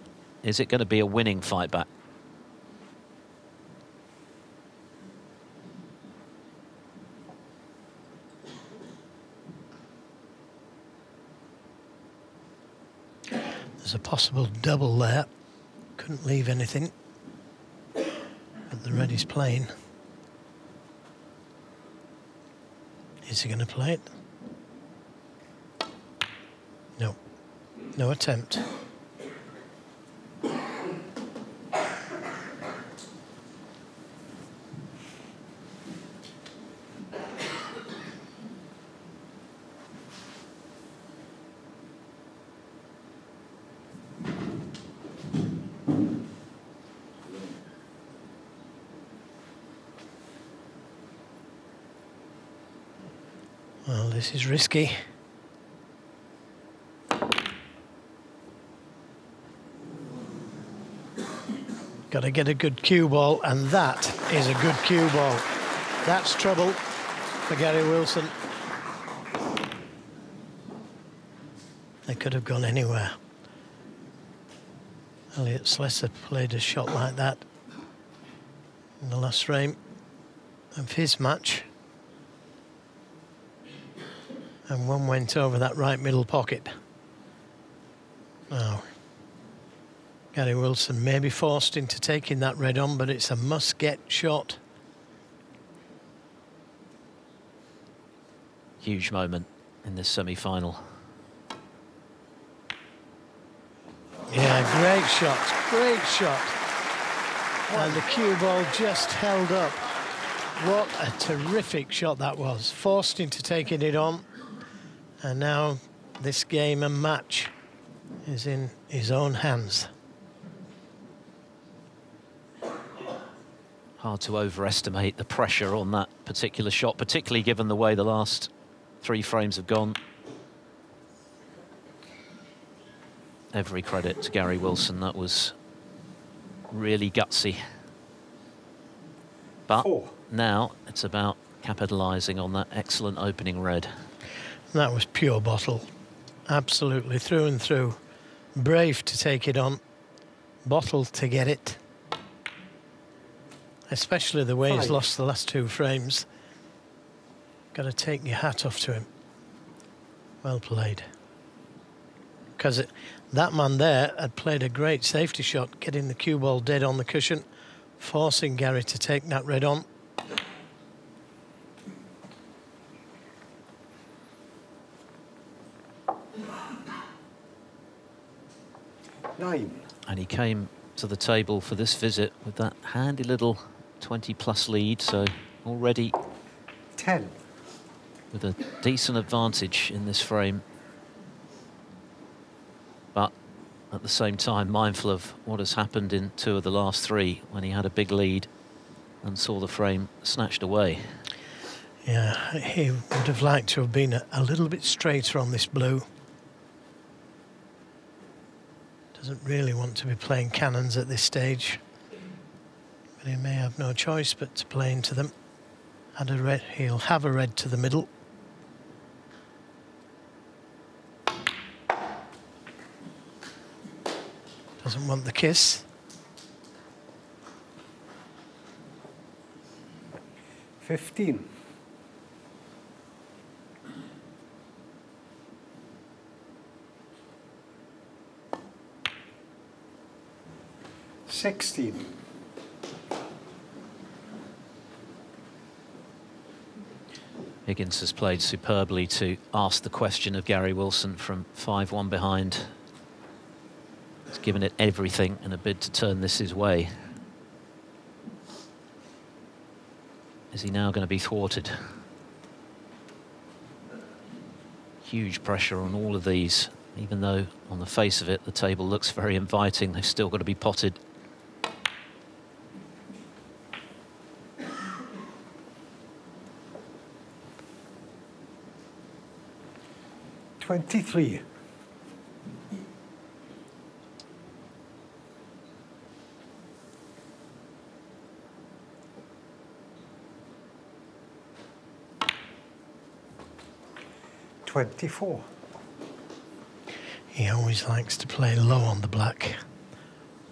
is it going to be a winning fight back? There's a possible double there. Couldn't leave anything. But the red is playing. Is he going to play it? No. No attempt. Well, this is risky. Got to get a good cue ball, and that is a good cue ball. That's trouble for Gary Wilson. They could have gone anywhere. Elliot Slessor played a shot like that in the last frame of his match. And one went over that right middle pocket. Now, Gary Wilson may be forced into taking that red on, but it's a must-get shot. Huge moment in this semi-final. Yeah, great shot, great shot. And the cue ball just held up. What a terrific shot that was. Forced into taking it on. And now this game and match is in his own hands. Hard to overestimate the pressure on that particular shot, particularly given the way the last 3 frames have gone. Every credit to Gary Wilson. That was really gutsy. But now it's about capitalising on that excellent opening red. That was pure bottle. Absolutely through and through. Brave to take it on. Bottle to get it. Especially the way he's lost the last 2 frames. Got to take your hat off to him. Well played. Because that man there had played a great safety shot, getting the cue ball dead on the cushion, forcing Gary to take that red on. And he came to the table for this visit with that handy little 20-plus lead, so already 10. With a decent advantage in this frame. But at the same time, mindful of what has happened in 2 of the last 3, when he had a big lead and saw the frame snatched away. Yeah, he would have liked to have been a little bit straighter on this blue. Doesn't really want to be playing cannons at this stage. But he may have no choice but to play into them. Add a red, he'll have a red to the middle. Doesn't want the kiss. 15. Higgins has played superbly to ask the question of Gary Wilson from 5-1 behind. He's given it everything in a bid to turn this his way. Is he now going to be thwarted? Huge pressure on all of these, even though on the face of it the table looks very inviting. They've still got to be potted. $23. $24. He always likes to play low on the black.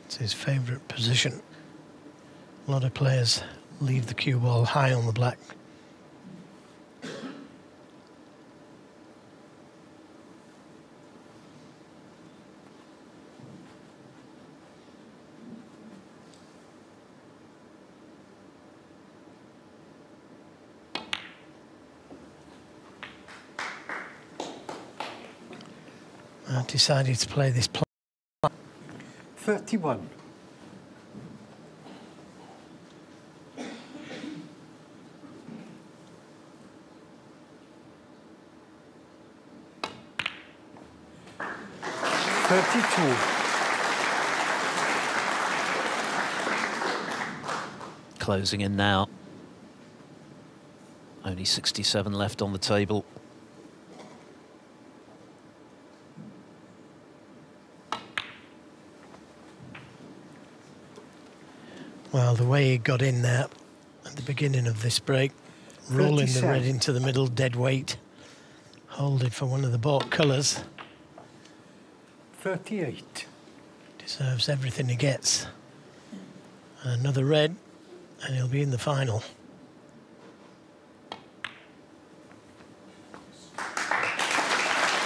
It's his favourite position. A lot of players leave the cue ball high on the black. I decided to play this plan. 31. Closing in now. Only 67 left on the table. Well, the way he got in there at the beginning of this break, rolling the red into the middle, dead weight, holding for one of the bought colours. 38. Deserves everything he gets. Another red, and he'll be in the final.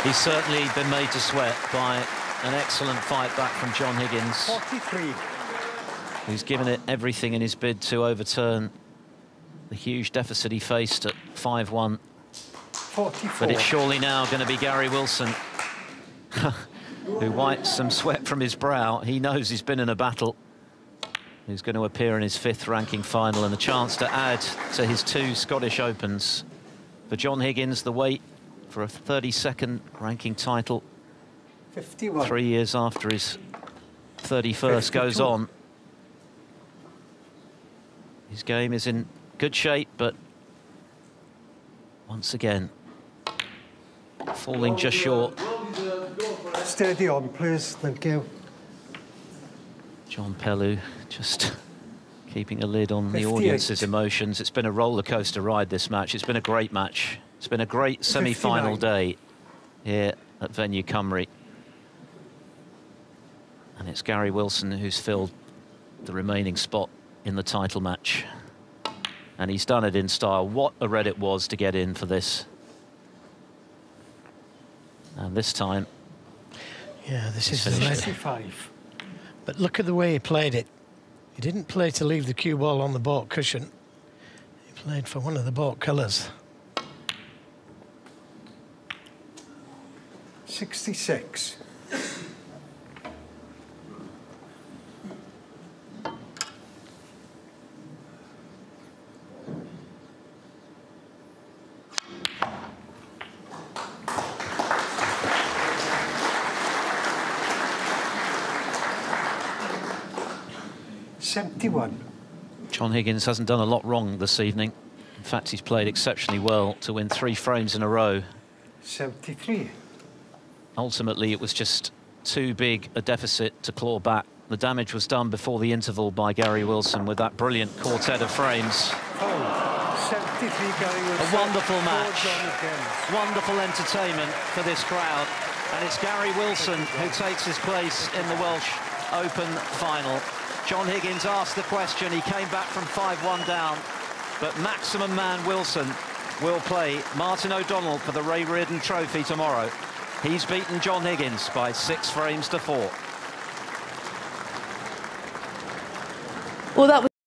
He's certainly been made to sweat by an excellent fight back from John Higgins. 43. Who's given it everything in his bid to overturn the huge deficit he faced at 5-1. 44. But it's surely now going to be Gary Wilson who wipes some sweat from his brow. He knows he's been in a battle. Who's going to appear in his 5th ranking final, and a chance to add to his 2 Scottish Opens. For John Higgins, the wait for a 32nd ranking title 51. 3 years after his 31st 52. goes on. His game is in good shape, but once again falling just short. Steady on, please. Thank you. John Pellew just keeping a lid on 58. the audience's emotions. It's been a roller coaster ride, this match. It's been a great match. It's been a great semi-final 59. day here at Venue Cymru. And it's Gary Wilson who's filled the remaining spot in the title match. And he's done it in style. What a red it was to get in for this. And this time... Yeah, this is the red. 65. But look at the way he played it. He didn't play to leave the cue ball on the baulk cushion. He played for one of the baulk colours. 66. John Higgins hasn't done a lot wrong this evening. In fact, he's played exceptionally well to win 3 frames in a row. 73. Ultimately, it was just too big a deficit to claw back. The damage was done before the interval by Gary Wilson with that brilliant quartet of frames. Oh, 73 Gary Wilson. A wonderful match. Wonderful entertainment for this crowd. And it's Gary Wilson who takes his place in the Welsh Open final. John Higgins asked the question. He came back from 5-1 down. But maximum man Wilson will play Martin O'Donnell for the Ray Reardon Trophy tomorrow. He's beaten John Higgins by 6 frames to 4. Well, that was